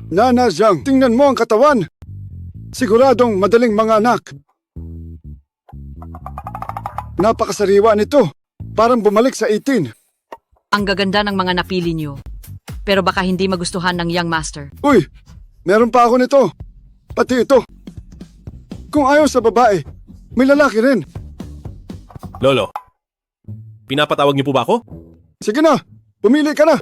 Nana Zhang, tingnan mo ang katawan. Siguradong madaling manganak. Napakasariwa nito. Parang bumalik sa 18. Ang gaganda ng mga napili niyo. Pero baka hindi magustuhan ng young master. Uy, meron pa ako nito. Pati ito. Kung ayaw sa babae, may lalaki rin. Lolo, pinapatawag niyo po ba ako? Sige na, pumili ka na.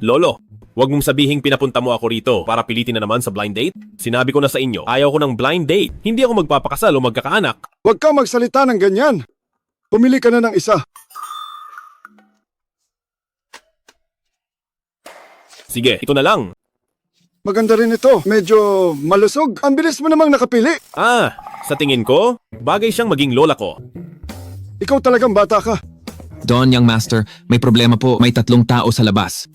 Lolo, huwag mong sabihing pinapunta mo ako rito para pilitin na naman sa blind date. Sinabi ko na sa inyo, ayaw ko ng blind date. Hindi ako magpapakasal o magkakaanak. Huwag kang magsalita ng ganyan. Pumili ka na ng isa. Sige, ito na lang. Maganda rin ito. Medyo malusog. Ang bilis mo namang nakapili. Sa tingin ko, bagay siyang maging lola ko. Ikaw talagang bata ka. Don, young master, may problema po. May 3 tao sa labas.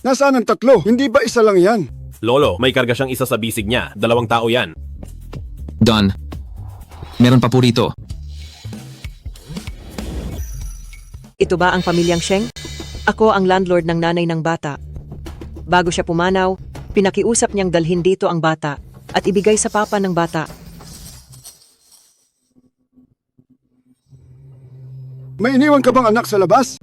Nasaan ang 3? Hindi ba isa lang yan? Lolo, may karga siyang isa sa bisig niya. 2 tao yan. Don, meron pa po rito. Ito ba ang pamilyang Sheng? Ako ang landlord ng nanay ng bata. Bago siya pumanaw, pinakiusap niyang dalhin dito ang bata at ibigay sa papa ng bata. May iniwan ka bang anak sa labas?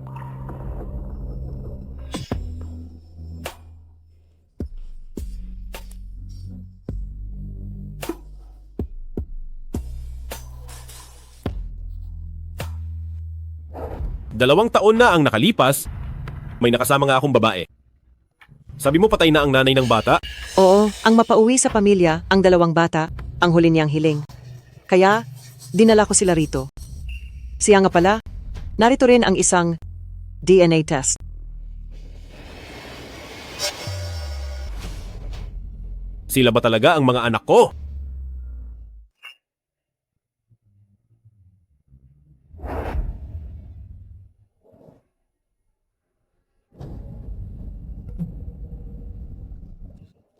Dalawang taon na ang nakalipas, may nakasama nga akong babae. Sabi mo patay na ang nanay ng bata? Oo, ang mapauwi sa pamilya, ang 2 bata, ang huli niyang hiling. Kaya, dinala ko sila rito. Siya nga pala, narito rin ang isang DNA test. Sila ba talaga ang mga anak ko?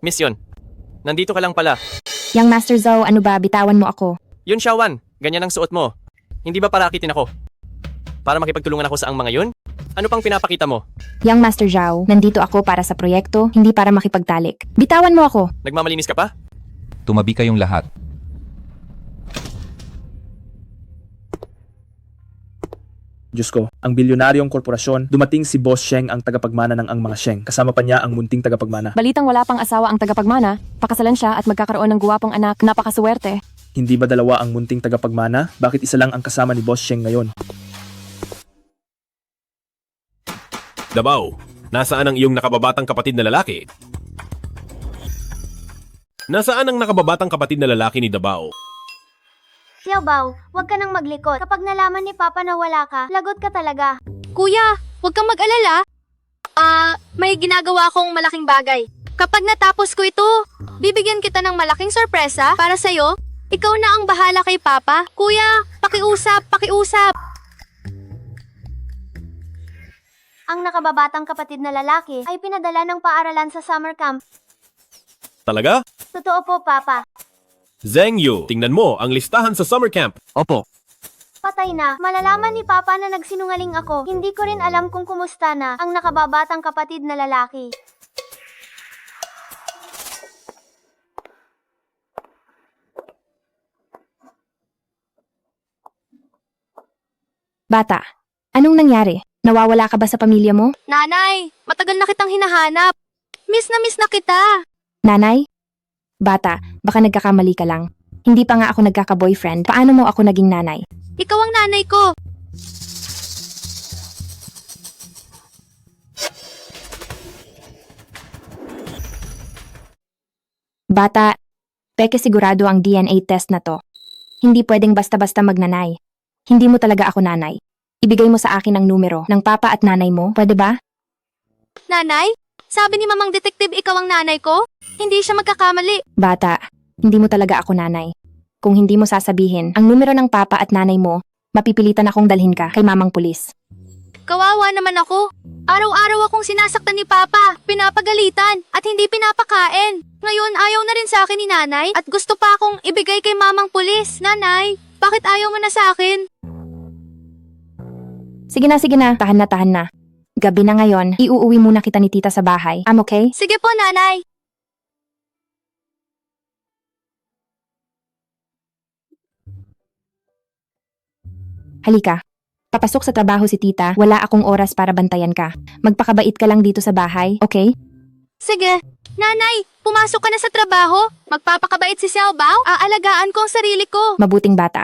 Mission, nandito ka lang pala. Young Master Zhou, ano ba? Bitawan mo ako. Yun, Shawan, ganyan ang suot mo. Hindi ba para akitin ako? Para makipagtulungan ako sa ang mga yun? Ano pang pinapakita mo? Young Master Zhou, nandito ako para sa proyekto, hindi para makipagtalik. Bitawan mo ako. Nagmamalinis ka pa? Tumabi kayong lahat. Diyos ko, ang bilyonaryong korporasyon, dumating si Boss Sheng ang tagapagmana ng ang mga Sheng. Kasama pa niya ang munting tagapagmana. Balitang wala pang asawa ang tagapagmana. Pakasalan siya at magkakaroon ng guwapong anak. Napakaswerte. Hindi ba 2 ang munting tagapagmana? Bakit isa lang ang kasama ni Boss Sheng ngayon? Dabaw, nasaan ang iyong nakababatang kapatid na lalaki? Nasaan ang nakababatang kapatid na lalaki ni Dabaw? Xiao Bao, huwag ka nang maglikot. Kapag nalaman ni Papa na wala ka, lagot ka talaga. Kuya, huwag kang mag-alala. May ginagawa akong malaking bagay. Kapag natapos ko ito, bibigyan kita ng malaking sorpresa para sa'yo. Ikaw na ang bahala kay Papa. Kuya, pakiusap, pakiusap. Ang nakababatang kapatid na lalaki ay pinadala ng paaralan sa summer camp. Talaga? Totoo po, Papa. Zheng Yu, tingnan mo ang listahan sa summer camp. Opo. Patay na. Malalaman ni Papa na nagsinungaling ako. Hindi ko rin alam kung kumusta na ang nakababatang kapatid na lalaki. Bata, anong nangyari? Nawawala ka ba sa pamilya mo? Nanay, matagal na kitang hinahanap. Miss na kita. Nanay? Bata, baka nagkakamali ka lang. Hindi pa nga ako nagkaka-boyfriend. Paano mo ako naging nanay? Ikaw ang nanay ko. Bata, peke sigurado ang DNA test na to. Hindi pwedeng basta-basta magnanay. Hindi mo talaga ako nanay. Ibigay mo sa akin ang numero ng papa at nanay mo, pwede ba? Nanay? Sabi ni Mamang Detektive ikaw ang nanay ko? Hindi siya magkakamali. Bata, hindi mo talaga ako nanay. Kung hindi mo sasabihin ang numero ng papa at nanay mo, mapipilitan akong dalhin ka kay mamang pulis. Kawawa naman ako. Araw-araw akong sinasaktan ni Papa, pinapagalitan, at hindi pinapakain. Ngayon ayaw na rin sa akin ni Nanay at gusto pa akong ibigay kay mamang pulis. Nanay, bakit ayaw mo na sa akin? Sige na, tahan na. Gabi na ngayon, iuuwi muna kita ni tita sa bahay. Okay? Sige po, nanay. Halika. Papasok sa trabaho si tita, wala akong oras para bantayan ka. Magpakabait ka lang dito sa bahay, okay? Sige. Nanay, pumasok ka na sa trabaho. Magpapakabait si Xiaobao. Aalagaan ko ang sarili ko. Mabuting bata.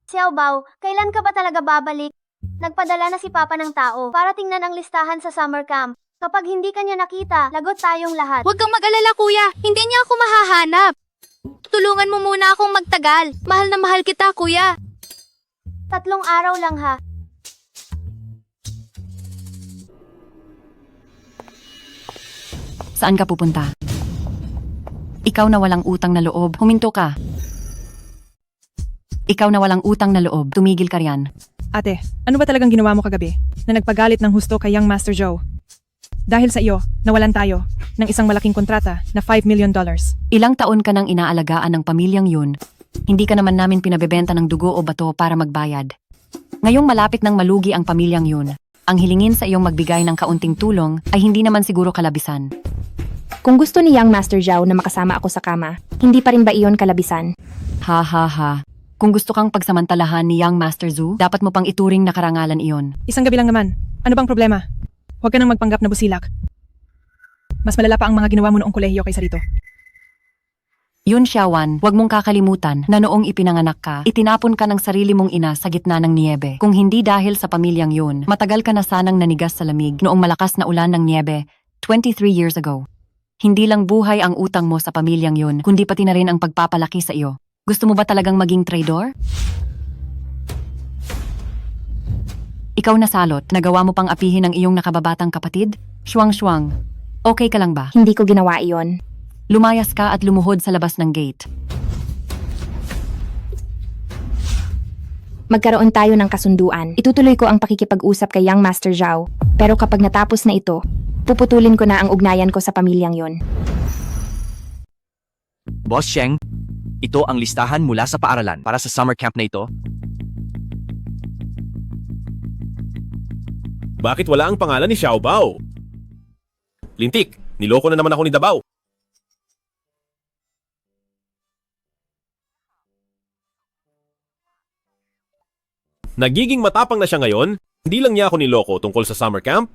Xiaobao, kailan ka ba talaga babalik? Nagpadala na si Papa ng tao para tingnan ang listahan sa summer camp. Kapag hindi ka niya nakita, lagot tayong lahat. Huwag kang mag-alala, kuya. Hindi niya ako mahahanap. Tulungan mo muna akong magtagal. Mahal na mahal kita, kuya. 3 araw lang ha. Saan ka pupunta? Ikaw na walang utang na loob, huminto ka. Ikaw na walang utang na loob, tumigil ka riyan. Ate, ano ba talagang ginawa mo kagabi na nagpagalit ng husto kay Young Master Joe? Dahil sa iyo, nawalan tayo ng isang malaking kontrata na $5 million. Ilang taon ka nang inaalagaan ng pamilyang yun, hindi ka naman namin pinabebenta ng dugo o bato para magbayad. Ngayong malapit nang malugi ang pamilyang yun, ang hilingin sa iyong magbigay ng kaunting tulong ay hindi naman siguro kalabisan. Kung gusto ni Young Master Zhao na makasama ako sa kama, hindi pa rin ba iyon kalabisan? Ha ha ha. Kung gusto kang pagsamantalahan ni Young Master Zhu, dapat mo pang ituring na karangalan iyon. Isang gabi lang naman. Ano bang problema? Huwag ka nang magpanggap na busilak. Mas malala pa ang mga ginawa mo noong kolehiyo kaysa rito. Yun, Xiaowan, huwag mong kakalimutan na noong ipinanganak ka, itinapon ka ng sarili mong ina sa gitna ng niebe. Kung hindi dahil sa pamilyang yun, matagal ka na sanang nanigas sa lamig noong malakas na ulan ng niebe 23 years ago. Hindi lang buhay ang utang mo sa pamilyang yun, kundi pati na rin ang pagpapalaki sa iyo. Gusto mo ba talagang maging traidor? Ikaw na salot, nagawa mo pang apihin ang iyong nakababatang kapatid? Shuang-shuang. Okay ka lang ba? Hindi ko ginawa iyon. Lumayas ka at lumuhod sa labas ng gate. Magkaroon tayo ng kasunduan. Itutuloy ko ang pakikipag-usap kay Young Master Zhao. Pero kapag natapos na ito, puputulin ko na ang ugnayan ko sa pamilyang yon. Boss Sheng, ito ang listahan mula sa paaralan para sa summer camp na ito. Bakit wala ang pangalan ni Xiaobao? Lintik, niloko na naman ako ni Dabao. Nagiging matapang na siya ngayon, hindi lang niya ako niloko tungkol sa summer camp.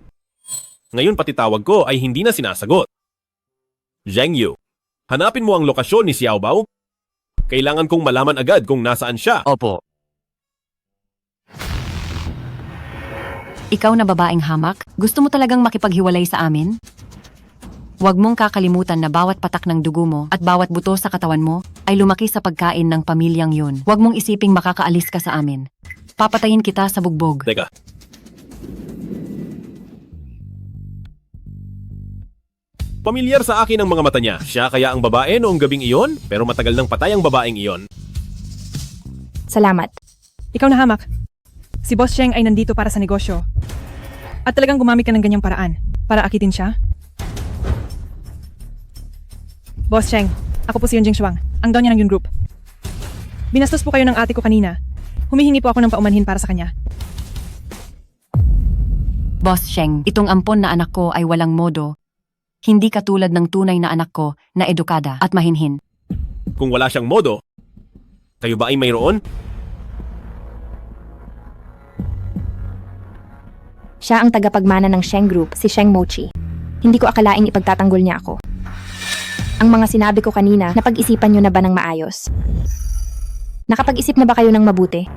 Ngayon pati tawag ko ay hindi na sinasagot. Zheng Yu, hanapin mo ang lokasyon ni Xiaobao. Kailangan kong malaman agad kung nasaan siya. Opo. Ikaw na babaeng hamak, gusto mo talagang makipaghiwalay sa amin? Huwag mong kakalimutan na bawat patak ng dugo mo at bawat buto sa katawan mo ay lumaki sa pagkain ng pamilyang yun. Huwag mong isiping makakaalis ka sa amin. Papatayin kita sa bugbog. Teka. Pamilyar sa akin ang mga mata niya. Siya kaya ang babae noong gabing iyon, pero matagal nang patay ang babaeng iyon. Salamat. Ikaw na hamak. Si Boss Sheng ay nandito para sa negosyo. At talagang gumamit ka ng ganyang paraan para akitin siya? Boss Sheng, ako po si Yunjing Shuang, ang donya ng Yun Group. Binastos po kayo ng ate ko kanina. Humihingi po ako ng paumanhin para sa kanya. Boss Sheng, itong ampon na anak ko ay walang modo. Hindi katulad ng tunay na anak ko na edukada at mahinhin. Kung wala siyang modo, kayo ba ay mayroon? Siya ang tagapagmana ng Sheng Group, si Sheng Mochi. Hindi ko akalaing ipagtatanggol niya ako. Ang mga sinabi ko kanina, napag-isipan niyo na ba ng maayos? Nakapag-isip na ba kayo ng mabuti?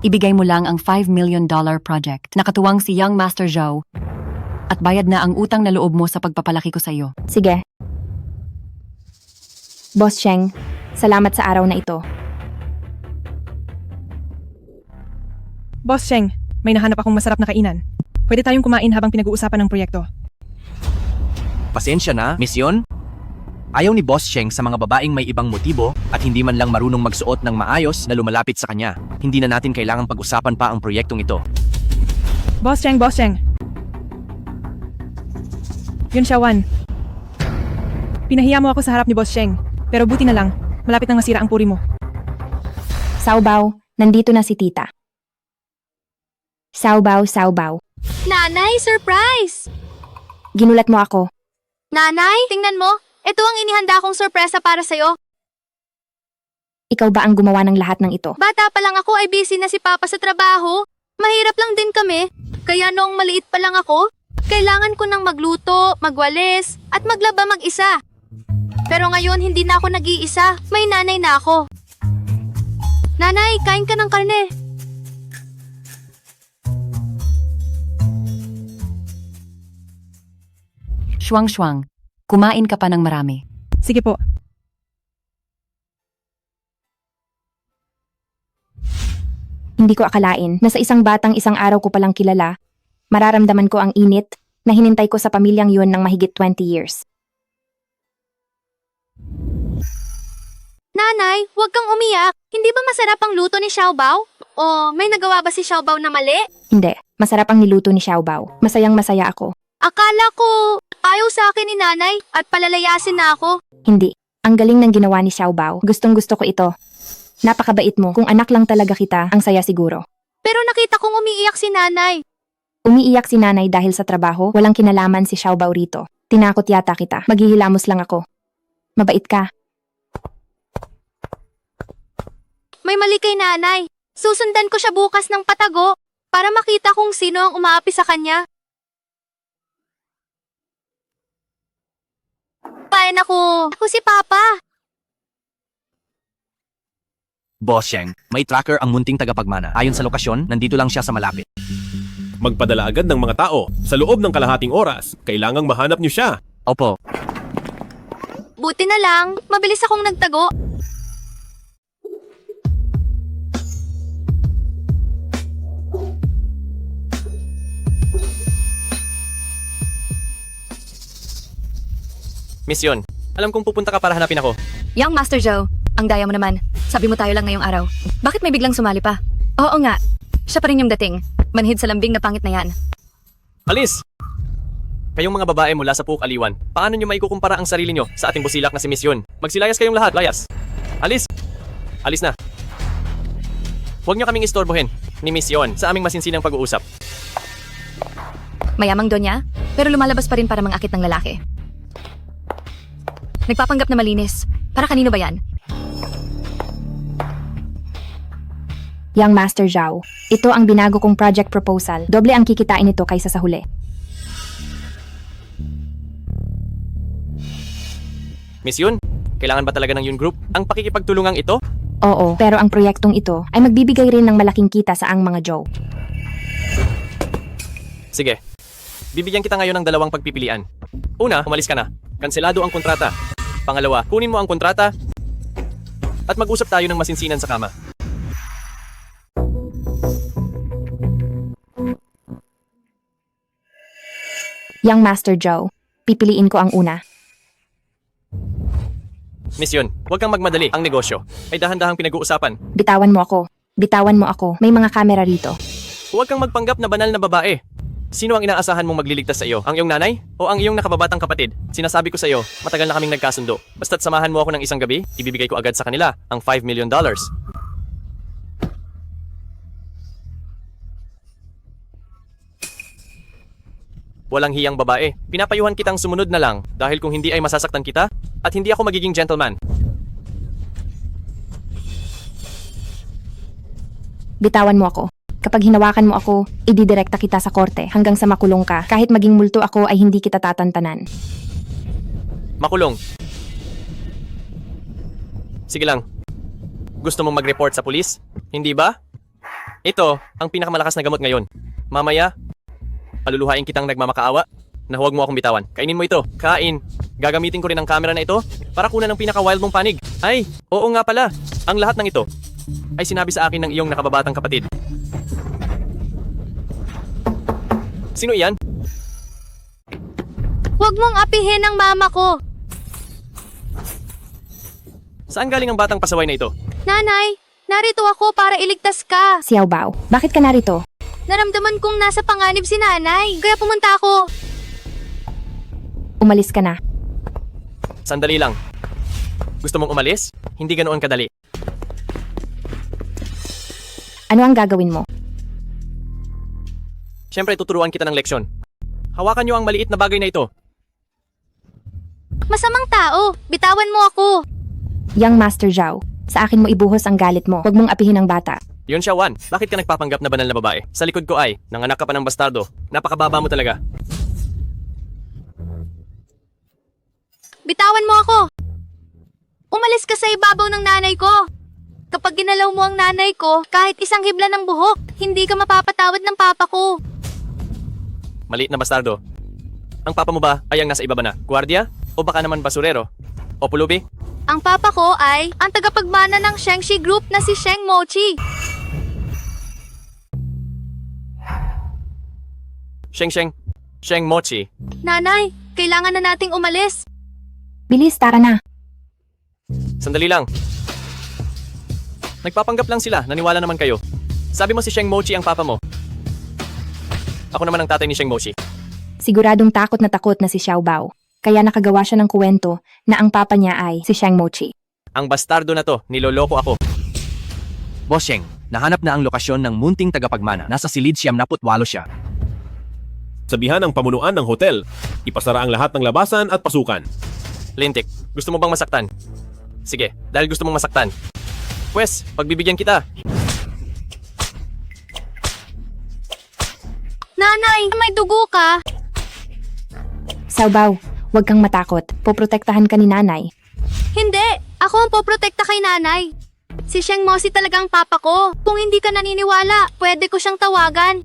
Ibigay mo lang ang $5 million project. Nakatuwang si Young Master Zhao at bayad na ang utang na loob mo sa pagpapalaki ko sa iyo. Sige. Boss Sheng, salamat sa araw na ito. Boss Sheng, may nahanap akong masarap na kainan. Pwede tayong kumain habang pinag-uusapan ng proyekto. Pasensya na, misyon. Ayaw ni Boss Sheng sa mga babaeng may ibang motibo at hindi man lang marunong magsuot ng maayos na lumalapit sa kanya. Hindi na natin kailangang pag-usapan pa ang proyektong ito. Boss Sheng, Boss Sheng. Yun Xiaowan. Pinahiya mo ako sa harap ni Boss Sheng. Pero buti na lang, Malapit nang masira ang puri mo. Saubaw, nandito na si tita. Saubaw, saubaw. Nanay, surprise! Ginulat mo ako. Nanay, tingnan mo. Ito ang inihanda kong sorpresa para sa'yo. Ikaw ba ang gumawa ng lahat ng ito? Bata pa lang ako ay busy na si Papa sa trabaho. Mahirap lang din kami. Kaya noong maliit pa lang ako, kailangan ko nang magluto, magwalis, at maglaba mag-isa. Pero ngayon hindi na ako nag-iisa. May nanay na ako. Nanay, kain ka ng karne. Shuang-shuang, kumain ka pa ng marami. Sige po. Hindi ko akalain na sa isang batang isang araw ko palang kilala, mararamdaman ko ang init na hinintay ko sa pamilyang yun ng mahigit 20 years. Nanay, huwag kang umiyak. Hindi ba masarap ang luto ni Xiaobao? O may nagawa ba si Xiaobao na mali? Hindi, masarap ang niluto ni Xiaobao. Masayang masaya ako. Akala ko ayaw sa akin ni nanay at palalayasin na ako. Hindi, ang galing ng ginawa ni Xiaobao. Gustong gusto ko ito. Napakabait mo. Kung anak lang talaga kita, ang saya siguro. Pero nakita kong umiiyak si nanay. Umiiyak si nanay dahil sa trabaho, walang kinalaman si Xiaobao rito. Tinakot yata kita. Maghihilamos lang ako. Mabait ka. May mali kay nanay. Susundan ko siya bukas ng patago para makita kung sino ang umaapi sa kanya. Paano ako? Ako si Papa. Boss Sheng, may tracker ang munting tagapagmana. Ayon sa lokasyon, nandito lang siya sa malapit. Magpadala agad ng mga tao. Sa loob ng kalahating oras, kailangang mahanap niyo siya. Opo, Buti na lang, mabilis akong nagtago. Misyon. Alam kong pupunta ka para hanapin ako. Young Master Joe, ang daya mo naman. Sabi mo tayo lang ngayong araw. Bakit may biglang sumali pa? Oo nga, siya pa rin yung dating. Manhid sa lambing na pangit na yan. Alis! Kayong mga babae mula sa Puuk Aliwan, paano nyo maikukumpara ang sarili nyo sa ating busilak na si Misyon? Magsilayas kayong lahat, layas! Alis! Alis na! Huwag nyo kaming istorbohin ni Misyon sa aming masinsinang pag-uusap. Mayamang donya, pero lumalabas pa rin para mangakit ng lalaki. Nagpapanggap na malinis. Para kanino ba yan? Young Master Zhao, ito ang binago kong project proposal. Doble ang kikitain nito kaysa sa huli. Misyon, kailangan ba talaga ng Yun Group ang pakikipagtulungang ito? Oo, pero ang proyektong ito ay magbibigay rin ng malaking kita sa ang mga Joe. Sige, bibigyan kita ngayon ng dalawang pagpipilian. Una, umalis ka na. Kanselado ang kontrata. Pangalawa, kunin mo ang kontrata at mag-usap tayo ng masinsinan sa kama. Young Master Joe, pipiliin ko ang una. Misyon, huwag kang magmadali. Ang negosyo ay dahan-dahang pinag-uusapan. Bitawan mo ako. Bitawan mo ako. May mga kamera rito. Huwag kang magpanggap na banal na babae. Sino ang inaasahan mong magliligtas sa iyo? Ang iyong nanay? O ang iyong nakababatang kapatid? Sinasabi ko sa iyo, matagal na kaming nagkasundo. Basta't samahan mo ako ng isang gabi, ibibigay ko agad sa kanila ang $5 million. Walang hiyang babae. Pinapayuhan kitang sumunod na lang dahil kung hindi ay masasaktan kita at hindi ako magiging gentleman. Bitawan mo ako. Kapag hinawakan mo ako, ididirekta kita sa korte hanggang sa makulong ka. Kahit maging multo ako ay hindi kita tatantanan. Makulong. Sige lang. Gusto mong mag-report sa pulis? Hindi ba? Ito ang pinakamalakas na gamot ngayon. Mamaya, paluluhain kitang nagmamakaawa na huwag mo akong bitawan. Kainin mo ito. Kain. Gagamitin ko rin ang camera na ito para kunan ng pinaka-wild mong panig. Ay, oo nga pala. Ang lahat ng ito ay sinabi sa akin ng iyong nakababatang kapatid. Sino iyan? Huwag mong apihin ang mama ko. Saan galing ang batang pasaway na ito? Nanay, narito ako para iligtas ka. Xiaobao, bakit ka narito? Naramdaman kong nasa panganib si nanay, kaya pumunta ako. Umalis ka na. Sandali lang. Gusto mong umalis? Hindi ganoon kadali. Ano ang gagawin mo? Siyempre, tuturuan kita ng leksyon. Hawakan niyo ang maliit na bagay na ito. Masamang tao, bitawan mo ako. Young Master Zhao, sa akin mo ibuhos ang galit mo. Huwag mong apihin ang bata. Yun siya, Juan. Bakit ka nagpapanggap na banal na babae? Sa likod ko ay, nanganak ka pa ng bastardo. Napakababa mo talaga. Bitawan mo ako. Umalis ka sa ibabaw ng nanay ko. Kapag ginalaw mo ang nanay ko, kahit isang hibla ng buhok, hindi ka mapapatawad ng papa ko. Maliit na bastardo. Ang papa mo ba ay ang nasa ibaba na? Guardia? O baka naman basurero? O pulubi? Ang papa ko ay ang tagapagmana ng Shengxi Group na si Sheng Mochi. Sheng Mochi. Nanay, kailangan na nating umalis. Bilis, tara na. Sandali lang. Nagpapanggap lang sila, naniwala naman kayo. Sabi mo si Sheng Mochi ang papa mo. Ako naman ang tatay ni Sheng Mochi. Siguradong takot na si Xiao Bao. Kaya nakagawa siya ng kwento na ang papa niya ay si Sheng Mochi. Ang bastardo na to, niloloko ako. Boss Sheng, nahanap na ang lokasyon ng munting tagapagmana. Nasa silid 78 siya. Sabihan ang pamunuan ng hotel. Ipasara ang lahat ng labasan at pasukan. Lintik, gusto mo bang masaktan? Sige, dahil gusto mong masaktan. Pwes, pagbibigyan kita. Nanay, may dugo ka. Xiao Bao, huwag kang matakot. Poprotektahan ka ni nanay. Hindi, ako ang poprotekta kay nanay. Si Sheng Mochi talagang papa ko. Kung hindi ka naniniwala, pwede ko siyang tawagan.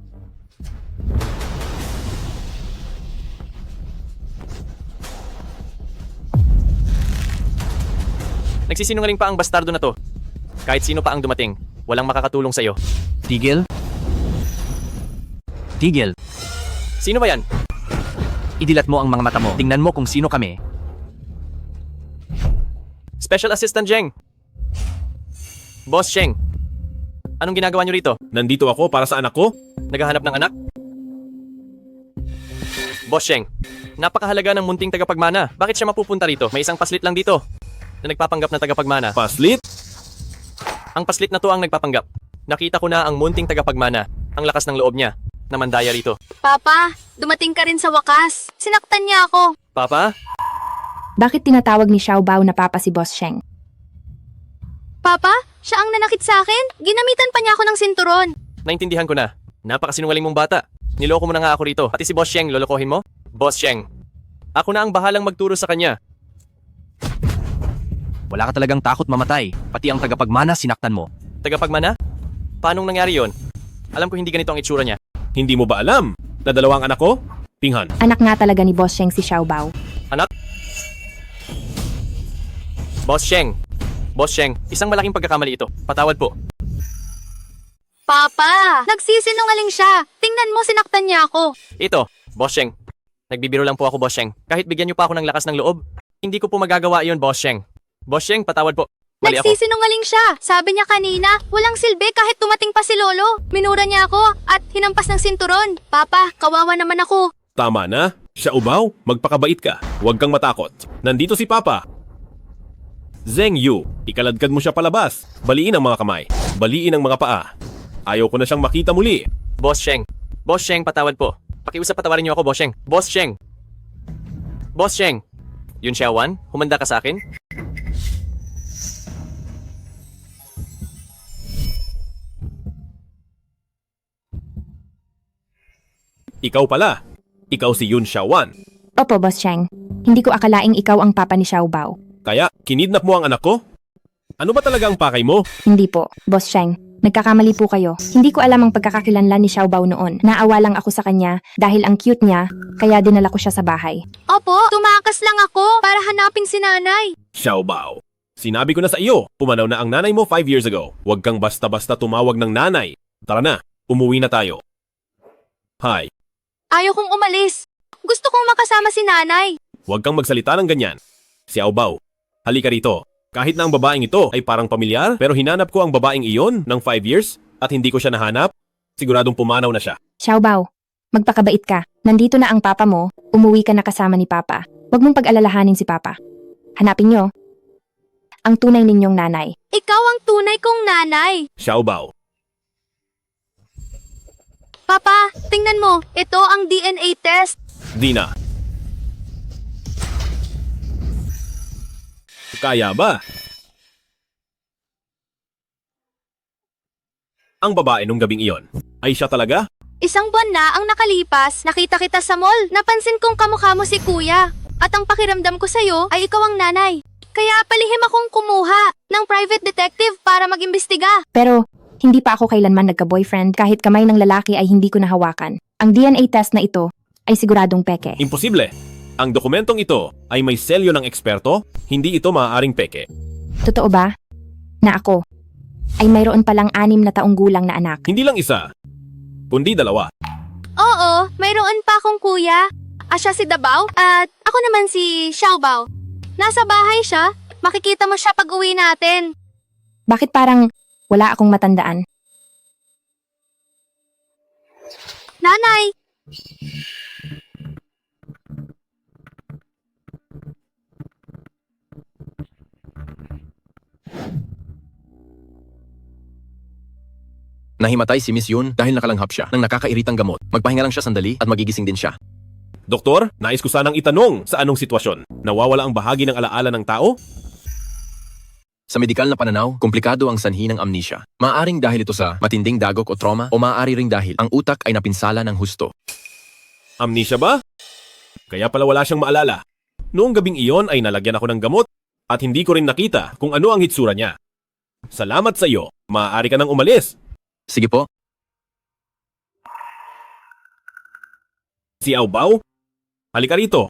Nagsisinungaling pa ang bastardo na to. Kahit sino pa ang dumating, walang makakatulong sa'yo. Tigil? Tigil. Sino ba yan? Idilat mo ang mga mata mo. Tingnan mo kung sino kami. Special Assistant Zheng. Boss Sheng. Anong ginagawa niyo rito? Nandito ako para sa anak ko. Naghahanap ng anak? Boss Sheng, napakahalaga ng munting tagapagmana. Bakit siya mapupunta rito? May isang paslit lang dito na nagpapanggap na tagapagmana. Paslit? Ang paslit na to ang nagpapanggap. Nakita ko na ang munting tagapagmana. Ang lakas ng loob niya na mandaya rito. Papa, dumating ka rin sa wakas. Sinaktan niya ako. Papa? Bakit tinatawag ni Xiao Bao na papa si Boss Sheng? Papa, siya ang nanakit sa akin. Ginamitan pa niya ako ng sinturon. Naintindihan ko na. Napakasinungaling mong bata. Niloko mo na nga ako rito. Pati si Boss Sheng, lolokohin mo? Boss Sheng, ako na ang bahalang magturo sa kanya. Wala ka talagang takot mamatay. Pati ang tagapagmana sinaktan mo. Tagapagmana? Paanong nangyari yon? Alam ko hindi ganito ang itsura niya. Hindi mo ba alam na dalawang anak ko? Pinghan. Anak nga talaga ni Boss Sheng si Xiao Bao. Anak? Boss Sheng. Boss Sheng, isang malaking pagkakamali ito. Patawad po. Papa, nagsisinungaling siya. Tingnan mo, sinaktan niya ako. Ito, Boss Sheng. Nagbibiro lang po ako, Boss Sheng. Kahit bigyan niyo pa ako ng lakas ng loob, hindi ko po magagawa iyon, Boss Sheng. Boss Sheng, patawad po. Mali ako. Nagsisinungaling siya. Sabi niya kanina, walang silbi kahit tumating pa si Lolo. Minura niya ako at hinampas ng sinturon. Papa, kawawa naman ako. Tama na. Xiao Bao, magpakabait ka. Huwag kang matakot. Nandito si Papa. Zheng Yu, ikaladkad mo siya palabas. Baliin ang mga kamay. Baliin ang mga paa. Ayaw ko na siyang makita muli. Boss Sheng. Boss Sheng, patawad po. Pakiusap patawarin niyo ako, Boss Sheng. Boss Sheng. Boss Sheng. Yun siya, Juan? Humanda ka sa akin? Ikaw pala. Ikaw si Yun Xiaowan. Opo, Boss Sheng. Hindi ko akalaing ikaw ang papa ni Xiao Bao. Kaya, kinidnap mo ang anak ko? Ano ba talaga ang pakay mo? Hindi po, Boss Sheng. Nagkakamali po kayo. Hindi ko alam ang pagkakakilanlan ni Xiao Bao noon. Naawa lang ako sa kanya dahil ang cute niya, kaya dinala ko siya sa bahay. Opo, tumakas lang ako para hanapin si nanay. Xiao Bao. Sinabi ko na sa iyo, pumanaw na ang nanay mo 5 years ago. Huwag kang basta-basta tumawag ng nanay. Tara na, umuwi na tayo. Hi, Ayaw kong umalis. Gusto kong makasama si nanay. huwag kang magsalita ng ganyan. Xiao Bao, halika rito. Kahit na ang babaeng ito ay parang pamilyar, pero hinanap ko ang babaeng iyon ng 5 years at hindi ko siya nahanap, siguradong pumanaw na siya. Xiao Bao, magpakabait ka. Nandito na ang papa mo, umuwi ka na kasama ni papa. Huwag mong pag-alalahanin si papa. Hanapin niyo. ang tunay ninyong nanay. Ikaw ang tunay kong nanay. Xiaobao. Papa, tingnan mo. Ito ang DNA test. Dina. Kaya ba? Ang babae nung gabing iyon, ay siya talaga? Isang buwan na ang nakalipas, nakita kita sa mall. Napansin kong kamukha mo si kuya. At ang pakiramdam ko sa'yo ay ikaw ang nanay. Kaya palihim akong kumuha ng private detective para mag-imbestiga. Pero, hindi pa ako kailanman nagka-boyfriend kahit kamay ng lalaki ay hindi ko nahawakan. Ang DNA test na ito ay siguradong peke. Imposible. Ang dokumentong ito ay may selyo ng eksperto, hindi ito maaaring peke. Totoo ba? Na ako ay mayroon palang 6 na taong gulang na anak. Hindi lang isa, kundi 2. Oo, mayroon pa akong kuya. Siya si Dabao at ako naman si Xiaobao. Nasa bahay siya. Makikita mo siya pag uwi natin. Bakit parang wala akong matandaan? Nanay! Nahimatay si Miss Yun dahil nakalanghap siya ng nakakairitang gamot. Magpahinga lang siya sandali at magigising din siya. Doktor, nais ko sanang itanong sa anong sitwasyon. Nawawala ang bahagi ng alaala ng tao? Sa medikal na pananaw, komplikado ang sanhi ng amnesia. Maaaring dahil ito sa matinding dagok o trauma o maaari ring dahil ang utak ay napinsala ng husto. Amnesia ba? Kaya pala wala siyang maalala. Noong gabing iyon ay nalagyan ako ng gamot at hindi ko rin nakita kung ano ang hitsura niya. Salamat sa iyo. Maaari ka nang umalis. Sige po. Si Aubao? Halika rito.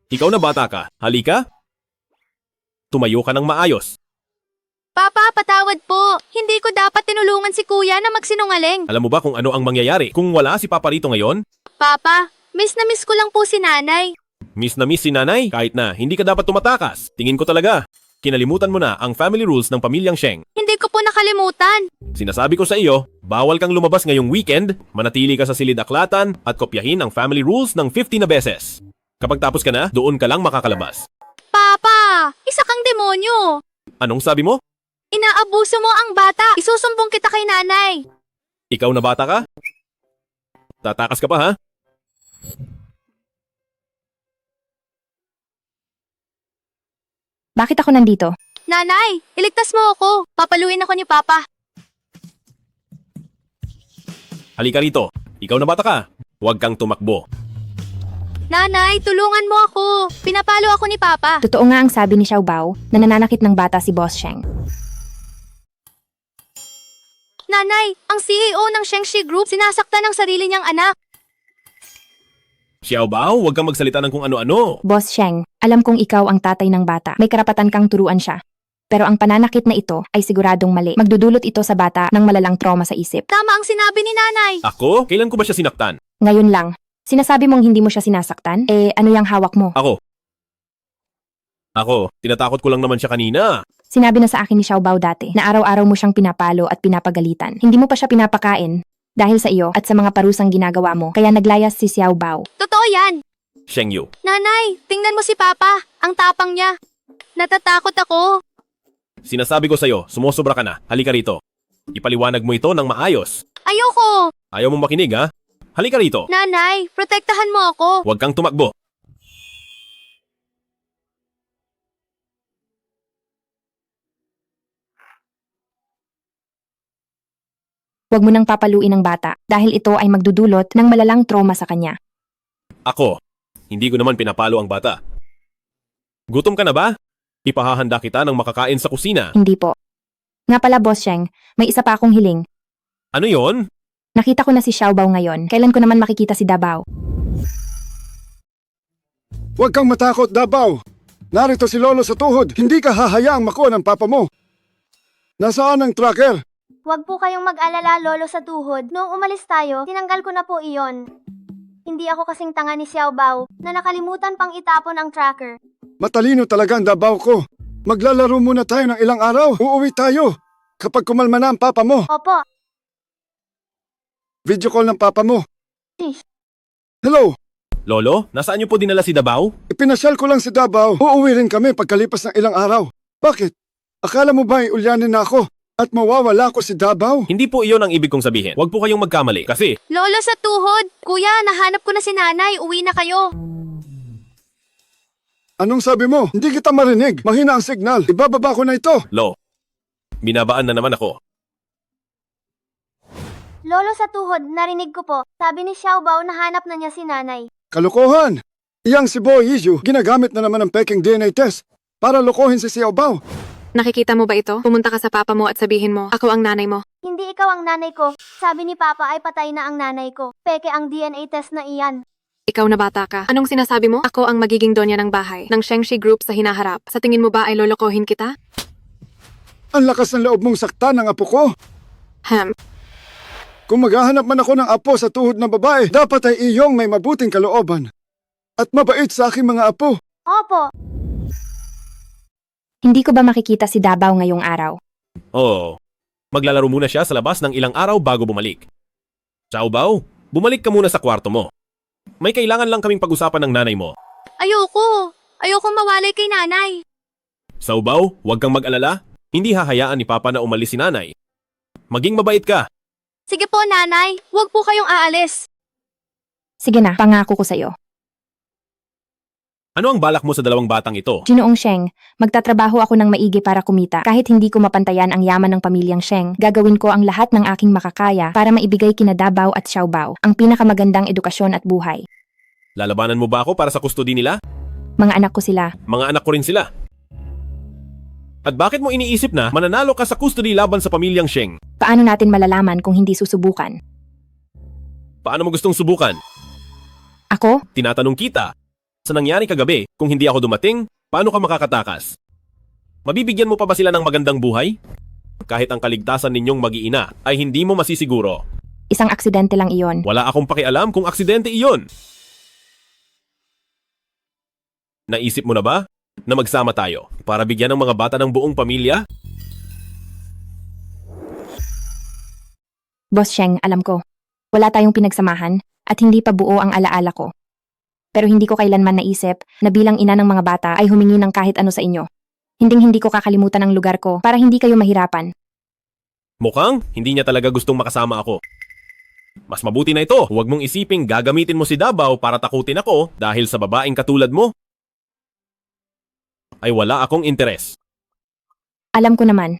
Ikaw na bata ka. Halika. Tumayo ka ng maayos. Papa, patawad po. Hindi ko dapat tinulungan si kuya na magsinungaling. Alam mo ba kung ano ang mangyayari kung wala si Papa rito ngayon? Papa, miss na miss ko lang po si nanay. Miss na miss si nanay kahit na hindi ka dapat tumatakas. Tingin ko talaga. Kinalimutan mo na ang family rules ng pamilyang Sheng. Hindi ko po nakalimutan. Sinasabi ko sa iyo, bawal kang lumabas ngayong weekend, manatili ka sa silid aklatan at kopyahin ang family rules ng 50 na beses. Kapag tapos ka na, doon ka lang makakalabas. Papa, isa kang demonyo. Anong sabi mo? Inaabuso mo ang bata. Isusumbong kita kay nanay. Ikaw na bata ka? Tatakas ka pa ha? Bakit ako nandito? Nanay, iligtas mo ako. Papaluin ako ni Papa. Halika rito. Ikaw na bata ka. Huwag kang tumakbo. Nanay, tulungan mo ako. Pinapalo ako ni Papa. Totoo nga ang sabi ni Xiaobao na nananakit ng bata si Boss Sheng. Nanay, ang CEO ng Shengshi Group sinasaktan ng sarili niyang anak. Xiaobao, huwag kang magsalita ng kung ano-ano. Boss Sheng, alam kong ikaw ang tatay ng bata. May karapatan kang turuan siya. Pero ang pananakit na ito ay siguradong mali. Magdudulot ito sa bata ng malalang trauma sa isip. Tama ang sinabi ni nanay. Ako? Kailan ko ba siya sinaktan? Ngayon lang. Sinasabi mong hindi mo siya sinasaktan? Ano yung hawak mo? Ako, tinatakot ko lang naman siya kanina. Sinabi na sa akin ni Xiaobao dati na araw-araw mo siyang pinapalo at pinapagalitan. Hindi mo pa siya pinapakain dahil sa iyo at sa mga parusang ginagawa mo. Kaya naglayas si Xiaobao. Totoo yan. Sheng Yu. Nanay, tingnan mo si Papa. Ang tapang niya. Natatakot ako. Sinasabi ko sa'yo, sumusobra ka na. Halika rito. Ipaliwanag mo ito ng maayos. Ayoko. Ayaw mong makinig ha? Halika rito. Nanay, protektahan mo ako. Huwag kang tumakbo. Huwag mo nang papaluin ang bata dahil ito ay magdudulot ng malalang trauma sa kanya. Ako, hindi ko naman pinapalo ang bata. Gutom ka na ba? Ipahahanda kita ng makakain sa kusina. Hindi po. Nga pala, Boss Sheng, may isa pa akong hiling. Ano yon? Nakita ko na si Xiaobao ngayon. Kailan ko naman makikita si Dabao? Huwag kang matakot, Dabao. Narito si Lolo sa tuhod. Hindi ka hahayaang makuha ng papa mo. Nasaan ang tracker? Huwag po kayong mag-alala, Lolo sa tuhod. Noong umalis tayo, tinanggal ko na po iyon. Hindi ako kasing tanga ni Xiaobao na nakalimutan pang itapon ang tracker. Matalino talaga ang Dabao ko. Maglalaro muna tayo ng ilang araw. Uuwi tayo kapag kumalma na ang papa mo. Opo. Video call ng papa mo. Sis. Hello? Lolo, nasaan niyo po dinala si Dabao? Ipinasyal ko lang si Davao. Uuwi rin kami pagkalipas ng ilang araw. Bakit? Akala mo ba ulyanin na ako at mawawala ko si Davao? Hindi po iyon ang ibig kong sabihin. Huwag po kayong magkamali kasi Lolo sa tuhod! Kuya, nahanap ko na si nanay. Uwi na kayo. Anong sabi mo? Hindi kita marinig. Mahina ang signal. Ibababa ko na ito. Lo, binabaan na naman ako. Lolo sa tuhod, narinig ko po. Sabi ni Xiao Bao nahanap na niya si nanay. Kalokohan! Iyang si Boy Yu ginagamit na naman ng peking DNA test para lokohin si Xiao Bao. Nakikita mo ba ito? Pumunta ka sa papa mo at sabihin mo, ako ang nanay mo. Hindi ikaw ang nanay ko. Sabi ni Papa ay patay na ang nanay ko. Peke ang DNA test na iyan. Ikaw na bata ka. Anong sinasabi mo? Ako ang magiging donya ng bahay, ng Shengshi Group sa hinaharap. Sa tingin mo ba ay lolokohin kita? Ang lakas ng loob mong saktan ng apo ko. Kung maghahanap man ako ng apo sa tuhod ng babae, dapat ay iyong may mabuting kalooban. At mabait sa aking mga apo. Opo. Hindi ko ba makikita si Davao ngayong araw? Oo. Maglalaro muna siya sa labas ng ilang araw bago bumalik. Xiao Bao, bumalik ka muna sa kwarto mo. May kailangan lang kaming pag-usapan ng nanay mo. Ayoko. Ayoko mawalay kay nanay. Xiao Bao, huwag kang mag-alala. Hindi hahayaan ni Papa na umalis si nanay. Maging mabait ka. Sige po, nanay. Huwag po kayong aalis. Sige na, pangako ko sa'yo. Ano ang balak mo sa dalawang batang ito? Ginoong Sheng, magtatrabaho ako ng maigi para kumita. Kahit hindi ko mapantayan ang yaman ng pamilyang Sheng, gagawin ko ang lahat ng aking makakaya para maibigay kina Davao at Xiao Bao ang pinakamagandang edukasyon at buhay. Lalabanan mo ba ako para sa kustodi nila? Mga anak ko sila. Mga anak ko rin sila. At bakit mo iniisip na mananalo ka sa custody laban sa pamilyang Sheng? Paano natin malalaman kung hindi susubukan? Paano mo gustong subukan? Ako? Tinatanong kita. Sa nangyari kagabi, kung hindi ako dumating, paano ka makakatakas? Mabibigyan mo pa ba sila ng magandang buhay? Kahit ang kaligtasan ninyong mag-iina ay hindi mo masisiguro. Isang aksidente lang iyon. Wala akong pakialam kung aksidente iyon. Naisip mo na ba na magsama tayo para bigyan ng mga bata ng buong pamilya? Boss Sheng, alam ko. Wala tayong pinagsamahan at hindi pa buo ang alaala ko. Pero hindi ko kailanman naisip na bilang ina ng mga bata ay humingi ng kahit ano sa inyo. Hinding-hindi ko kakalimutan ang lugar ko para hindi kayo mahirapan. Mukhang hindi niya talaga gustong makasama ako. Mas mabuti na ito, huwag mong isiping gagamitin mo si Davao para takutin ako dahil sa babaeng katulad mo. Ay wala akong interes. Alam ko naman.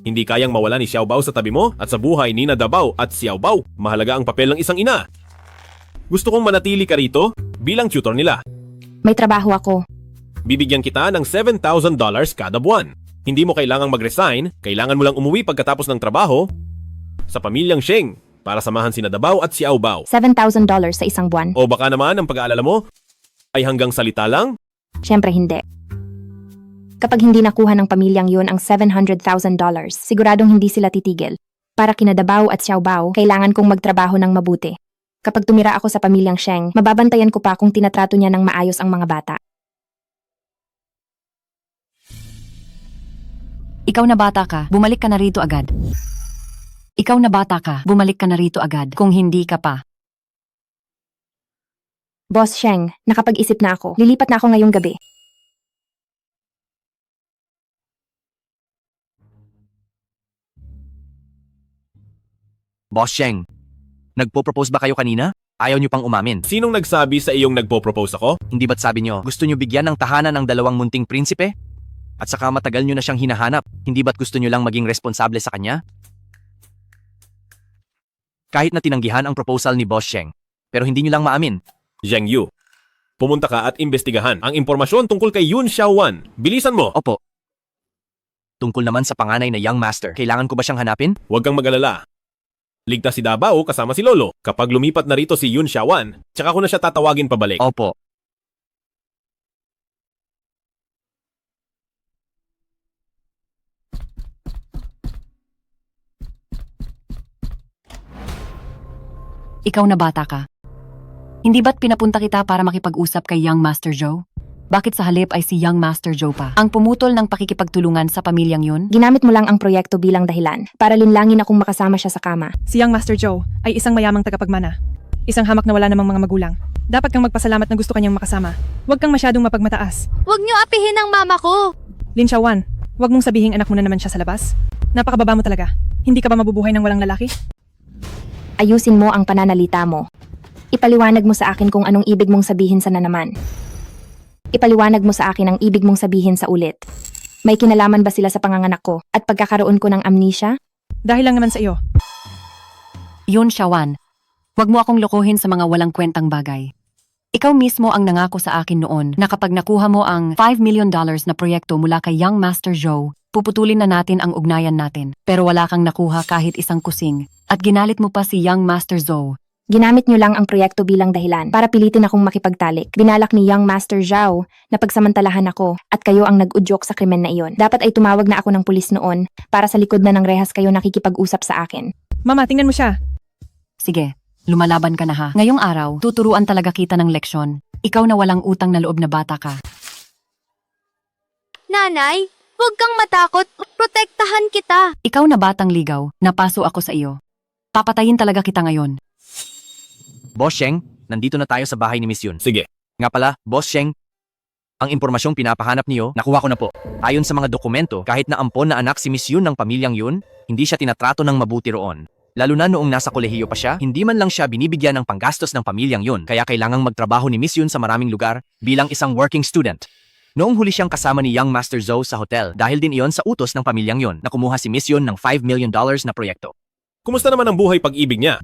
Hindi kayang mawala ni Xiao Bao sa tabi mo at sa buhay ni na Davao at Xiao Bao. Mahalaga ang papel ng isang ina. Gusto kong manatili ka rito bilang tutor nila. May trabaho ako. Bibigyan kita ng $7,000 kada buwan. Hindi mo kailangang mag-resign, kailangan mo lang umuwi pagkatapos ng trabaho sa pamilyang Sheng para samahan sina Davao at Xiao Bao. $7,000 sa isang buwan? O baka naman ang pag-aalala mo ay hanggang salita lang? Siyempre hindi. Kapag hindi nakuha ng pamilyang yun ang $700,000, siguradong hindi sila titigil. Para kina Davao at Xiao Bao, kailangan kong magtrabaho ng mabuti. Kapag tumira ako sa pamilyang Sheng, mababantayan ko pa kung tinatrato niya ng maayos ang mga bata. Ikaw na bata ka, bumalik ka na rito agad. Ikaw na bata ka, bumalik ka na rito agad kung hindi ka pa. Boss Sheng, nakapag-isip na ako. Lilipat na ako ngayong gabi. Boss Sheng, nagpo-propose ba kayo kanina? Ayaw niyo pang umamin. Sinong nagsabi sa iyong nagpo-propose ako? Hindi ba't sabi niyo, gusto niyo bigyan ng tahanan ng dalawang munting prinsipe? At saka matagal niyo na siyang hinahanap. Hindi ba't gusto niyo lang maging responsable sa kanya? Kahit na tinanggihan ang proposal ni Boss Sheng, pero hindi niyo lang maamin. Zheng Yu, pumunta ka at imbestigahan ang impormasyon tungkol kay Yun Xiaowan. Bilisan mo! Opo. Tungkol naman sa panganay na young master, kailangan ko ba siyang hanapin? Huwag kang mag-alala. Ligtas si Davao kasama si Lolo. Kapag lumipat na rito si Yun Xiaowan, tsaka ko na siya tatawagin pabalik. Opo. Ikaw na bata ka. Hindi ba't pinapunta kita para makipag-usap kay Young Master Zhou? Bakit sa halip ay si Young Master Zhou pa ang pumutol ng pakikipagtulungan sa pamilyang yun? Ginamit mo lang ang proyekto bilang dahilan para linlangin akong makasama siya sa kama. Si Young Master Zhou ay isang mayamang tagapagmana. Isang hamak na wala namang mga magulang. Dapat kang magpasalamat na gusto kanyang makasama. Huwag kang masyadong mapagmataas. Huwag niyo apihin ang mama ko. Lin Xiaowan, huwag mong sabihing anak mo na naman siya sa labas. Napakababa mo talaga. Hindi ka ba mabubuhay ng walang lalaki? Ayusin mo ang pananalita mo. Ipaliwanag mo sa akin kung anong ibig mong sabihin sa nanaman. Ipaliwanag mo sa akin ang ibig mong sabihin sa ulit. May kinalaman ba sila sa panganganak ko at pagkakaroon ko ng amnesia? Dahil lang naman sa iyo. Yun, Xiaowan. Huwag mo akong lokohin sa mga walang kwentang bagay. Ikaw mismo ang nangako sa akin noon na kapag nakuha mo ang $5 million na proyekto mula kay Young Master Zhou, puputulin na natin ang ugnayan natin. Pero wala kang nakuha kahit isang kusing at ginalit mo pa si Young Master Zhou. Ginamit niyo lang ang proyekto bilang dahilan para pilitin akong makipagtalik. Binalak ni Young Master Zhao na pagsamantalahan ako at kayo ang nag-udyok sa krimen na iyon. Dapat ay tumawag na ako ng pulis noon para sa likod na ng rehas kayo nakikipag-usap sa akin. Mama, tingnan mo siya. Sige, lumalaban ka na ha. Ngayong araw, tuturuan talaga kita ng leksyon. Ikaw na walang utang na loob na bata ka. Nanay, huwag kang matakot. Protektahan kita. Ikaw na batang ligaw, napaso ako sa iyo. Papatayin talaga kita ngayon. Boss Sheng, nandito na tayo sa bahay ni Miss Yun. Sige. Nga pala, Boss Sheng, ang impormasyong pinapahanap niyo, nakuha ko na po. Ayon sa mga dokumento, kahit na ampon na anak si Miss Yun ng pamilyang Yun, hindi siya tinatrato ng mabuti roon. Lalo na noong nasa kolehiyo pa siya, hindi man lang siya binibigyan ng panggastos ng pamilyang Yun, kaya kailangang magtrabaho ni Miss Yun sa maraming lugar bilang isang working student. Noong huli siyang kasama ni Young Master Zhou sa hotel dahil din iyon sa utos ng pamilyang Yun na kumuha si Miss Yun ng $5 million na proyekto. Kumusta naman ang buhay pag-ibig niya?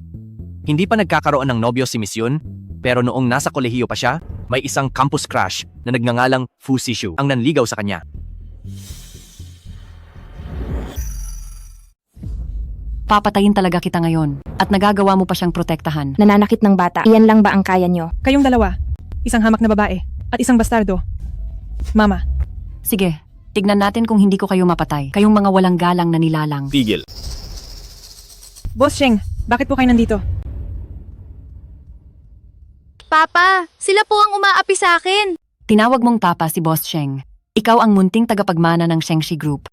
Hindi pa nagkakaroon ng nobyo si Miss Yun, pero noong nasa kolehiyo pa siya, may isang campus crush na nagngangalang Fu Sishu ang nanligaw sa kanya. Papatayin talaga kita ngayon at nagagawa mo pa siyang protektahan. Nananakit ng bata. Iyan lang ba ang kaya nyo? Kayong dalawa. Isang hamak na babae at isang bastardo. Mama. Sige, tignan natin kung hindi ko kayo mapatay. Kayong mga walang galang na nilalang. Tigil. Boss Sheng, bakit po kayo nandito? Papa, sila po ang umaapi sa akin. Tinawag mong papa si Boss Sheng. Ikaw ang munting tagapagmana ng Shengshi Group.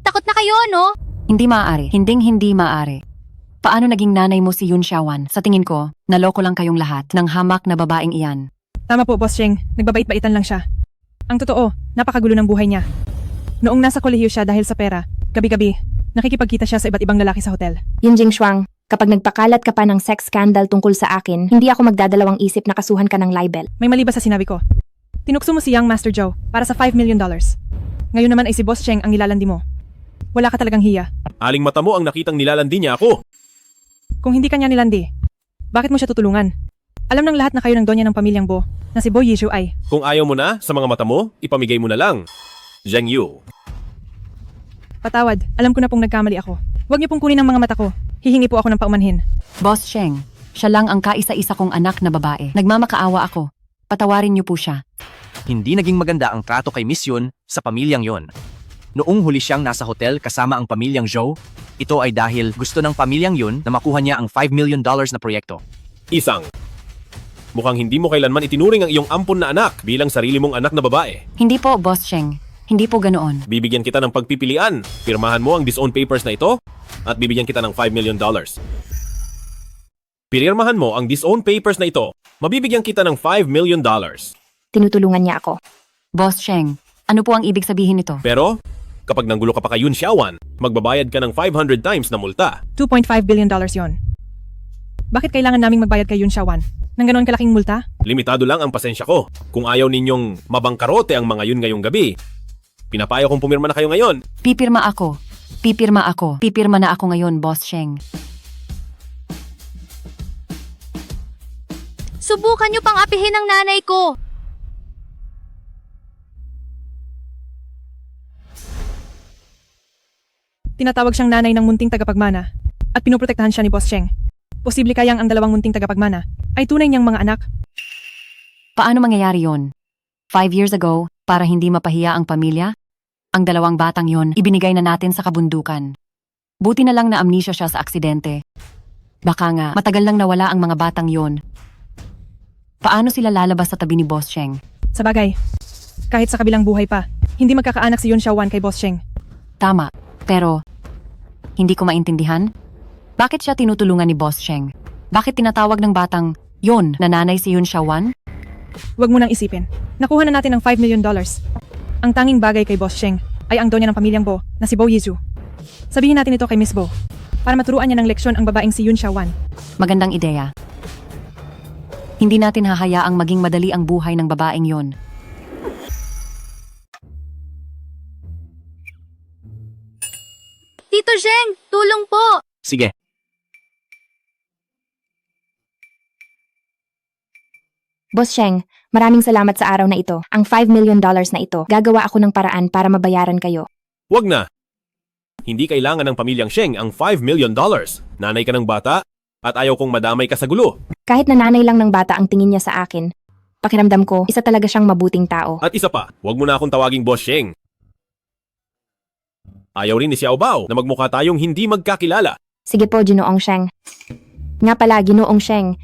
Takot na kayo, no? Hindi maaari. Hindi maaari. Paano naging nanay mo si Yun Xiaowan? Sa tingin ko, naloko lang kayong lahat ng hamak na babaeng iyan. Tama po, Boss Sheng. Nagbabait-baitan lang siya. Ang totoo, napakagulo ng buhay niya. Noong nasa kolehiyo siya dahil sa pera, gabi-gabi, nakikipagkita siya sa iba't ibang lalaki sa hotel. Yun, Jing Shuang, kapag nagpakalat ka pa ng sex scandal tungkol sa akin, hindi ako magdadalawang isip na kasuhan ka ng libel. May mali ba sa sinabi ko? Tinukso mo si Young Master Zhou para sa $5 million. Ngayon naman ay si Boss Sheng ang nilalandi mo. Wala ka talagang hiya. Aling mata mo ang nakitang nilalandi niya ako. Kung hindi kanya nilandi, bakit mo siya tutulungan? Alam ng lahat na kayo ng donya ng pamilyang Bo na si Bo Yishu ay. Kung ayaw mo na sa mga mata mo, ipamigay mo na lang. Zheng Yu. Patawad, alam ko na pong nagkamali ako. Huwag niyo pong kunin ang mga mata ko. Hihingi po ako ng paumanhin. Boss Sheng, siya lang ang kaisa-isa kong anak na babae. Nagmamakaawa ako. Patawarin niyo po siya. Hindi naging maganda ang trato kay Miss Yun sa pamilyang Yun. Noong huli siyang nasa hotel kasama ang pamilyang Zhou, ito ay dahil gusto ng pamilyang Yun na makuha niya ang $5 million na proyekto. Isang. Mukhang hindi mo kailanman itinuring ang iyong ampon na anak bilang sarili mong anak na babae. Hindi po, Boss Sheng. Hindi po ganoon. Bibigyan kita ng pagpipilian. Pirmahan mo ang disown papers na ito at bibigyan kita ng $5 million. Pirmahan mo ang disown papers na ito. Mabibigyan kita ng $5 million. Tinutulungan niya ako. Boss Sheng, ano po ang ibig sabihin nito? Pero, kapag nanggulo ka pa kay Yun Xiaowan, magbabayad ka ng 500 times na multa. $2.5 billion yon. Bakit kailangan naming magbayad kay Yun Xiaowan? Nang ganoon kalaking multa? Limitado lang ang pasensya ko. Kung ayaw ninyong mabangkarote ang mga Yun ngayong gabi, pinapayo kong pumirma na kayo ngayon. Pipirma ako. Pipirma na ako ngayon, Boss Sheng. Subukan niyo pang apihin ang nanay ko. Tinatawag siyang nanay ng munting tagapagmana at pinoprotektahan siya ni Boss Sheng. Posible kayang ang dalawang munting tagapagmana ay tunay niyang mga anak? Paano mangyayari yon? 5 years ago, para hindi mapahiya ang pamilya, ang dalawang batang yon ibinigay na natin sa kabundukan. Buti na lang na amnesia siya sa aksidente. Baka nga, matagal lang nawala ang mga batang yon. Paano sila lalabas sa tabi ni Boss Sheng? Sa bagay, kahit sa kabilang buhay pa, hindi magkakaanak si Yun Xiaowan kay Boss Sheng. Tama, pero hindi ko maintindihan. Bakit siya tinutulungan ni Boss Sheng? Bakit tinatawag ng batang Yon, nananay si Yun Xiaowan? Huwag mo nang isipin. Nakuha na natin ang $5 million. Ang tanging bagay kay Boss Sheng ay ang donya ng pamilyang Bo na si Bo Yizu. Sabihin natin ito kay Miss Bo para maturuan niya ng leksyon ang babaeng si Yun Xiaowan. Magandang ideya. Hindi natin hahayaang maging madali ang buhay ng babaeng yon. Tito Zheng, tulong po! Sige. Boss Sheng, maraming salamat sa araw na ito. Ang $5 million na ito, gagawa ako ng paraan para mabayaran kayo. Wag na. Hindi kailangan ng pamilyang Sheng ang $5 million. Nanay ka ng bata at ayaw kong madamay ka sa gulo. Kahit nananay lang ng bata ang tingin niya sa akin, pakiramdam ko, isa talaga siyang mabuting tao. At isa pa, wag mo na akong tawaging Boss Sheng. Ayaw rin ni Xiao Bao na magmukha tayong hindi magkakilala. Sige po, Ginoong Sheng. Nga pala, Ginoong Sheng,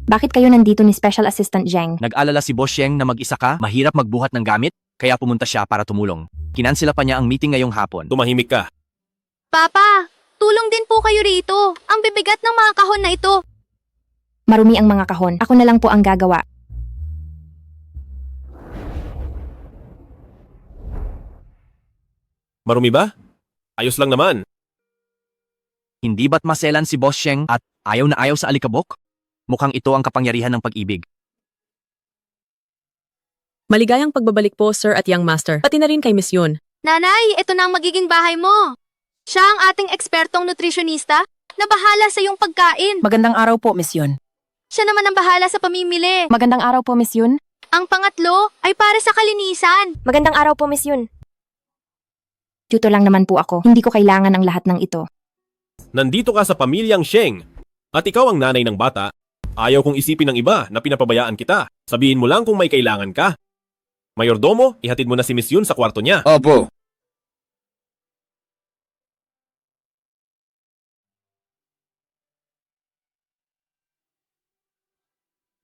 bakit kayo nandito ni Special Assistant Zheng? Nag-alala si Boss Sheng na mag-isa ka, mahirap magbuhat ng gamit, kaya pumunta siya para tumulong. Kinansela pa niya ang meeting ngayong hapon. Tumahimik ka. Papa, tulong din po kayo rito. Ang bibigat ng mga kahon na ito. Marumi ang mga kahon. Ako na lang po ang gagawa. Marumi ba? Ayos lang naman. Hindi ba't maselan si Boss Sheng at ayaw na ayaw sa alikabok? Mukhang ito ang kapangyarihan ng pag-ibig. Maligayang pagbabalik po, Sir at Young Master. Pati na rin kay Miss Yun. Nanay, ito na ang magiging bahay mo. Siya ang ating ekspertong nutrisyonista na bahala sa iyong pagkain. Magandang araw po, Miss Yun. Siya naman ang bahala sa pamimili. Magandang araw po, Miss Yun. Ang pangatlo ay para sa kalinisan. Magandang araw po, Miss Yun. Tutor lang naman po ako. Hindi ko kailangan ang lahat ng ito. Nandito ka sa pamilyang Sheng at ikaw ang nanay ng bata. Ayaw kong isipin ng iba na pinapabayaan kita. Sabihin mo lang kung may kailangan ka. Mayordomo, ihatid mo na si Miss Yun sa kwarto niya. Opo.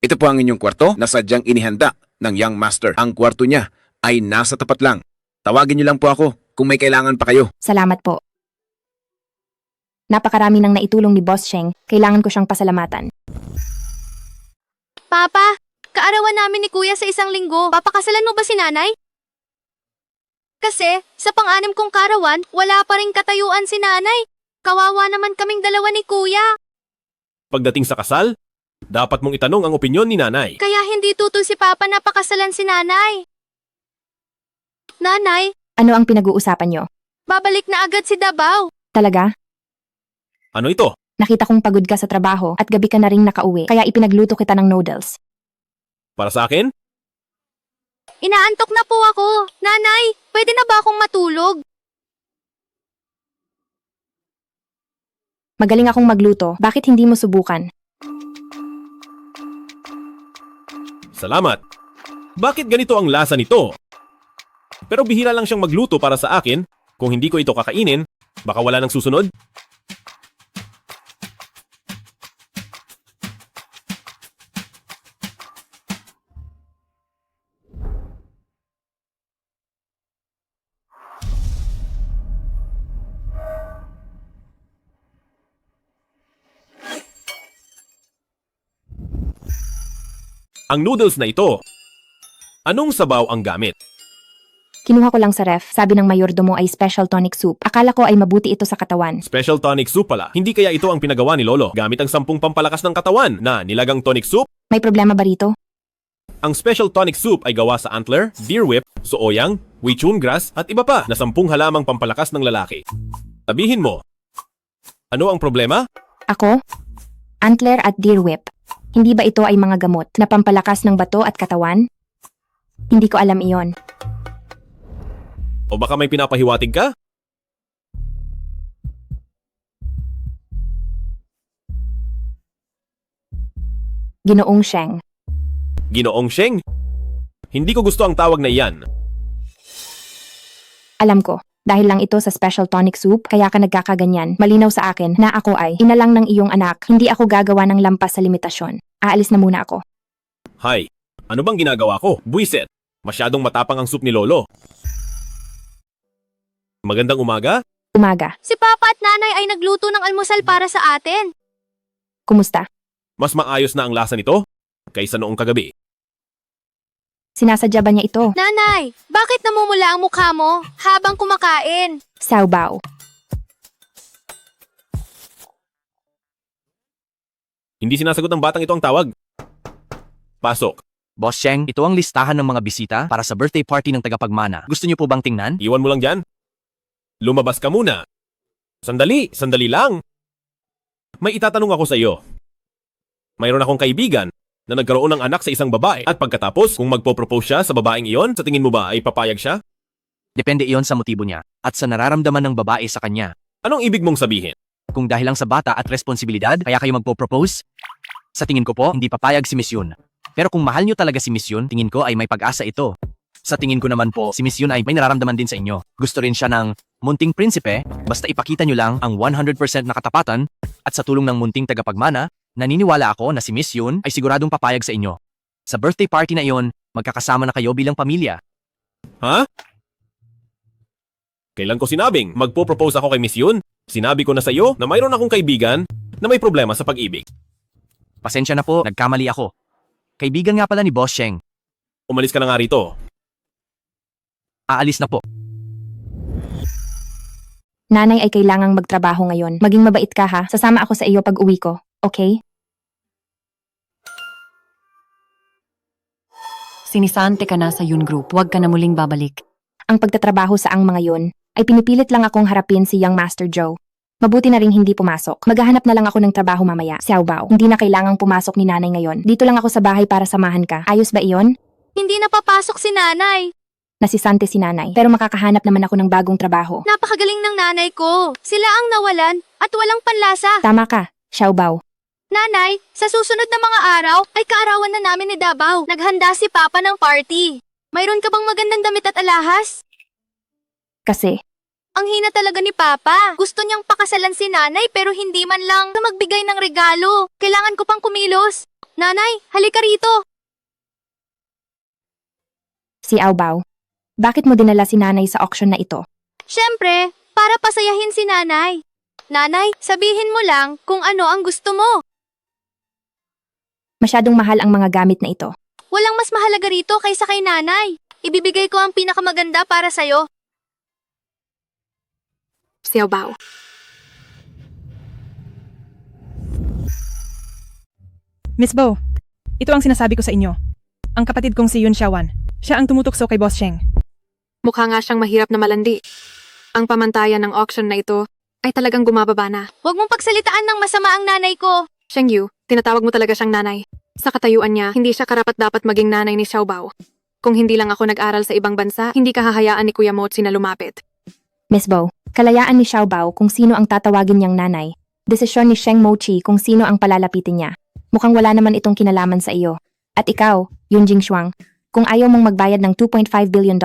Ito po ang inyong kwarto na sadyang inihanda ng Young Master. Ang kwarto niya ay nasa tapat lang. Tawagin niyo lang po ako kung may kailangan pa kayo. Salamat po. Napakarami nang naitulong ni Boss Sheng. Kailangan ko siyang pasalamatan. Papa, kaarawan namin ni Kuya sa isang linggo. Papakasalan mo ba si Nanay? Kasi, sa pang-anim kong karawan, wala pa rin katayuan si Nanay. Kawawa naman kaming dalawa ni Kuya. Pagdating sa kasal, dapat mong itanong ang opinyon ni nanay. Kaya hindi tutol si Papa na pakasalan si Nanay. Nanay, Ano ang pinag-uusapan niyo? babalik na agad si Davao. Talaga? Ano ito? Nakita kong pagod ka sa trabaho at gabi ka na ring nakauwi, kaya ipinagluto kita ng noodles. Para sa akin? Inaantok na po ako. Nanay, pwede na ba akong matulog? Magaling akong magluto, bakit hindi mo subukan? Salamat. Bakit ganito ang lasa nito? Pero bihira lang siyang magluto para sa akin. Kung hindi ko ito kakainin, baka wala nang susunod. Ang noodles na ito, anong sabaw ang gamit? Kinuha ko lang sa ref, sabi ng mayordomo ay special tonic soup. Akala ko ay mabuti ito sa katawan. Special tonic soup pala. Hindi kaya ito ang pinagawa ni Lolo gamit ang 10 pampalakas ng katawan na nilagang tonic soup? May problema ba rito? Ang special tonic soup ay gawa sa antler, deer whip, sooyang, wichun grass at iba pa na 10 halamang pampalakas ng lalaki. Sabihin mo, ano ang problema? Ako? Antler at deer whip. Hindi ba ito ay mga gamot na pampalakas ng bato at katawan? Hindi ko alam iyon. O baka may pinapahiwatig ka? Ginoong Sheng. Ginoong Sheng? Hindi ko gusto ang tawag na iyan. Alam ko, dahil lang ito sa special tonic soup, kaya ka nagkakaganyan. Malinaw sa akin na ako ay inalang ng iyong anak. Hindi ako gagawa ng lampas sa limitasyon. Aalis na muna ako. Hay, ano bang ginagawa ko? Buisit, masyadong matapang ang soup ni Lolo. Magandang umaga? Umaga. Si Papa at Nanay ay nagluto ng almusal para sa atin. Kumusta? Mas maayos na ang lasa nito? kaysa noong kagabi. Sinasadya ba niya ito? Nanay, bakit namumula ang mukha mo habang kumakain? Xiao Bao. Hindi sinasagot ng batang ito ang tawag. Pasok. Boss Sheng, ito ang listahan ng mga bisita para sa birthday party ng tagapagmana. Gusto niyo po bang tingnan? Iwan mo lang dyan. Lumabas ka muna. Sandali lang. May itatanong ako sa iyo. Mayroon akong kaibigan na nagkaroon ng anak sa isang babae at pagkatapos kung magpo-propose siya sa babaeng iyon, sa tingin mo ba ay papayag siya? Depende iyon sa motibo niya at sa nararamdaman ng babae sa kanya. Anong ibig mong sabihin? Kung dahil lang sa bata at responsibilidad, kaya kayo magpo-propose? Sa tingin ko po, hindi papayag si Miss Yun. Pero kung mahal niyo talaga si Miss Yun, tingin ko ay may pag-asa ito. Sa tingin ko naman po, si Miss Yun ay may nararamdaman din sa inyo. Gusto rin siya ng munting prinsipe, basta ipakita niyo lang ang 100% na katapatan at sa tulong ng munting tagapagmana, naniniwala ako na si Miss Yun ay siguradong papayag sa inyo. Sa birthday party na iyon, magkakasama na kayo bilang pamilya. Ha? Kailan ko sinabing magpo-propose ako kay Miss Yun? Sinabi ko na sa iyo na mayroon akong kaibigan na may problema sa pag-ibig. Pasensya na po, nagkamali ako. Kaibigan nga pala ni Boss Sheng. Umalis ka na nga rito. Aalis na po. Nanay ay kailangang magtrabaho ngayon. Maging mabait ka ha. Sasama ako sa iyo pag uwi ko. Okay? Sinisante ka na sa Yun Group. Huwag ka na muling babalik. Ang pagtatrabaho sa ang mga yun ay pinipilit lang akong harapin si Young Master Joe. Mabuti na ring hindi pumasok. Maghahanap na lang ako ng trabaho mamaya. Xiao Bao, hindi na kailangang pumasok ni nanay ngayon. Dito lang ako sa bahay para samahan ka. Ayos ba iyon? Hindi na papasok si nanay. Nasisante si nanay, pero makakahanap naman ako ng bagong trabaho. Napakagaling ng nanay ko. Sila ang nawalan at walang panlasa. Tama ka, Xiao Bao. Nanay, sa susunod na mga araw ay kaarawan na namin ni Davao. Naghanda si Papa ng party. Mayroon ka bang magandang damit at alahas? Kasi, ang hina talaga ni Papa. Gusto niyang pakasalan si nanay pero hindi man lang na magbigay ng regalo. Kailangan ko pang kumilos. Nanay, halika rito. si Xiao Bao, bakit mo dinala si nanay sa auction na ito? Siyempre, para pasayahin si nanay. Nanay, sabihin mo lang kung ano ang gusto mo. Masyadong mahal ang mga gamit na ito. Walang mas mahalaga rito kaysa kay nanay. Ibibigay ko ang pinakamaganda para sa'yo. Xiao Bao. Miss Bo, ito ang sinasabi ko sa inyo. Ang kapatid kong si Yun Xiaowan, siya ang tumutukso kay Boss Sheng. Mukha nga siyang mahirap na malandi. Ang pamantayan ng auction na ito ay talagang gumababa na. Huwag mong pagsalitaan ng masama ang nanay ko. Sheng Yu, tinatawag mo talaga siyang nanay. Sa katayuan niya, hindi siya karapat-dapat maging nanay ni Xiao Bao. Kung hindi lang ako nag-aral sa ibang bansa, hindi ka hahayaan ni Kuya Mochi na lumapit. Miss Bo, kalayaan ni Xiao Bao kung sino ang tatawagin niyang nanay. Desisyon ni Sheng Mochi kung sino ang palalapitin niya. Mukhang wala naman itong kinalaman sa iyo. At ikaw, Yun Jingshuang, kung ayaw mong magbayad ng $2.5 billion,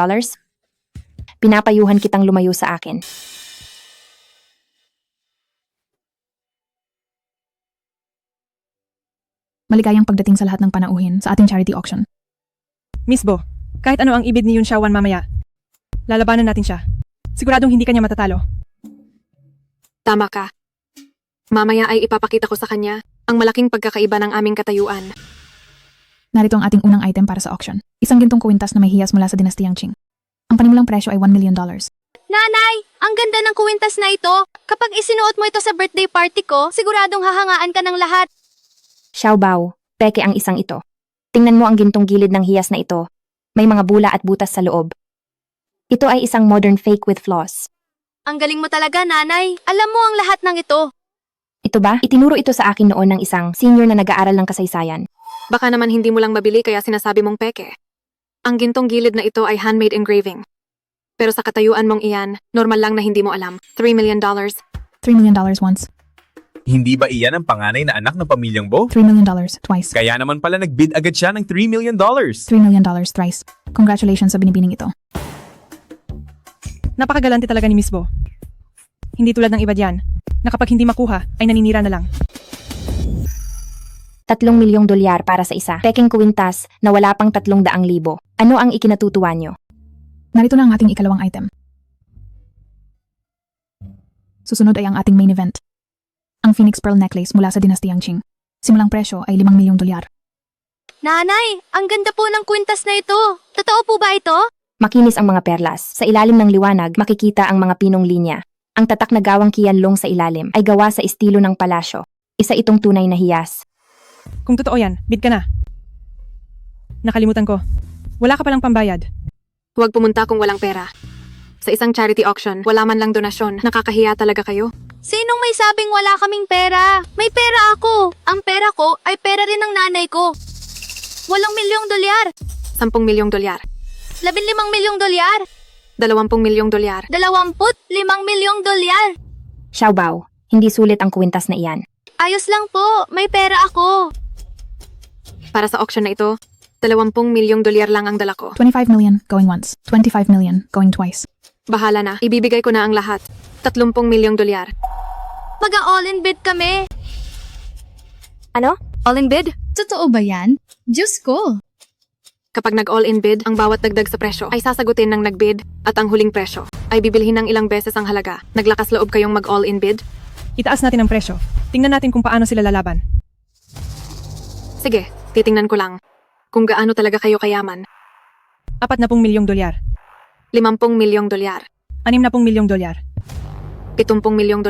pinapayuhan kitang lumayo sa akin. Maligayang pagdating sa lahat ng panauhin sa ating charity auction. Miss Bo, kahit ano ang ibig ni Yun Xiaowan mamaya, lalabanan natin siya. Siguradong hindi kanya matatalo. Tama ka. Mamaya ay ipapakita ko sa kanya ang malaking pagkakaiba ng aming katayuan. Narito ang ating unang item para sa auction. Isang gintong kuwintas na may hiyas mula sa dinastiyang Qing. Ang panimulang presyo ay $1 million. Nanay, ang ganda ng kuwintas na ito. Kapag isinuot mo ito sa birthday party ko, siguradong hahangaan ka ng lahat. Xiao Bao, peke ang isang ito. Tingnan mo ang gintong gilid ng hiyas na ito. May mga bula at butas sa loob. Ito ay isang modern fake with flaws. Ang galing mo talaga, nanay. Alam mo ang lahat ng ito. Ito ba? Itinuro ito sa akin noon ng isang senior na nag-aaral ng kasaysayan. Baka naman hindi mo lang mabili kaya sinasabi mong peke. Ang gintong gilid na ito ay handmade engraving. Pero sa katayuan mong iyan, normal lang na hindi mo alam. $3 million. $3 million once. Hindi ba iyan ang panganay na anak ng pamilyang Bo? $3 million twice. Kaya naman pala nag-bid agad siya ng $3 million. $3 million thrice. Congratulations sa binibining ito. Napakagalante talaga ni Miss Bo. Hindi tulad ng iba diyan, na kapag hindi makuha ay naninira na lang. $3 milyong para sa isa. Peking kuwintas na wala pang 300,000. Ano ang ikinatutuwa nyo? Narito na ang ating ikalawang item. Susunod ay ang ating main event. Ang Phoenix Pearl Necklace mula sa dinastiyang Qing. Simulang presyo ay $5 milyong. Nanay, ang ganda po ng kwintas na ito. Totoo po ba ito? Makinis ang mga perlas. Sa ilalim ng liwanag, makikita ang mga pinong linya. Ang tatak na gawang kiyanlong sa ilalim ay gawa sa estilo ng palasyo. Isa itong tunay na hiyas. Kung totoo yan, bid ka na. Nakalimutan ko. Wala ka palang pambayad. Huwag pumunta kung walang pera. Sa isang charity auction, wala man lang donasyon. Nakakahiya talaga kayo. Sinong may sabing wala kaming pera? May pera ako. Ang pera ko ay pera rin ng nanay ko. $8 milyong. $10 milyong. $15 milyong. $20 milyong. $25 milyong. Xiao Bao, hindi sulit ang kwintas na iyan. Ayos lang po, may pera ako. Para sa auction na ito, $20 milyong lang ang dala ko. 25 million going once, 25 million going twice. Bahala na, ibibigay ko na ang lahat. $30 milyong. Mag-all-in bid kami. Ano? All-in bid? Totoo ba yan? Diyos ko. Kapag nag-all-in bid, ang bawat dagdag sa presyo ay sasagutin ng nagbid at ang huling presyo ay bibilhin ng ilang beses ang halaga. Naglakas loob kayong mag-all-in bid? Itaas natin ang presyo. Tingnan natin kung paano sila lalaban. Sige, titingnan ko lang kung gaano talaga kayo kayaman. $40 milyong. $50 milyong. $60 milyong. $70 milyong.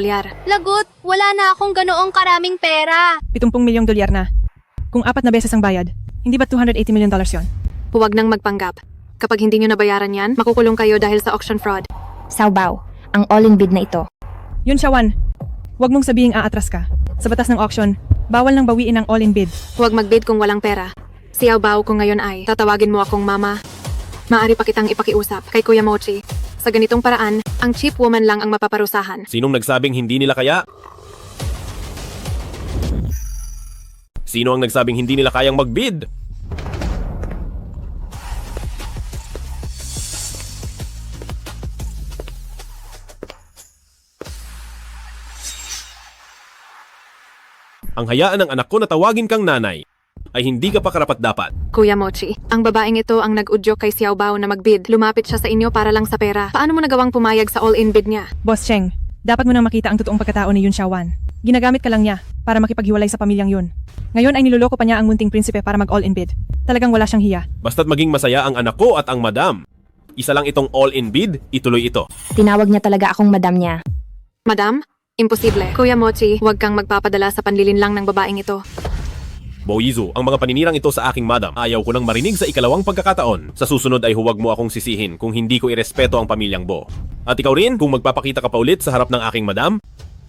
Lagot, wala na akong ganoong karaming pera. $70 milyong na. Kung 4 na beses ang bayad, hindi ba $280 million yon? Huwag nang magpanggap. Kapag hindi nyo nabayaran yan, makukulong kayo dahil sa auction fraud. Xiao Bao, ang all-in bid na ito. Yun Shawan, huwag mong sabihing aatras ka. Sa batas ng auction, bawal nang bawiin ang all-in bid. Huwag magbid kung walang pera. Xiao Bao ko ngayon ay, tatawagin mo akong mama. Maaari pa kitang ipakiusap kay Kuya Mochi. Sa ganitong paraan, ang cheap woman lang ang mapaparusahan. Sinong nagsabing hindi nila kaya? Sino ang nagsabing hindi nila kayang magbid? Ang hayaan ng anak ko na tawagin kang nanay ay hindi ka pa karapat-dapat. Kuya Mochi, ang babaeng ito ang nag-udyok kay Xiao Bao na magbid. Lumapit siya sa inyo para lang sa pera. Paano mo nagawang pumayag sa all-in bid niya? Boss Cheng, dapat mo nang makita ang totoong pagkatao ni Yun Xiaowan. Ginagamit ka lang niya para makipaghiwalay sa pamilyang yun. Ngayon ay niloloko pa niya ang munting prinsipe para mag-all-in bid. Talagang wala siyang hiya. Basta't maging masaya ang anak ko at ang madam. Isa lang itong all-in bid, ituloy ito. Tinawag niya talaga akong madam niya. Madam? Imposible. Kuya Mochi, huwag kang magpapadala sa panlilinlang ng babaeng ito. Bo Yizu, ang mga paninirang ito sa aking madam, ayaw ko nang marinig sa ikalawang pagkakataon. Sa susunod ay huwag mo akong sisihin kung hindi ko irespeto ang pamilyang Bo. At ikaw rin, kung magpapakita ka pa ulit sa harap ng aking madam,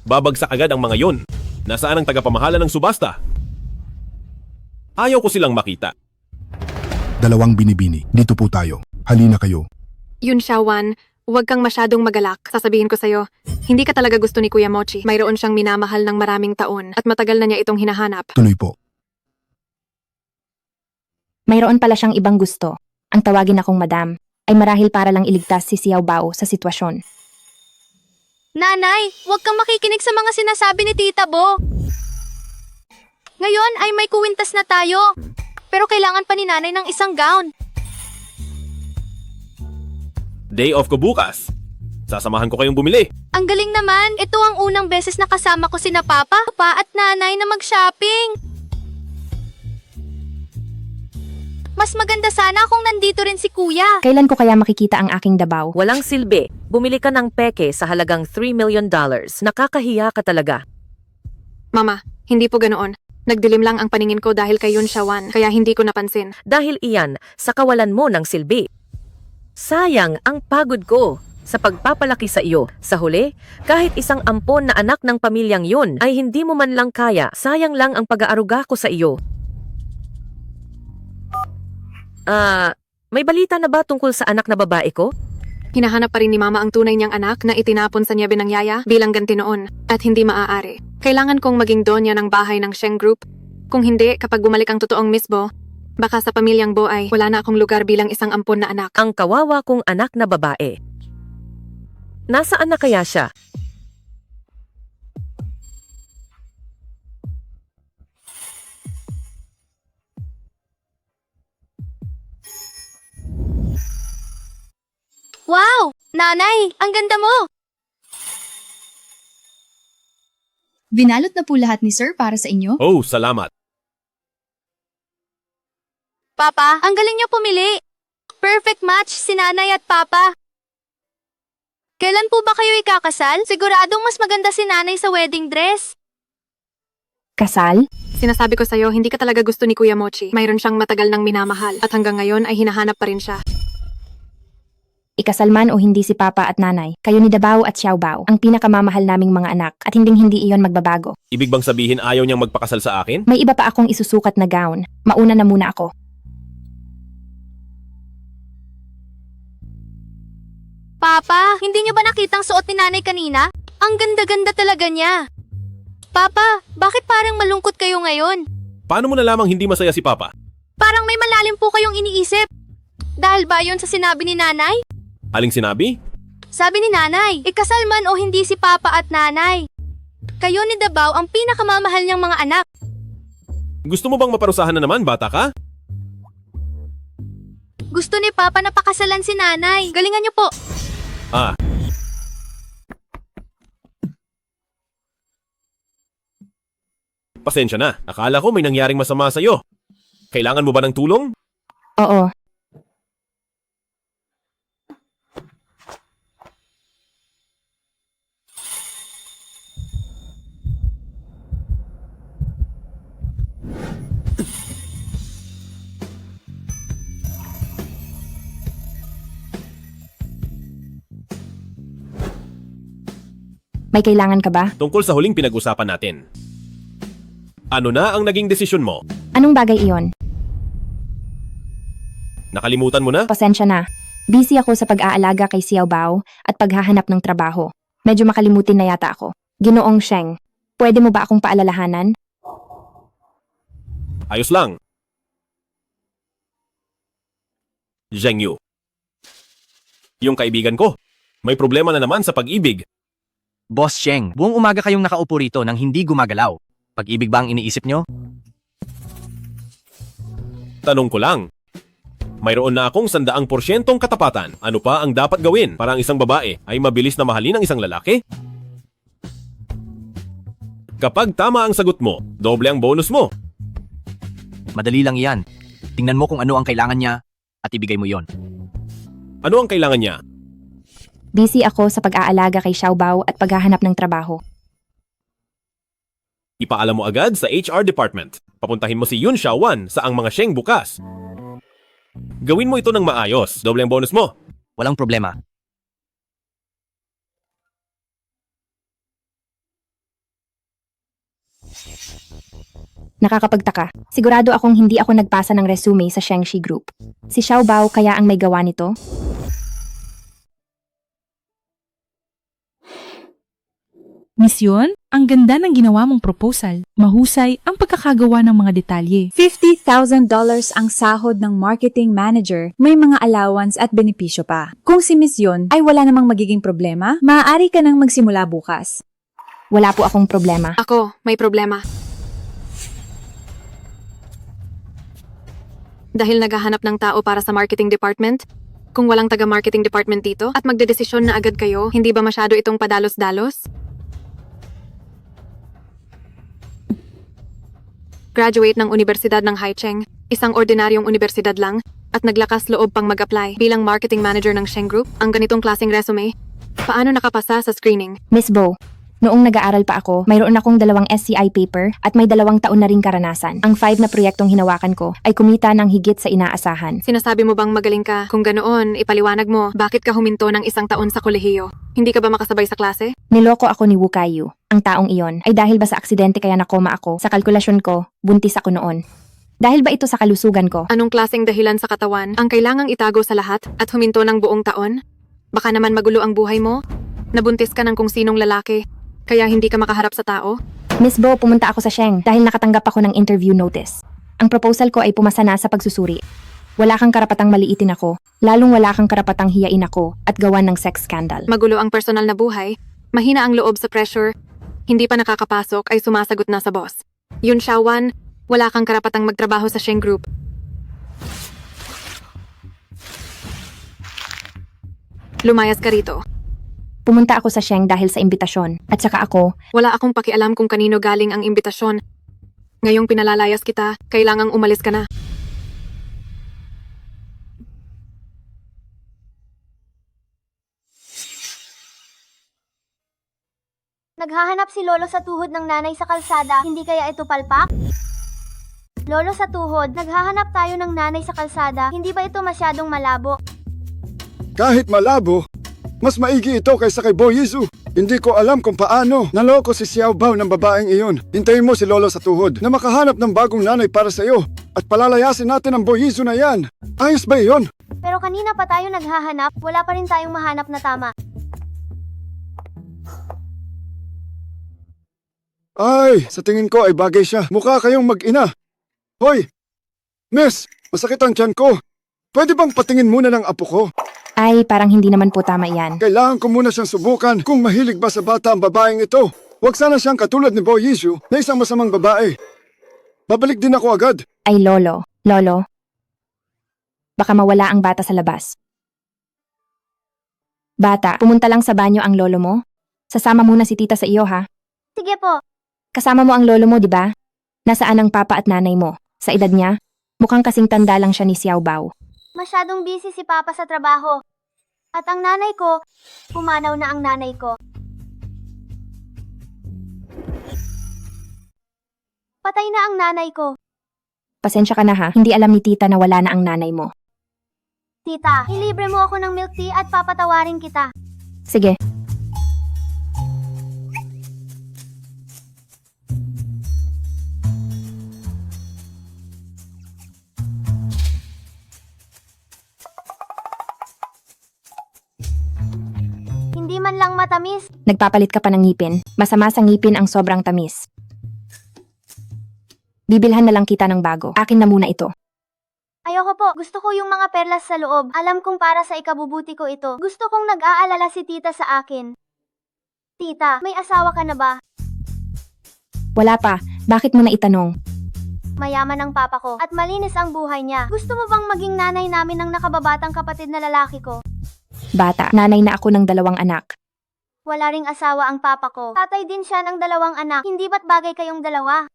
babagsak agad ang mga yon. Nasaan ang tagapamahala ng subasta? Ayaw ko silang makita. 2 binibini. Dito po tayo. Halina kayo. Yun Xiaowan, huwag kang masyadong magalak. Sasabihin ko sa'yo, hindi ka talaga gusto ni Kuya Mochi. Mayroon siyang minamahal ng maraming taon at matagal na niya itong hinahanap. Tuloy po. Mayroon pala siyang ibang gusto. Ang tawagin akong madam ay marahil para lang iligtas si Xiao Bao sa sitwasyon. Nanay, huwag kang makikinig sa mga sinasabi ni Tita Bo. Ngayon ay may kuwintas na tayo. Pero kailangan pa ni nanay ng isang gown. Day off ko bukas. Sasamahan ko kayong bumili. Ang galing naman, ito ang unang beses na kasama ko sina Papa at Nanay na mag-shopping. Mas maganda sana kung nandito rin si Kuya. Kailan ko kaya makikita ang aking dabaw? Walang silbi. Bumili ka ng peke sa halagang $3 million. Nakakahiya ka talaga. Mama, hindi po ganoon. Nagdilim lang ang paningin ko dahil kay Yun Xiaowan, kaya hindi ko napansin. Dahil iyan sa kawalan mo ng silbi. Sayang ang pagod ko sa pagpapalaki sa iyo. Sa huli, kahit isang ampon na anak ng pamilyang yun ay hindi mo man lang kaya. Sayang lang ang pag-aaruga ko sa iyo. May balita na ba tungkol sa anak na babae ko? Hinahanap pa rin ni Mama ang tunay niyang anak na itinapon sa niyabe ng yaya bilang ganti noon at hindi maaari. Kailangan kong maging donya ng bahay ng Sheng Group. Kung hindi, kapag bumalik ang totoong Miss Bo, baka sa pamilyang Bo ay wala na akong lugar bilang isang ampon na anak. Ang kawawa kong anak na babae. Nasaan na kaya siya? Wow! Nanay, ang ganda mo! Binalot na po lahat ni Sir para sa inyo. Oh, salamat. Papa, ang galing niyo pumili. Perfect match si nanay at papa. Kailan po ba kayo ikakasal? Siguradong mas maganda si nanay sa wedding dress. Kasal? Sinasabi ko sa'yo, hindi ka talaga gusto ni Kuya Mochi. Mayroon siyang matagal ng minamahal at hanggang ngayon ay hinahanap pa rin siya. Ikasal man o hindi si Papa at Nanay, kayo ni Dabao at Xiaobao, ang pinakamamahal naming mga anak at hinding-hindi iyon magbabago. Ibig bang sabihin ayaw niyang magpakasal sa akin? May iba pa akong isusukat na gown. Mauna na muna ako. Papa, hindi niyo ba nakitang suot ni nanay kanina? Ang ganda-ganda talaga niya. Papa, bakit parang malungkot kayo ngayon? Paano mo nalamang hindi masaya si Papa? Parang may malalim po kayong iniisip. Dahil ba yun sa sinabi ni nanay? Aling sinabi? Sabi ni nanay, ikasal man o hindi si Papa at nanay. Kayo ni Dabao ang pinakamamahal niyang mga anak. Gusto mo bang maparusahan na naman, bata ka? Gusto ni Papa na pakasalan si nanay. Galingan niyo po. Ah. Pasensya na. Akala ko may nangyaring masama sa'yo. Kailangan mo ba ng tulong? Oo. May kailangan ka ba? Tungkol sa huling pinag-usapan natin. Ano na ang naging desisyon mo? Anong bagay iyon? Nakalimutan mo na? Pasensya na. Busy ako sa pag-aalaga kay Xiaobao at paghahanap ng trabaho. Medyo makalimutin na yata ako. Ginoong Sheng, pwede mo ba akong paalalahanan? Ayos lang. Zheng Yu. Yung kaibigan ko, may problema na naman sa pag-ibig. Boss Sheng, buong umaga kayong nakaupo rito nang hindi gumagalaw. Pag-ibig ba ang iniisip nyo? Tanong ko lang. Mayroon na akong 100% katapatan. Ano pa ang dapat gawin para ang isang babae ay mabilis na mahalin ng isang lalaki? Kapag tama ang sagot mo, doble ang bonus mo. Madali lang yan. Tingnan mo kung ano ang kailangan niya at ibigay mo yon. Ano ang kailangan niya? Busy ako sa pag-aalaga kay Xiaobao at paghahanap ng trabaho. Ipaalam mo agad sa HR department. Papuntahin mo si Yun Xiaowan sa ang mga Sheng bukas. Gawin mo ito ng maayos. Doble ang bonus mo. Walang problema. Nakakapagtaka. Sigurado akong hindi ako nagpasa ng resume sa Shengshi Group. Si Xiaobao kaya ang may gawa nito? Miss Yun, ang ganda ng ginawa mong proposal. Mahusay ang pagkakagawa ng mga detalye. $50,000 ang sahod ng marketing manager. May mga allowance at benepisyo pa. Kung si Miss Yun ay wala namang magiging problema, maaari ka nang magsimula bukas. Wala po akong problema. Ako, may problema. Dahil naghahanap ng tao para sa marketing department, kung walang taga-marketing department dito at magdedesisyon na agad kayo, hindi ba masyado itong padalos-dalos? Graduate ng Universidad ng Haicheng, isang ordinaryong universidad lang, at naglakas loob pang mag-apply bilang marketing manager ng Sheng Group, ang ganitong klaseng resume. Paano nakapasa sa screening? Miss Bo, noong nag-aaral pa ako, mayroon akong 2 SCI paper at may 2 taon na ring karanasan. Ang 5 na proyektong hinawakan ko ay kumita ng higit sa inaasahan. Sinasabi mo bang magaling ka? Kung ganoon, ipaliwanag mo, bakit ka huminto ng 1 taon sa kolehiyo? Hindi ka ba makasabay sa klase? Niloko ako ni Wu Kaiyu. Ang taong iyon ay dahil ba sa aksidente kaya nakoma ako? Sa kalkulasyon ko, buntis ako noon. Dahil ba ito sa kalusugan ko? Anong klaseng dahilan sa katawan ang kailangang itago sa lahat at huminto ng buong taon? Baka naman magulo ang buhay mo? Nabuntis ka ng kung sinong lalaki, kaya hindi ka makaharap sa tao? Miss Bo, pumunta ako sa Sheng dahil nakatanggap ako ng interview notice. Ang proposal ko ay pumasa na sa pagsusuri. Wala kang karapatang maliitin ako, lalong wala kang karapatang hiyain ako at gawan ng sex scandal. Magulo ang personal na buhay, mahina ang loob sa pressure, hindi pa nakakapasok ay sumasagot na sa boss. Yun Xiaowan, wala kang karapatang magtrabaho sa Sheng Group. Lumayas ka rito. Pumunta ako sa Sheng dahil sa imbitasyon at saka ako. Wala akong pakialam kung kanino galing ang imbitasyon. Ngayong pinalalayas kita, kailangang umalis ka na. Naghahanap si Lolo sa tuhod ng nanay sa kalsada, hindi kaya ito palpak? Lolo sa tuhod, naghahanap tayo ng nanay sa kalsada, hindi ba ito masyadong malabo? Kahit malabo, mas maigi ito kaysa kay Bo Yizu. Hindi ko alam kung paano naloko si Xiao Bao ng babaeng iyon. Hintayin mo si Lolo sa tuhod na makahanap ng bagong nanay para sa iyo at palalayasin natin ang Bo Yizu na yan. Ayos ba iyon? Pero kanina pa tayo naghahanap, wala pa rin tayong mahanap na tama. Ay, sa tingin ko ay bagay siya. Mukha kayong mag-ina. Hoy! Miss, masakit ang tiyan ko. Pwede bang patingin muna ng apo ko? Ay, parang hindi naman po tama yan. Kailangan ko muna siyang subukan kung mahilig ba sa bata ang babaeng ito. Huwag sana siyang katulad ni Bo Yizu na isang masamang babae. Babalik din ako agad. Ay, Lolo. Baka mawala ang bata sa labas. Bata, pumunta lang sa banyo ang lolo mo. Sasama muna si tita sa iyo, ha? Sige po. Kasama mo ang lolo mo, di ba? Nasaan ang papa at nanay mo? Sa edad niya, mukhang kasing tanda lang siya ni Xiao Bao. Masyadong busy si Papa sa trabaho. At ang nanay ko, pumanaw na ang nanay ko. Patay na ang nanay ko. Pasensya ka na ha, hindi alam ni tita na wala na ang nanay mo. Tita, ilibre mo ako ng milk tea at papatawarin kita. Sige. Hindi man lang matamis. Nagpapalit ka pa ng ngipin. Masama sa ngipin ang sobrang tamis. Bibilhan na lang kita ng bago. Akin na muna ito. Ayoko po, gusto ko yung mga perlas sa loob. Alam kong para sa ikabubuti ko ito. Gusto kong nag-aalala si tita sa akin. Tita, may asawa ka na ba? Wala pa. Bakit mo na itanong? Mayaman ang papa ko at malinis ang buhay niya. Gusto mo bang maging nanay namin ng nakababatang kapatid na lalaki ko? Bata, nanay na ako ng 2 anak. Wala ring asawa ang papa ko. Tatay din siya ng 2 anak. Hindi ba't bagay kayong dalawa?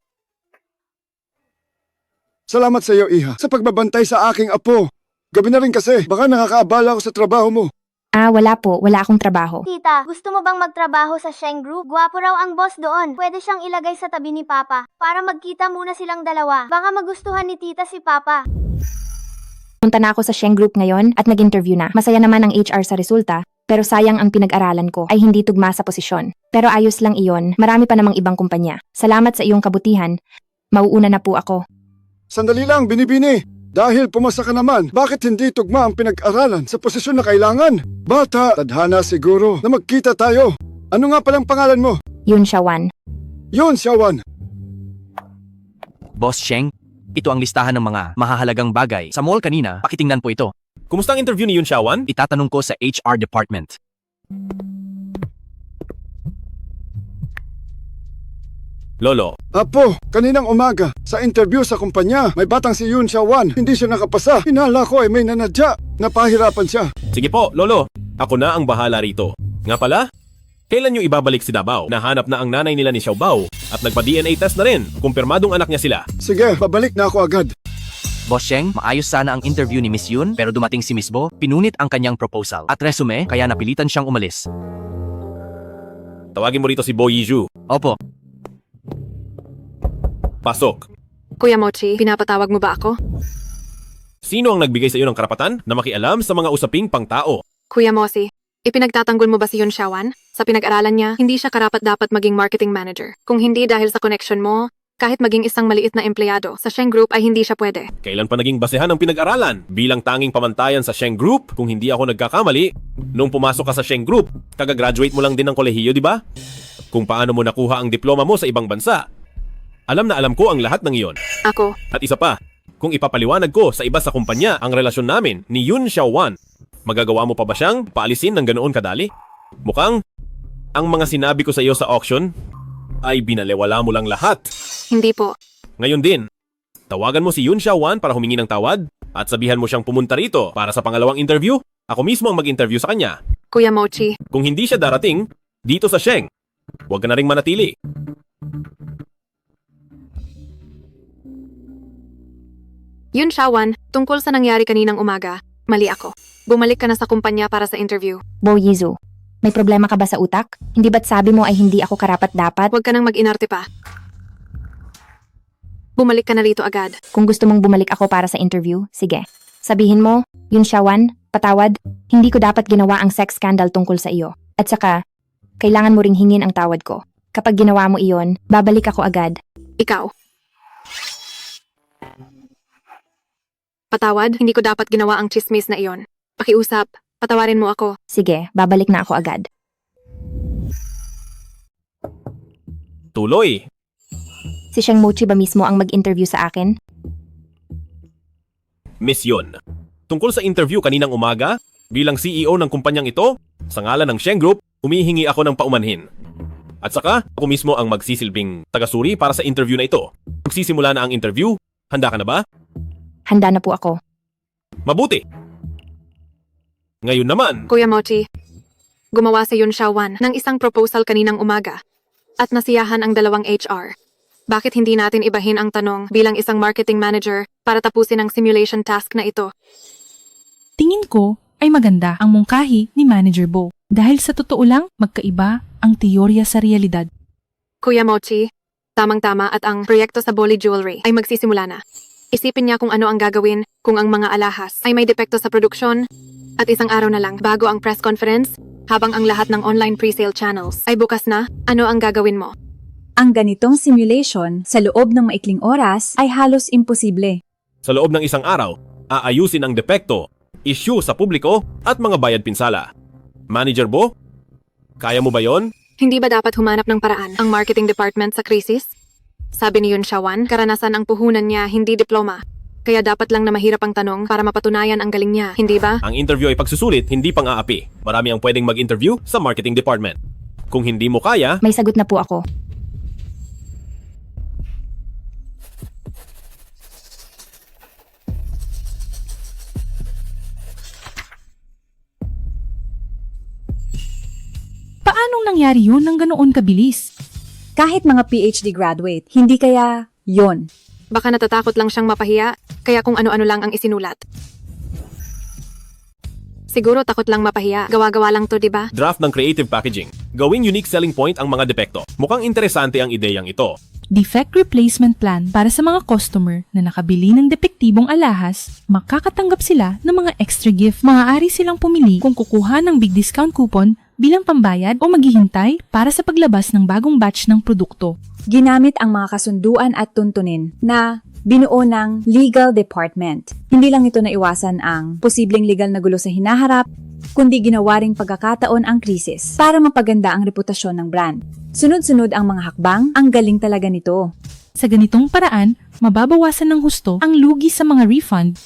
Salamat sa iyo, Iha, sa pagbabantay sa aking apo. Gabi na rin kasi, baka nakakaabala ako sa trabaho mo. Ah, wala po. Wala akong trabaho. Tita, gusto mo bang magtrabaho sa Sheng Group? Gwapo raw ang boss doon. Pwede siyang ilagay sa tabi ni Papa para magkita muna silang dalawa. Baka magustuhan ni Tita si Papa. Punta na ako sa Sheng Group ngayon at nag-interview na. Masaya naman ang HR sa resulta, pero sayang ang pinag-aralan ko ay hindi tugma sa posisyon. Pero ayos lang iyon, marami pa namang ibang kumpanya. Salamat sa iyong kabutihan. Mauuna na po ako. Sandali lang, Binibini. Dahil pumasa ka naman, bakit hindi tugma ang pinag-aralan sa posisyon na kailangan? Bata, tadhana siguro na magkita tayo. Ano nga palang pangalan mo? Yun Xiaowan. Yun, Xiaowan. Boss Sheng, ito ang listahan ng mga mahahalagang bagay. Sa mall kanina, pakitingnan po ito. Kumusta ang interview ni Yun Xiaowan? Itatanong ko sa HR department. Lolo, Apo, kaninang umaga, sa interview sa kumpanya, may batang si Yun Xiaowan. Hindi siya nakapasa. Hinala ko ay may nanadya. Napahirapan siya. sige po, Lolo. Ako na ang bahala rito. Nga pala, kailan nyo ibabalik si Dabao? Nahanap na ang nanay nila ni Xiao Bao at nagpa-DNA test na rin. Kumpirmadong anak niya sila. Sige, babalik na ako agad. Boss Sheng, maayos sana ang interview ni Miss Yun, pero dumating si Miss Bo, pinunit ang kanyang proposal at resume, kaya napilitan siyang umalis. Tawagin mo rito si Bo Yizu. Opo. Pasok. Kuya Mochi, pinapatawag mo ba ako? Sino ang nagbigay sa iyo ng karapatan na makialam sa mga usaping pangtao? Kuya Mosi, ipinagtatanggol mo ba si Yun Xiaowan? Sa pinag-aralan niya, hindi siya karapat-dapat maging marketing manager. Kung hindi dahil sa connection mo, kahit maging isang maliit na empleyado sa Sheng Group ay hindi siya pwede. Kailan pa naging basehan ang pinag-aralan? Bilang tanging pamantayan sa Sheng Group, kung hindi ako nagkakamali, nung pumasok ka sa Sheng Group, kagagraduate mo lang din ng kolehiyo, di ba? Kung paano mo nakuha ang diploma mo sa ibang bansa. Alam na alam ko ang lahat ng iyon. Ako. At isa pa, kung ipapaliwanag ko sa iba sa kumpanya ang relasyon namin ni Yun Xiaowan, magagawa mo pa ba siyang paalisin ng ganoon kadali? Mukhang ang mga sinabi ko sa iyo sa auction ay binalewala mo lang lahat. Hindi po. Ngayon din, tawagan mo si Yun Xiaowan para humingi ng tawad at sabihan mo siyang pumunta rito para sa pangalawang interview. Ako mismo ang mag-interview sa kanya. Kuya Mochi. Kung hindi siya darating dito sa Sheng, huwag ka na ring manatili. Yun Xiaowan, tungkol sa nangyari kaninang umaga, mali ako. Bumalik ka na sa kumpanya para sa interview. Bo Yizu, May problema ka ba sa utak? Hindi ba't sabi mo ay hindi ako karapat-dapat? Huwag ka nang mag-inarte pa. Bumalik ka na rito agad. Kung gusto mong bumalik ako para sa interview, sige. Sabihin mo, Yun Xiaowan, patawad, hindi ko dapat ginawa ang sex scandal tungkol sa iyo. At saka, kailangan mo ring hingin ang tawad ko. Kapag ginawa mo iyon, babalik ako agad. Ikaw. Patawad, hindi ko dapat ginawa ang chismis na iyon. Pakiusap, patawarin mo ako. Sige, babalik na ako agad. Tuloy. Si Sheng Mochi ba mismo ang mag-interview sa akin? Miss Yun. Tungkol sa interview kaninang umaga, bilang CEO ng kumpanyang ito, sa ngalan ng Sheng Group, humihingi ako ng paumanhin. At saka, ako mismo ang magsisilbing tagasuri para sa interview na ito. Magsisimula na ang interview. Handa ka na ba? Handa na po ako. Mabuti. Ngayon naman, Kuya Mochi, gumawa si Yun Xiaowan ng isang proposal kaninang umaga at nasiyahan ang dalawang HR. Bakit hindi natin ibahin ang tanong bilang isang marketing manager para tapusin ang simulation task na ito? Tingin ko ay maganda ang mungkahi ni Manager Bo. Dahil sa totoo lang, magkaiba ang teorya sa realidad. Kuya Mochi, tamang-tama at ang proyekto sa Bolly Jewelry ay magsisimula na. Isipin niya kung ano ang gagawin kung ang mga alahas ay may depekto sa produksyon at isang araw na lang bago ang press conference habang ang lahat ng online pre-sale channels ay bukas na, ano ang gagawin mo? Ang ganitong simulation sa loob ng maikling oras ay halos imposible. sa loob ng isang araw, aayusin ang depekto, issue sa publiko at mga bayad pinsala. Manager Bo, kaya mo ba yon? Hindi ba dapat humanap ng paraan ang marketing department sa krisis? Sabi ni Yun Xiaowan, karanasan ang puhunan niya, hindi diploma. Kaya dapat lang na mahirap ang tanong para mapatunayan ang galing niya, hindi ba? Ang interview ay pagsusulit, hindi pang-aapi. Marami ang pwedeng mag-interview sa marketing department. Kung hindi mo kaya, May sagot na po ako. Paanong nangyari yun ng ganoon kabilis? Kahit mga PhD graduate, hindi kaya yon. Baka natatakot lang siyang mapahiya, kaya kung ano-ano lang ang isinulat. Siguro takot lang mapahiya, gawa-gawa lang to, di ba? draft ng creative packaging. Gawing unique selling point ang mga depekto. Mukhang interesante ang ideyang ito. Defect replacement plan para sa mga customer na nakabili ng depektibong alahas, makakatanggap sila ng mga extra gift. Maaari silang pumili kung kukuha ng big discount coupon bilang pambayad o maghihintay para sa paglabas ng bagong batch ng produkto. Ginamit ang mga kasunduan at tuntunin na binuo ng legal department. Hindi lang ito naiwasan ang posibleng legal na gulo sa hinaharap, kundi ginawa ring pagkakataon ang krisis para mapaganda ang reputasyon ng brand. Sunod-sunod ang mga hakbang, ang galing talaga nito. Sa ganitong paraan, mababawasan ng husto ang lugi sa mga refund.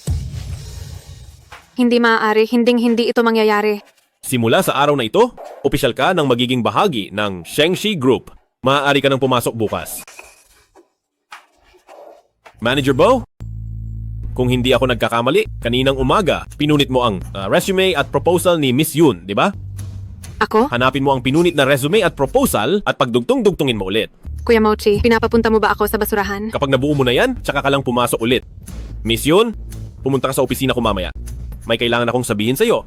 Hindi maaari, hindi ito mangyayari. Simula sa araw na ito, opisyal ka ng magiging bahagi ng Shengxi Group. Maaari ka nang pumasok bukas. Manager Bo, kung hindi ako nagkakamali, kaninang umaga, pinunit mo ang resume at proposal ni Miss Yun, di ba? Ako? Hanapin mo ang pinunit na resume at proposal at pagdugtong-dugtungin mo ulit. Kuya Mochi, pinapapunta mo ba ako sa basurahan? Kapag nabuo mo na yan, tsaka ka lang pumasok ulit. Miss Yun, pumunta ka sa opisina ko mamaya. May kailangan akong sabihin sa'yo.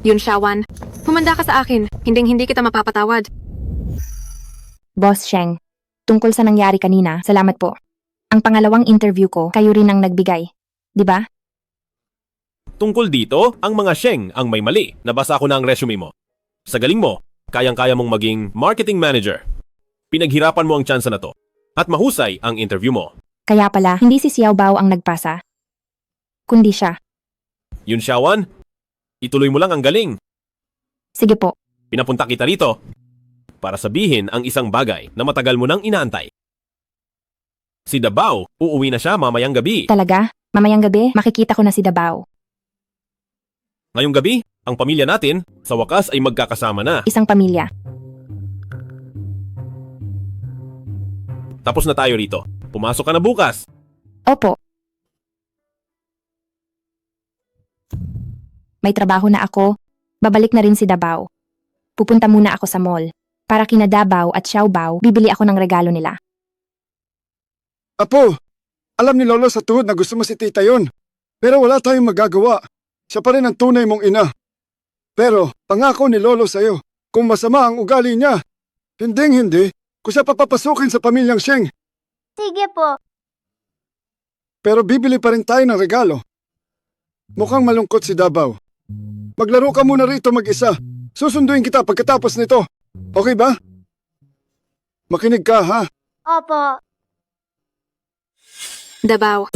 Yun Xiaowan, humanda ka sa akin. Hindi kita mapapatawad. Boss Sheng, tungkol sa nangyari kanina, salamat po. Ang pangalawang interview ko, kayo rin ang nagbigay. Di ba? Tungkol dito, ang mga Sheng ang may mali. Nabasa ko na ang resume mo. Sa galing mo, kayang-kaya mong maging marketing manager. Pinaghirapan mo ang tsansa na to. At mahusay ang interview mo. Kaya pala, hindi si Xiao Bao ang nagpasa, kundi siya. Yun Xiaowan, ituloy mo lang ang galing. Sige po. Pinapunta kita rito para sabihin ang isang bagay na matagal mo nang inaantay. Si Dabao, uuwi na siya mamayang gabi. Talaga? Mamayang gabi, makikita ko na si Dabao. Ngayong gabi, ang pamilya natin, sa wakas ay magkakasama na. Isang pamilya. Tapos na tayo rito. Pumasok ka na bukas. Opo. May trabaho na ako. Babalik na rin si Dabao. Pupunta muna ako sa mall. Para kina Dabao at Xiao Bao, bibili ako ng regalo nila. Apo, alam ni Lolo sa tuhod na gusto mo si tita yon. Pero wala tayong magagawa. Siya pa rin ang tunay mong ina. Pero, pangako ni Lolo sa'yo, kung masama ang ugali niya, hindi, ko siya papapasukin sa pamilyang Sheng. Sige po. Pero bibili pa rin tayo ng regalo. Mukhang malungkot si Davao. Maglaro ka muna rito mag-isa. Susunduin kita pagkatapos nito. Okay ba? Makinig ka, ha? Opo. Davao.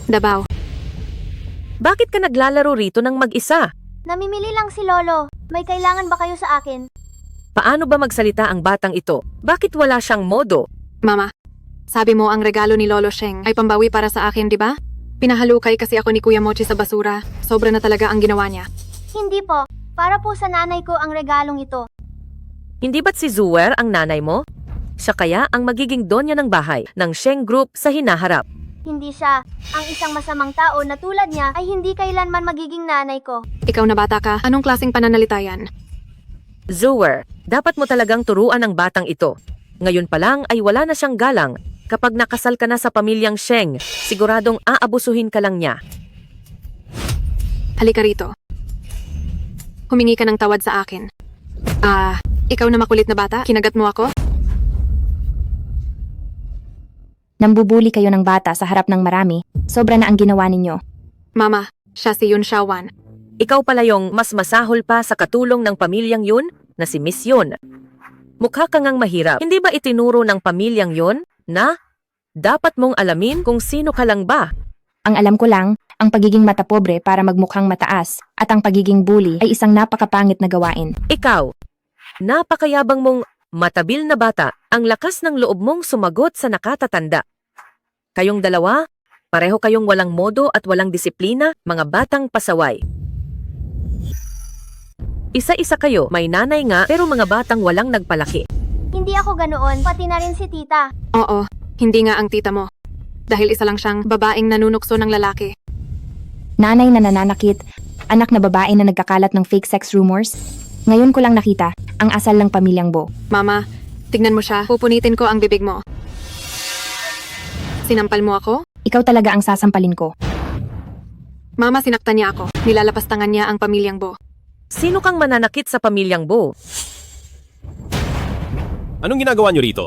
Davao. Bakit ka naglalaro rito ng mag-isa? Namimili lang si Lolo. May kailangan ba kayo sa akin? Paano ba magsalita ang batang ito? Bakit wala siyang modo? Mama, sabi mo ang regalo ni Lolo Sheng ay pambawi para sa akin, di ba? Pinahalukay kasi ako ni Kuya Mochi sa basura. Sobra na talaga ang ginawa niya. Hindi po. Para po sa nanay ko ang regalong ito. Hindi ba't si Zuwer ang nanay mo? Siya kaya ang magiging donya ng bahay ng Sheng Group sa hinaharap. Hindi siya. Ang isang masamang tao na tulad niya ay hindi kailanman magiging nanay ko. Ikaw na bata ka, anong klaseng pananalita yan? Zuwer, dapat mo talagang turuan ang batang ito. Ngayon pa lang ay wala na siyang galang. Kapag nakasal ka na sa pamilyang Sheng, siguradong aabusuhin ka lang niya. Halika rito. Humingi ka ng tawad sa akin. Ikaw na makulit na bata, kinagat mo ako? Nambubuli kayo ng bata sa harap ng marami. Sobra na ang ginawa ninyo. Mama, siya si Yun Shawan. Ikaw pala yung mas masahol pa sa katulong ng pamilyang yun na si Miss Yun. Mukha ka ngang mahirap. Hindi ba itinuro ng pamilyang yun na dapat mong alamin kung sino ka lang ba? Ang alam ko lang, ang pagiging matapobre para magmukhang mataas at ang pagiging bully ay isang napakapangit na gawain. Ikaw, napakayabang mong matabil na bata, ang lakas ng loob mong sumagot sa nakatatanda. Kayong dalawa, pareho kayong walang modo at walang disiplina, mga batang pasaway. Isa-isa kayo, may nanay nga pero mga batang walang nagpalaki. Hindi ako ganoon, pati na rin si tita. Oo, hindi nga ang tita mo. Dahil isa lang siyang babaeng nanunukso ng lalaki. Nanay na nananakit, anak na babae na nagkakalat ng fake sex rumors. Ngayon ko lang nakita, ang asal ng pamilyang Bo. Mama, tignan mo siya, pupunitin ko ang bibig mo. Sinampal mo ako? Ikaw talaga ang sasampalin ko. Mama, sinaktan niya ako. Nilalapastangan niya ang pamilyang Bo. Sino kang mananakit sa pamilyang Bo? Anong ginagawa niyo rito?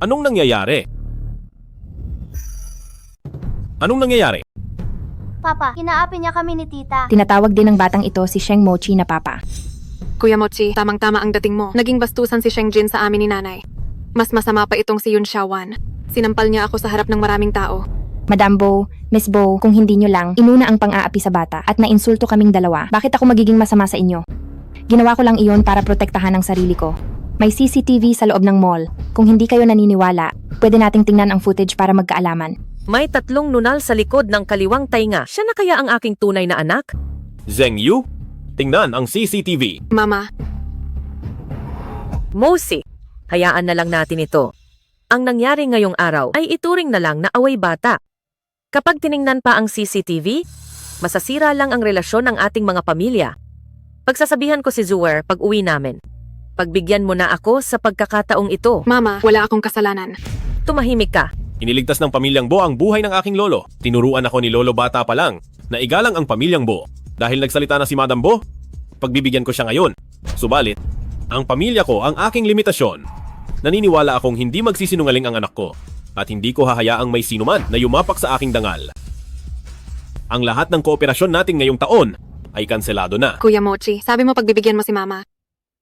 Anong nangyayari? Anong nangyayari? Papa, kinaapi niya kami ni tita. Tinatawag din ng batang ito si Sheng Mochi na papa. Kuya Mochi, tamang-tama ang dating mo. Naging bastusan si Sheng Jin sa amin ni nanay. Mas masama pa itong si Yun Shawan. Sinampal niya ako sa harap ng maraming tao. Madam Bo, Miss Bo, kung hindi nyo lang, inuna ang pang-aapi sa bata at nainsulto kaming dalawa. Bakit ako magiging masama sa inyo? Ginawa ko lang iyon para protektahan ang sarili ko. May CCTV sa loob ng mall. Kung hindi kayo naniniwala, pwede nating tingnan ang footage para magkaalaman. May 3 nunal sa likod ng kaliwang tainga. Siya na kaya ang aking tunay na anak? Zheng Yu? Tingnan ang CCTV. Mama. Mosi, hayaan na lang natin ito. Ang nangyari ngayong araw ay ituring na lang na away bata. Kapag tiningnan pa ang CCTV, masasira lang ang relasyon ng ating mga pamilya. Pagsasabihan ko si Zuwer pag uwi namin. Pagbigyan mo na ako sa pagkakataong ito. Mama, wala akong kasalanan. Tumahimik ka. Iniligtas ng pamilyang Bo ang buhay ng aking lolo. Tinuruan ako ni Lolo bata pa lang na igalang ang pamilyang Bo. Dahil nagsalita na si Madam Bo, pagbibigyan ko siya ngayon. Subalit, ang pamilya ko ang aking limitasyon. Naniniwala akong hindi magsisinungaling ang anak ko at hindi ko hahayaang may sinuman na yumapak sa aking dangal. Ang lahat ng kooperasyon natin ngayong taon ay kanselado na. Kuya Mochi, sabi mo pagbibigyan mo si Mama.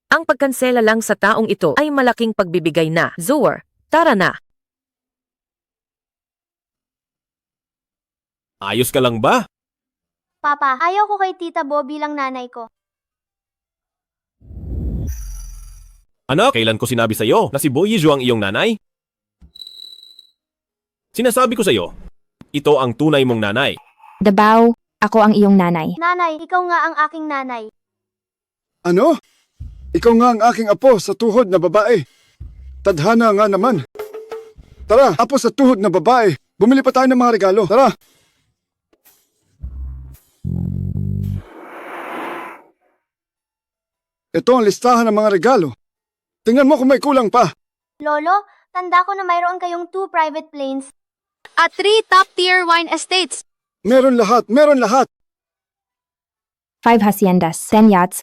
Ang pagkansela lang sa taong ito ay malaking pagbibigay na. Zuwer, tara na. Ayos ka lang ba? Papa, ayaw ko kay tita Bo bilang nanay ko. Anak, kailan ko sinabi sa'yo na si Bo Yizhu ang iyong nanay? Sinasabi ko sa'yo, ito ang tunay mong nanay. Dabaw, ako ang iyong nanay. Nanay, ikaw nga ang aking nanay. Ano? Ikaw nga ang aking apo sa tuhod na babae. Tadhana nga naman. Tara, apo sa tuhod na babae. Bumili pa tayo ng mga regalo. Tara! Ito ang listahan ng mga regalo. Tingnan mo kung may kulang pa. Lolo, tanda ko na mayroon kayong 2 private planes. at 3 top-tier wine estates. Meron lahat, meron lahat. 5 haciendas, 10 yachts,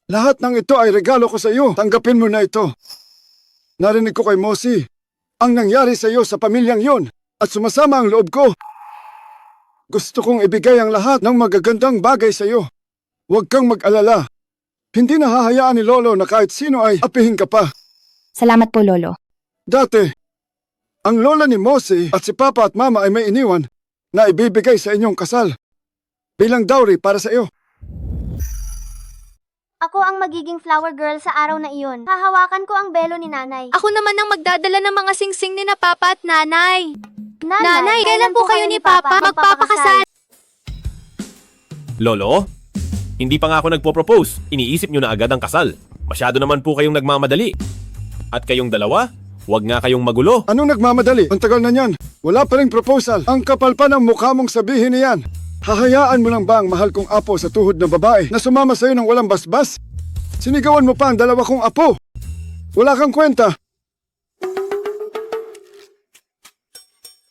Lahat ng ito ay regalo ko sa iyo. Tanggapin mo na ito. Narinig ko kay Mosi ang nangyari sa iyo sa pamilyang yun at sumasama ang loob ko. Gusto kong ibigay ang lahat ng magagandang bagay sa iyo. Huwag kang mag-alala. Hindi nahahayaan ni Lolo na kahit sino ay apihin ka pa. Salamat po, Lolo. Dati, ang lola ni Mosi at si Papa at Mama ay may iniwan na ibibigay sa inyong kasal bilang dowry para sa iyo. Ako ang magiging flower girl sa araw na iyon. Hahawakan ko ang belo ni nanay. Ako naman ang magdadala ng mga singsing ni na Papa at Nanay. Nanay, Kailan po kayo ni Papa magpapakasal? Lolo, hindi pa nga ako nagpo-propose. Iniisip nyo na agad ang kasal. Masyado naman po kayong nagmamadali. At kayong dalawa, huwag nga kayong magulo. Anong nagmamadali? Ang tagal na niyan. Wala pa ring proposal. Ang kapal pa ng mukha mong sabihin niyan. Hahayaan mo lang ba ang mahal kong apo sa tuhod ng babae na sumama sa'yo ng walang basbas? Sinigawan mo pa ang dalawa kong apo. Wala kang kwenta.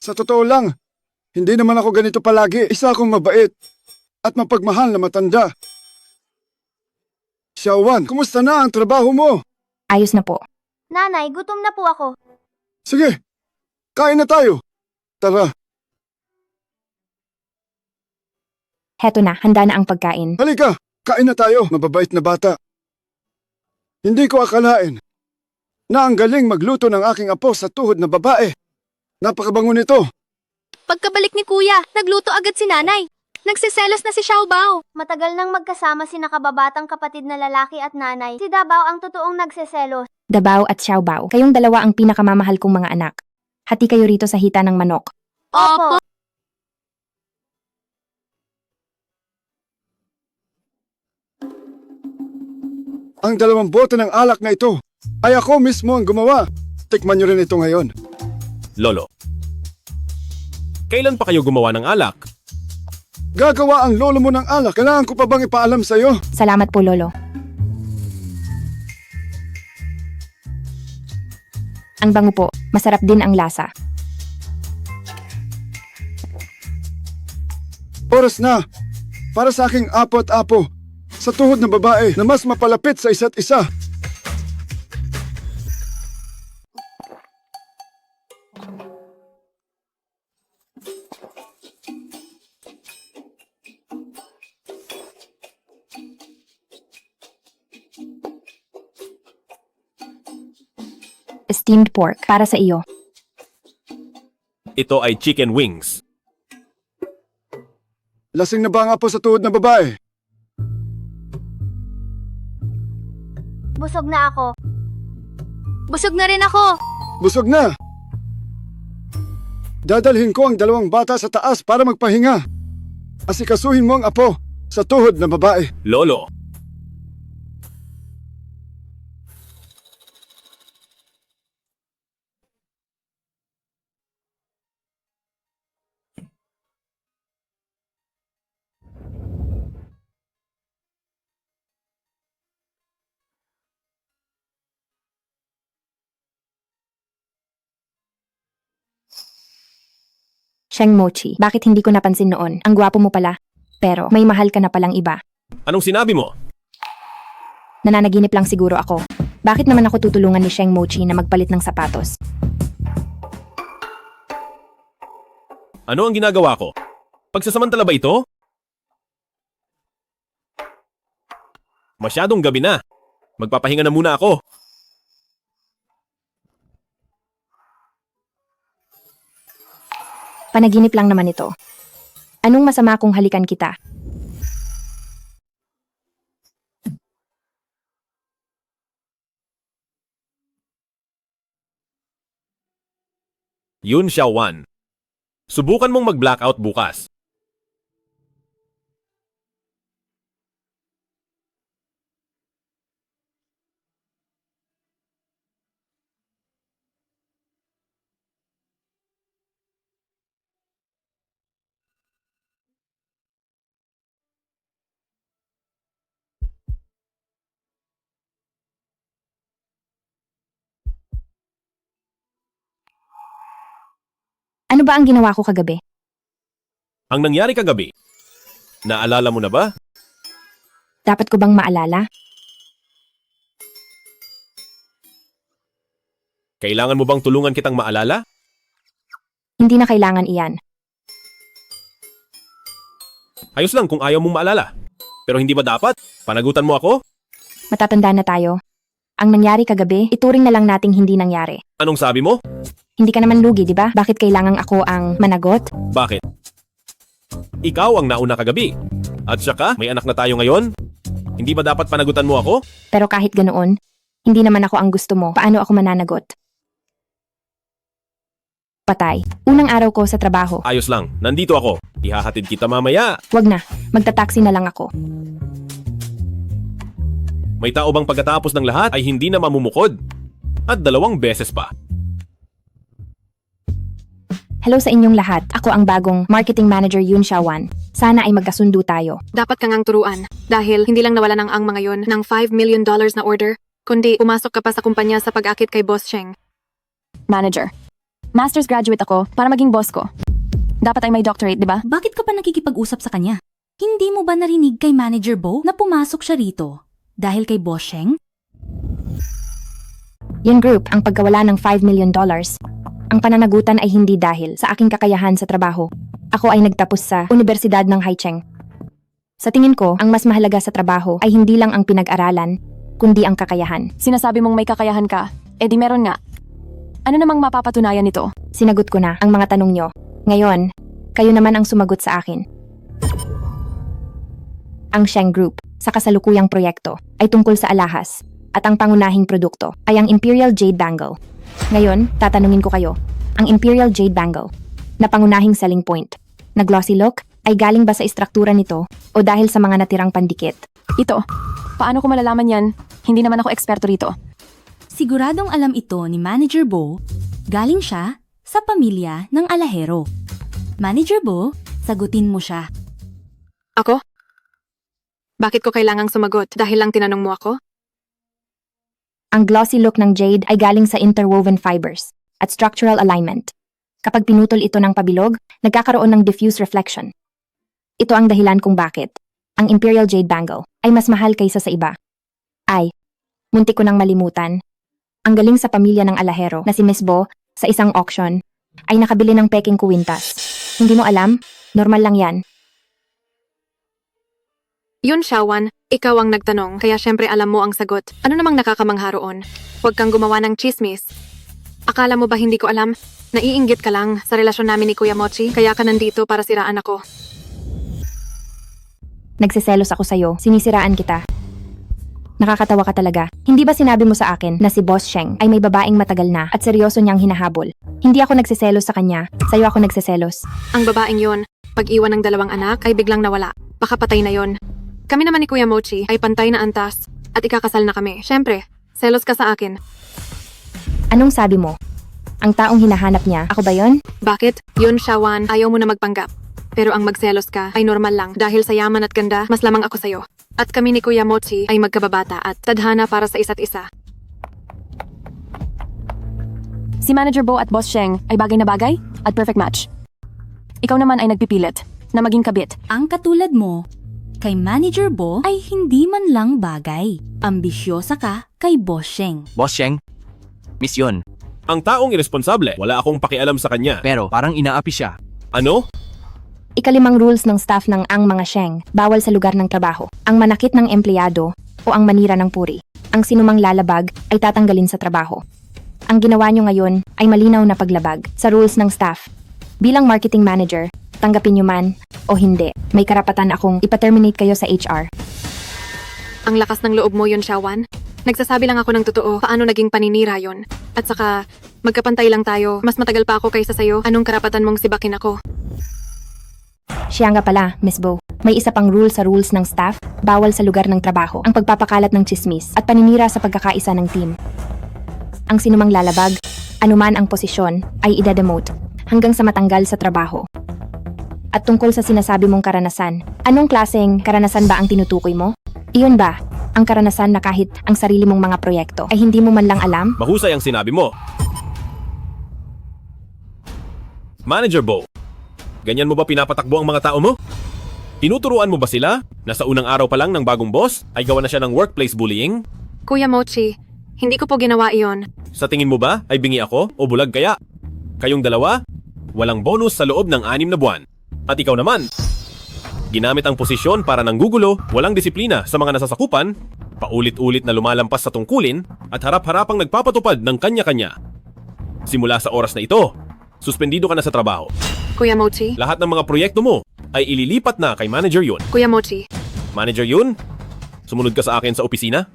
Sa totoo lang, hindi naman ako ganito palagi. Isa akong mabait at mapagmahal na matanda. Xiaowan, kumusta na ang trabaho mo? Ayos na po. Nanay, gutom na po ako. Sige, kain na tayo. Tara. Heto na, handa na ang pagkain. Halika, kain na tayo, mababait na bata. Hindi ko akalain na ang galing magluto ng aking apo sa tuhod na babae. Napakabango nito. Pagkabalik ni Kuya, nagluto agad si Nanay. Nagsiselos na si Xiaobao. Matagal nang magkasama si nakababatang kapatid na lalaki at nanay. Si Dabao ang totoong nagseselos. Dabao at Xiaobao, kayong dalawa ang pinakamamahal kong mga anak. Hati kayo rito sa hita ng manok. Opo. Ang 2 bote ng alak na ito ay ako mismo ang gumawa. Tikman niyo rin ito ngayon. Lolo, kailan pa kayo gumawa ng alak? Gagawa ang lolo mo ng alak. Kailangan ko pa bang ipaalam sa'yo? Salamat po, Lolo. Ang bango po, masarap din ang lasa. Oras na para sa aking apo at apo sa tuhod ng babae na mas mapalapit sa isa't isa. Steamed pork para sa iyo. Ito ay chicken wings. Lasing na ba ang apo sa tuhod ng babae? Busog na ako. Busog na rin ako. Busog na. Dadalhin ko ang 2 bata sa taas para magpahinga. Asikasuhin mo ang apo sa tuhod ng babae. Lolo, Sheng Mochi, bakit hindi ko napansin noon? Ang gwapo mo pala. Pero may mahal ka na palang iba. anong sinabi mo? Nananaginip lang siguro ako. Bakit naman ako tutulungan ni Sheng Mochi na magpalit ng sapatos? Ano ang ginagawa ko? Pagsasamantala ba ito? Masyadong gabi na. Magpapahinga na muna ako. Panaginip lang naman ito. Anong masama kung halikan kita? Yun Xiaowan. Subukan mong mag-blackout bukas. Ano ba ang ginawa ko kagabi? Ang nangyari kagabi, naalala mo na ba? Dapat ko bang maalala? Kailangan mo bang tulungan kitang maalala? Hindi na kailangan iyan. Ayos lang kung ayaw mong maalala. Pero hindi ba dapat? Panagutan mo ako? Matatanda na tayo. Ang nangyari kagabi, ituring na lang nating hindi nangyari. Anong sabi mo? Hindi ka naman lugi, di ba? Bakit kailangang ako ang managot? Bakit? Ikaw ang nauna kagabi. At saka, may anak na tayo ngayon? Hindi ba dapat panagutan mo ako? Pero kahit ganoon, hindi naman ako ang gusto mo. Paano ako mananagot? Patay. Unang araw ko sa trabaho. Ayos lang, nandito ako. Ihahatid kita mamaya. Wag na, magta-taxi na lang ako. May tao bang pagkatapos ng lahat ay hindi na mamumukod? At 2 beses pa. Hello sa inyong lahat. Ako ang bagong marketing manager Yun Xiaowan. Sana ay magkasundo tayo. Dapat kang ang turuan dahil hindi lang nawalan ang mga yon ng $5 million na order, kundi pumasok ka pa sa kumpanya sa pag-akit kay Boss Sheng. Manager. Master's graduate ako para maging boss ko. Dapat ay may doctorate, di ba? Bakit ka pa nakikipag-usap sa kanya? Hindi mo ba narinig kay Manager Bo na pumasok siya rito? Dahil kay Boss Sheng? Yun group, ang pagkawala ng $5 million. Ang pananagutan ay hindi dahil sa aking kakayahan sa trabaho. Ako ay nagtapos sa Universidad ng Haicheng. Sa tingin ko, ang mas mahalaga sa trabaho ay hindi lang ang pinag-aralan, kundi ang kakayahan. Sinasabi mong may kakayahan ka, eh di meron nga. Ano namang mapapatunayan nito? Sinagot ko na ang mga tanong nyo. Ngayon, kayo naman ang sumagot sa akin. Ang Sheng Group, sa kasalukuyang proyekto, ay tungkol sa alahas, at ang pangunahing produkto ay ang Imperial Jade Bangle. Ngayon, tatanungin ko kayo, ang Imperial Jade Bangle, na pangunahing selling point, na glossy look, ay galing ba sa istruktura nito o dahil sa mga natirang pandikit? Ito, paano ko malalaman yan? Hindi naman ako eksperto rito. Siguradong alam ito ni Manager Bo, galing siya sa pamilya ng alahero. Manager Bo, sagutin mo siya. Ako? Bakit ko kailangang sumagot dahil lang tinanong mo ako? Ang glossy look ng jade ay galing sa interwoven fibers at structural alignment. Kapag pinutol ito ng pabilog, nagkakaroon ng diffuse reflection. Ito ang dahilan kung bakit ang Imperial Jade Bangle ay mas mahal kaysa sa iba. Ay, muntik ko nang malimutan. Ang galing sa pamilya ng alahero na si Miss Bo sa isang auction ay nakabili ng peking kuwintas. Hindi mo alam? Normal lang yan. Yun, Xiaowan, ikaw ang nagtanong kaya syempre alam mo ang sagot. Ano namang nakakamangha roon? Huwag kang gumawa ng chismis. Akala mo ba hindi ko alam? Naiinggit ka lang sa relasyon namin ni Kuya Mochi kaya ka nandito para siraan ako. Nagsiselos ako sa'yo, sinisiraan kita. Nakakatawa ka talaga. Hindi ba sinabi mo sa akin na si Boss Sheng ay may babaeng matagal na at seryoso niyang hinahabol? Hindi ako nagsiselos sa kanya, sa'yo ako nagsiselos. Ang babaeng yon, pag-iwan ng 2 anak ay biglang nawala. Baka patay na yon. Kami naman ni Kuya Mochi ay pantay na antas at ikakasal na kami. Syempre, selos ka sa akin. Anong sabi mo? Ang taong hinahanap niya, ako ba yon? Bakit? Yun, Xiaowan, ayaw mo na magpanggap. Pero ang magselos ka ay normal lang dahil sa yaman at ganda, mas lamang ako sa'yo. At kami ni Kuya Mochi ay magkababata at tadhana para sa isa't isa. Si Manager Bo at Boss Sheng ay bagay na bagay at perfect match. Ikaw naman ay nagpipilit na maging kabit. Ang katulad mo, kay Manager Bo ay hindi man lang bagay. Ambisyosa ka kay Boss Sheng. Boss Sheng, Miss Yun. Ang taong iresponsable, wala akong pakialam sa kanya. Pero parang inaapi siya. Ano? Ikalimang rules ng staff ng ang mga Sheng, bawal sa lugar ng trabaho. Ang manakit ng empleyado o ang manira ng puri. Ang sinumang lalabag ay tatanggalin sa trabaho. Ang ginawa nyo ngayon ay malinaw na paglabag sa rules ng staff. Bilang marketing manager, tanggapin nyo man o hindi, may karapatan akong ipaterminate kayo sa HR. Ang lakas ng loob mo yun, Xiaowan. Nagsasabi lang ako ng totoo paano naging paninira yon. At saka, magkapantay lang tayo. Mas matagal pa ako kaysa sayo. Anong karapatan mong sibakin ako? Siya nga pala, Miss Bo. May isa pang rule sa rules ng staff, bawal sa lugar ng trabaho, ang pagpapakalat ng chismis at paninira sa pagkakaisa ng team. Ang sinumang lalabag, anuman ang posisyon, ay ida-demote hanggang sa matanggal sa trabaho. At tungkol sa sinasabi mong karanasan, anong klaseng karanasan ba ang tinutukoy mo? Iyon ba, ang karanasan na kahit ang sarili mong mga proyekto ay hindi mo man lang alam? Mahusay ang sinabi mo. Manager Bo, ganyan mo ba pinapatakbo ang mga tao mo? Tinuturuan mo ba sila na sa unang araw pa lang ng bagong boss ay gawa na siya ng workplace bullying? Kuya Mochi, hindi ko po ginawa iyon. Sa tingin mo ba ay bingi ako o bulag kaya? Kayong dalawa, walang bonus sa loob ng 6 na buwan. At ikaw naman, ginamit ang posisyon para nanggugulo, walang disiplina sa mga nasasakupan, paulit-ulit na lumalampas sa tungkulin at harap-harapang nagpapatupad ng kanya-kanya. Simula sa oras na ito, suspendido ka na sa trabaho. Kuya Mochi? Lahat ng mga proyekto mo ay ililipat na kay Manager Yun. Kuya Mochi? Manager Yun, sumunod ka sa akin sa opisina.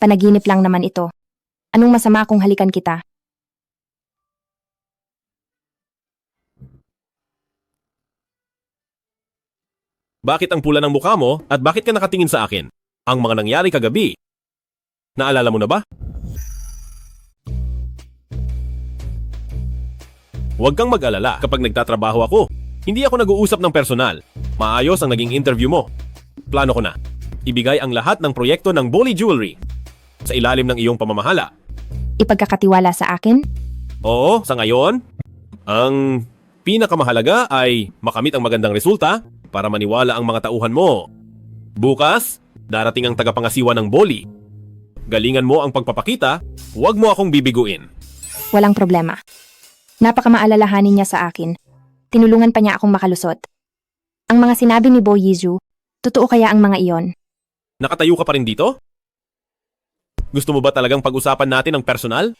Panaginip lang naman ito. Anong masama kung halikan kita? Bakit ang pula ng mukha mo at bakit ka nakatingin sa akin? Ang mga nangyari kagabi. Naalala mo na ba? Huwag kang mag-alala kapag nagtatrabaho ako. Hindi ako nag-uusap ng personal. Maayos ang naging interview mo. Plano ko na. Ibigay ang lahat ng proyekto ng Bolly Jewelry sa ilalim ng iyong pamamahala. Ipagkakatiwala sa akin? Oo, sa ngayon, ang pinakamahalaga ay makamit ang magandang resulta para maniwala ang mga tauhan mo. Bukas, darating ang tagapangasiwa ng Bolly. Galingan mo ang pagpapakita, huwag mo akong bibiguin. Walang problema. Napakamaalalahanin niya sa akin. Tinulungan pa niya akong makalusot. Ang mga sinabi ni Bo Yizu, totoo kaya ang mga iyon? Nakatayo ka pa rin dito? Gusto mo ba talagang pag-usapan natin ang personal?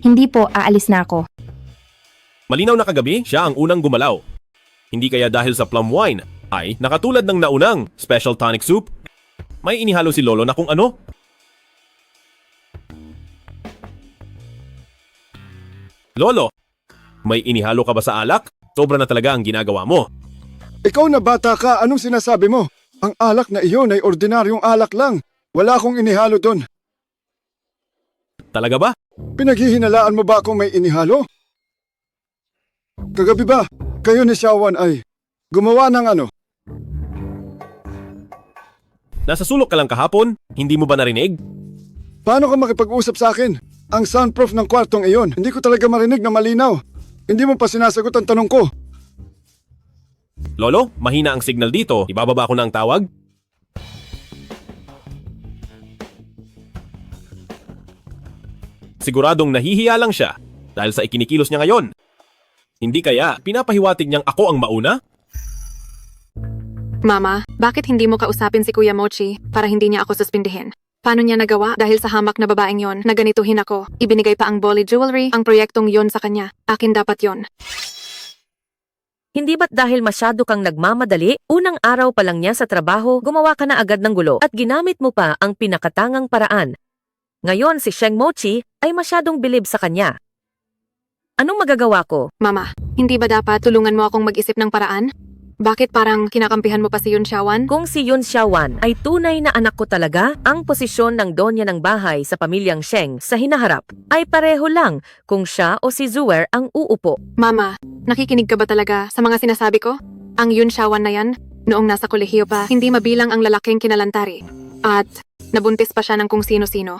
Hindi po, aalis na ako. Malinaw na kagabi, siya ang unang gumalaw. Hindi kaya dahil sa plum wine ay nakatulad ng naunang special tonic soup, may inihalo si Lolo na kung ano. Lolo, may inihalo ka ba sa alak? Sobra na talaga ang ginagawa mo. Ikaw na bata ka, anong sinasabi mo? Ang alak na iyon ay ordinaryong alak lang. Wala akong inihalo doon. Talaga ba? Pinaghihinalaan mo ba akong may inihalo? Kagabi ba, kayo ni Xiaowan ay gumawa ng ano? Nasa sulok ka lang kahapon, hindi mo ba narinig? Paano ka makipag-usap sa akin? Ang soundproof ng kwartong iyon, hindi ko talaga marinig na malinaw. Hindi mo pa sinasagot ang tanong ko. Lolo, mahina ang signal dito. Ibababa ko na ang tawag. Siguradong nahihiya lang siya dahil sa ikinikilos niya ngayon. Hindi kaya pinapahiwatig niyang ako ang mauna? Mama, bakit hindi mo kausapin si Kuya Mochi para hindi niya ako suspindihin? Paano niya nagawa dahil sa hamak na babaeng yon na ganituhin ako? Ibinigay pa ang Bolly Jewelry, ang proyektong yon sa kanya. Akin dapat yon. Hindi ba't dahil masyado kang nagmamadali, unang araw pa lang niya sa trabaho, gumawa ka na agad ng gulo at ginamit mo pa ang pinakatangang paraan? Ngayon si Sheng Mochi ay masyadong bilib sa kanya. Anong magagawa ko? Mama, hindi ba dapat tulungan mo akong mag-isip ng paraan? Bakit parang kinakampihan mo pa si Yun Xiaowan? Kung si Yun Xiaowan ay tunay na anak ko talaga, ang posisyon ng donya ng bahay sa pamilyang Sheng sa hinaharap ay pareho lang kung siya o si Zuer ang uupo. Mama, nakikinig ka ba talaga sa mga sinasabi ko? Ang Yun Xiaowan na yan, noong nasa kolehiyo pa, hindi mabilang ang lalaking kinalantari. At nabuntis pa siya ng kung sino-sino.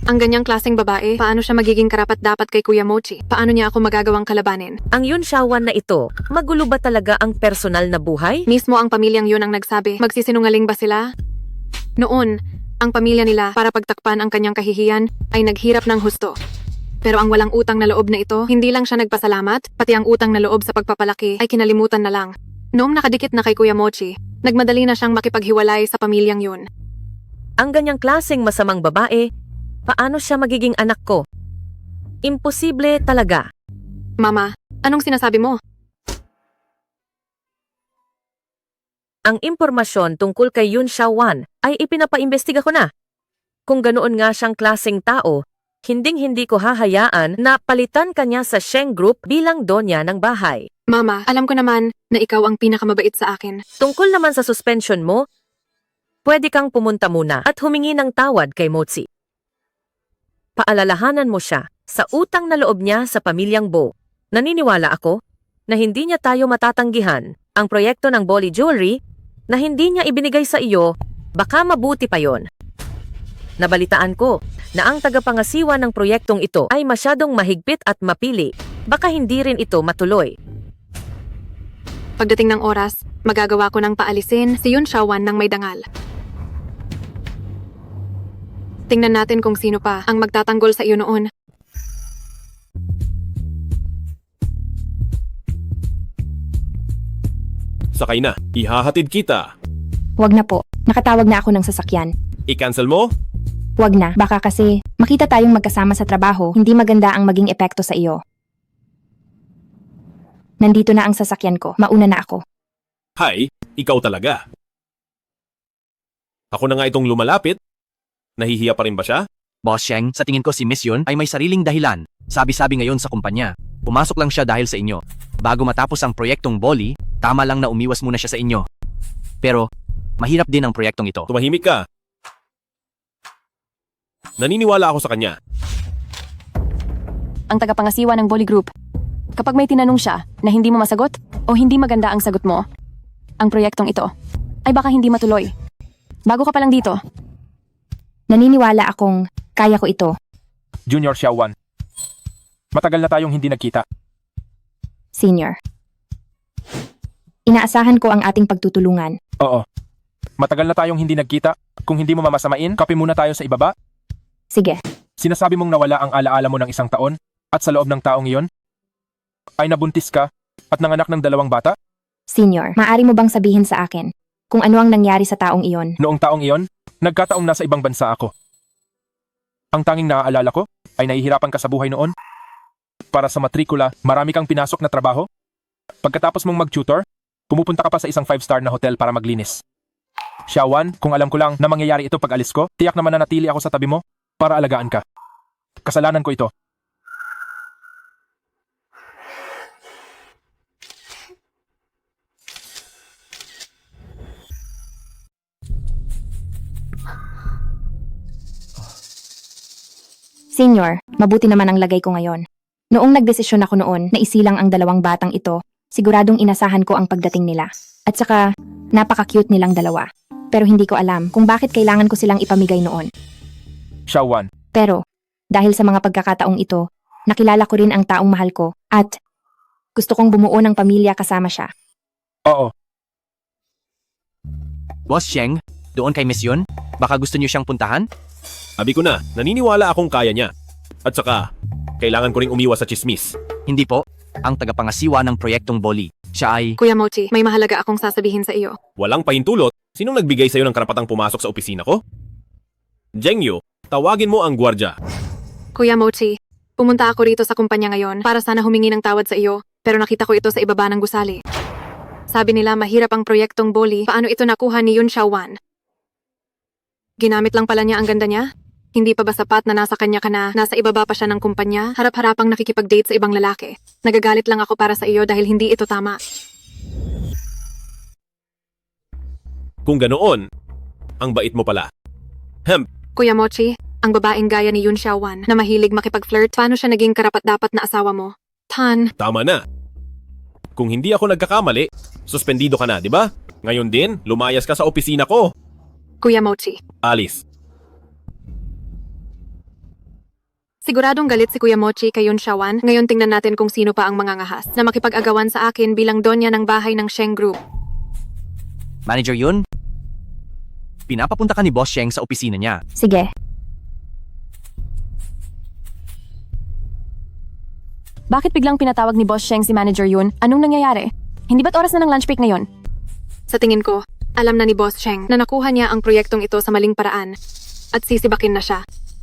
Ang ganyang klaseng babae, paano siya magiging karapat-dapat kay Kuya Mochi? Paano niya ako magagawang kalabanin? Ang Yun Xiaowan na ito, magulo ba talaga ang personal na buhay? Mismo ang pamilyang yun ang nagsabi, magsisinungaling ba sila? Noon, ang pamilya nila para pagtakpan ang kanyang kahihiyan ay naghirap ng husto. Pero ang walang utang na loob na ito, hindi lang siya nagpasalamat, pati ang utang na loob sa pagpapalaki ay kinalimutan na lang. Noong nakadikit na kay Kuya Mochi, nagmadali na siyang makipaghiwalay sa pamilyang yun. Ang ganyang klaseng masamang babae, paano siya magiging anak ko? Imposible talaga. Mama, anong sinasabi mo? Ang impormasyon tungkol kay Yun Xiaowan ay ipinapaimbestiga ko na. Kung ganoon nga siyang klaseng tao, hinding-hindi ko hahayaan na palitan kanya sa Sheng Group bilang donya ng bahay. Mama, alam ko naman na ikaw ang pinakamabait sa akin. Tungkol naman sa suspension mo, pwede kang pumunta muna at humingi ng tawad kay Mochi. Paalalahanan mo siya sa utang na loob niya sa pamilyang Bo. Naniniwala ako na hindi niya tayo matatanggihan ang proyekto ng Bolly Jewelry na hindi niya ibinigay sa iyo Baka mabuti pa yon. Nabalitaan ko na ang tagapangasiwa ng proyektong ito ay masyadong mahigpit at mapili. Baka hindi rin ito matuloy. Pagdating ng oras, magagawa ko ng paalisin si Yun Xiaowan ng may dangal. Tingnan natin kung sino pa ang magtatanggol sa iyo noon. Sakay na. Ihahatid kita. Wag na po. Nakatawag na ako ng sasakyan. I-cancel mo? Wag na. Baka kasi makita tayong magkasama sa trabaho, hindi maganda ang maging epekto sa iyo. Nandito na ang sasakyan ko. Mauna na ako. Hay, ikaw talaga. Ako na nga itong lumalapit. Nahihiya pa rin ba siya? Boss Sheng, sa tingin ko si Miss Yun ay may sariling dahilan. Sabi-sabi ngayon sa kumpanya. Pumasok lang siya dahil sa inyo. Bago matapos ang proyektong Bolly, tama lang na umiwas muna siya sa inyo. Pero, mahirap din ang proyektong ito. Tumahimik ka. Naniniwala ako sa kanya. Ang tagapangasiwa ng Bolly Group. Kapag may tinanong siya na hindi mo masagot o hindi maganda ang sagot mo, ang proyektong ito ay baka hindi matuloy. Bago ka pa lang dito. Naniniwala akong kaya ko ito. Junior Xiaowan. Matagal na tayong hindi nagkita. Senior. Inaasahan ko ang ating pagtutulungan. Oo. Matagal na tayong hindi nagkita. Kung hindi mo mamasamain, kape muna tayo sa ibaba. Sige. Sinasabi mong nawala ang alaala mo ng 1 taon at sa loob ng taong iyon ay nabuntis ka at nanganak ng 2 bata? Senior, maaari mo bang sabihin sa akin kung ano ang nangyari sa taong iyon? Noong taong iyon, nagkataong nasa ibang bansa ako. Ang tanging naaalala ko ay nahihirapan ka sa buhay noon. Para sa matrikula, marami kang pinasok na trabaho. Pagkatapos mong mag-tutor, pumupunta ka pa sa isang 5-star na hotel para maglinis. Xiaowan, kung alam ko lang na mangyayari ito pag alis ko, tiyak na mananatili ako sa tabi mo para alagaan ka. Kasalanan ko ito. Senior, mabuti naman ang lagay ko ngayon. Noong nagdesisyon ako noon na isilang ang 2 batang ito, siguradong inasahan ko ang pagdating nila. At saka, napaka-cute nilang 2. Pero hindi ko alam kung bakit kailangan ko silang ipamigay noon. Xiaowan. Pero, dahil sa mga pagkakataong ito, nakilala ko rin ang taong mahal ko at gusto kong bumuo ng pamilya kasama siya. Oo. Boss Sheng, doon kay Miss Yun, baka gusto niyo siyang puntahan? Sabi ko na, naniniwala akong kaya niya. At saka, kailangan ko ring umiwas sa chismis. Hindi po. Ang tagapangasiwa ng proyektong Bolly. Siya ay... Kuya Mochi, may mahalaga akong sasabihin sa iyo. Walang pahintulot. Sinong nagbigay sa'yo ng karapatang pumasok sa opisina ko? Zhengyu, tawagin mo ang gwardya. Kuya Mochi, pumunta ako rito sa kumpanya ngayon para sana humingi ng tawad sa iyo, pero nakita ko ito sa ibaba ng gusali. Sabi nila mahirap ang proyektong Bolly, paano ito nakuha ni Yun Xiaowan? Ginamit lang pala niya ang ganda niya? Hindi pa ba sapat na nasa kanya ka na, nasa ibaba pa siya ng kumpanya, harap-harapang nakikipag-date sa ibang lalaki? Nagagalit lang ako para sa iyo dahil hindi ito tama. Kung ganoon, ang bait mo pala. Kuya Mochi, ang babaeng gaya ni Yun Xiaowan na mahilig makipag-flirt, paano siya naging karapat-dapat na asawa mo? Tan. Tama na. Kung hindi ako nagkakamali, suspendido ka na, di ba? Ngayon din, lumayas ka sa opisina ko. Kuya Mochi. Alice. Siguradong galit si Kuya Mochi kay Yun Xiaowan. Ngayon tingnan natin kung sino pa ang mangangahas na makipag-agawan sa akin bilang donya ng bahay ng Sheng Group. Manager Yun, pinapapunta ka ni Boss Sheng sa opisina niya. Sige. Bakit biglang pinatawag ni Boss Sheng si Manager Yun? Anong nangyayari? Hindi ba't oras na ng lunch break ngayon? Sa tingin ko, alam na ni Boss Sheng na nakuha niya ang proyektong ito sa maling paraan at sisibakin na siya.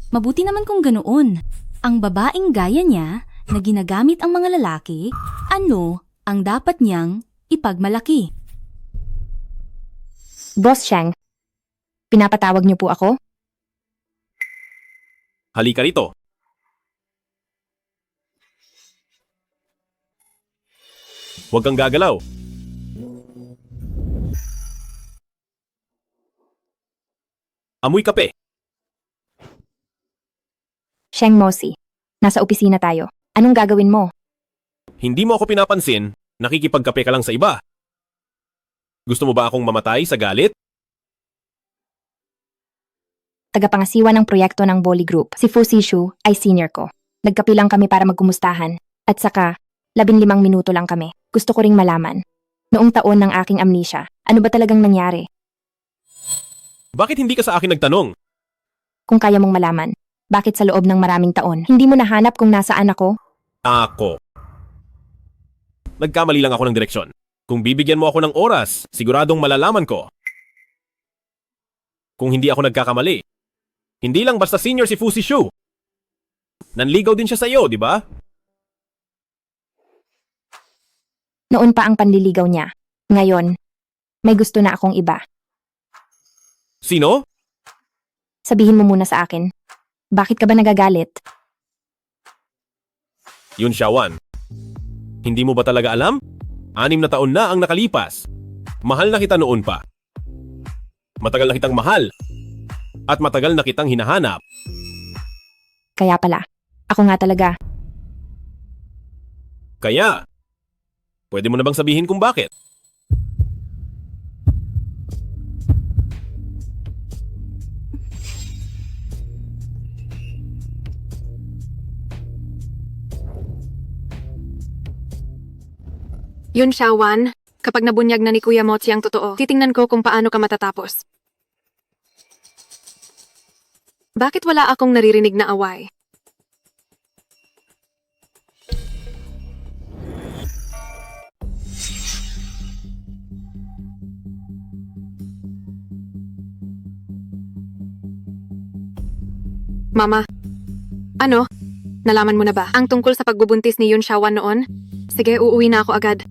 Mabuti naman kung ganoon. Ang babaeng gaya niya na ginagamit ang mga lalaki, ano ang dapat niyang ipagmalaki? Boss Sheng, pinapatawag niyo po ako? Halika rito. Huwag kang gagalaw. Amoy kape. Sheng Mosi, nasa opisina tayo. Anong gagawin mo? Hindi mo ako pinapansin, nakikipagkape ka lang sa iba. Gusto mo ba akong mamatay sa galit? tagapangasiwa ng proyekto ng Boli Group. Si Fu Sishu ay senior ko. Nagkapilang kami para magkumustahan. At saka, 15 minuto lang kami. Gusto ko ring malaman. Noong taon ng aking amnesia, ano ba talagang nangyari? Bakit hindi ka sa akin nagtanong? Kung kaya mong malaman, bakit sa loob ng maraming taon, hindi mo nahanap kung nasaan ako? Ako. Nagkamali lang ako ng direksyon. Kung bibigyan mo ako ng oras, siguradong malalaman ko. Kung hindi ako nagkakamali. Hindi lang basta senior si Fu Sishu. Nanligaw din siya sa iyo, di ba? Noon pa ang panliligaw niya. Ngayon, may gusto na akong iba. Sino? Sabihin mo muna sa akin. Bakit ka ba nagagalit? Yun Xiaowan. Hindi mo ba talaga alam? 6 na taon na ang nakalipas. Mahal na kita noon pa. Matagal na kitang mahal. At matagal na kitang hinahanap. Kaya pala, ako nga talaga. Kaya, pwede mo na bang sabihin kung bakit? Yun, Xiaowan. Kapag nabunyag na ni Kuya Mochi ang totoo, titingnan ko kung paano ka matatapos. Bakit wala akong naririnig na away? Mama, ano? Nalaman mo na ba ang tungkol sa pagbubuntis ni Yun Xiaowan noon? Sige, uuwi na ako agad.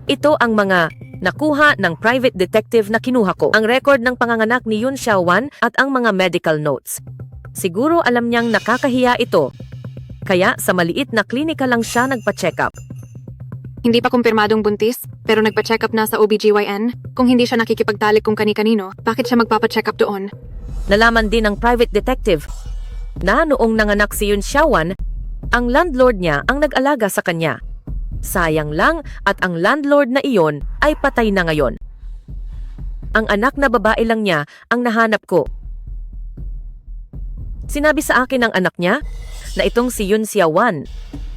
Ito ang mga nakuha ng private detective na kinuha ko. Ang record ng panganganak ni Yun Xiaowan at ang mga medical notes. Siguro alam niyang nakakahiya ito. Kaya sa maliit na klinika lang siya nagpa-check up. Hindi pa kumpirmadong buntis, pero nagpa-check up na sa OBGYN. Kung hindi siya nakikipagtalik kung kani-kanino, bakit siya magpapa-check up doon? Nalaman din ng private detective na noong nanganak si Yun Xiaowan, ang landlord niya ang nag-alaga sa kanya. Sayang lang at ang landlord na iyon ay patay na ngayon. Ang anak na babae lang niya ang nahanap ko. Sinabi sa akin ng anak niya na itong si Yun Xiaowan,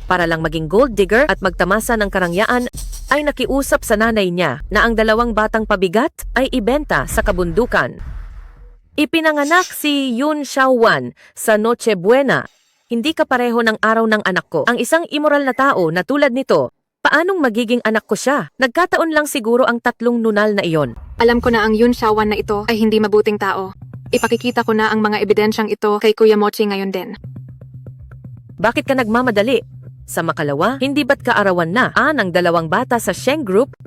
para lang maging gold digger at magtamasa ng karangyaan, ay nakiusap sa nanay niya na ang 2 batang pabigat ay ibenta sa kabundukan. Ipinanganak si Yun Xiaowan sa Noche Buena. Hindi kapareho ng araw ng anak ko. Ang isang immoral na tao na tulad nito, paanong magiging anak ko siya? Nagkataon lang siguro ang 3 nunal na iyon. Alam ko na ang Yun Xiaowan na ito ay hindi mabuting tao. Ipakikita ko na ang mga ebidensyang ito kay Kuya Mochi ngayon din. Bakit ka nagmamadali? Sa makalawa, hindi ba't kaarawan na ng 2 bata sa Sheng Group?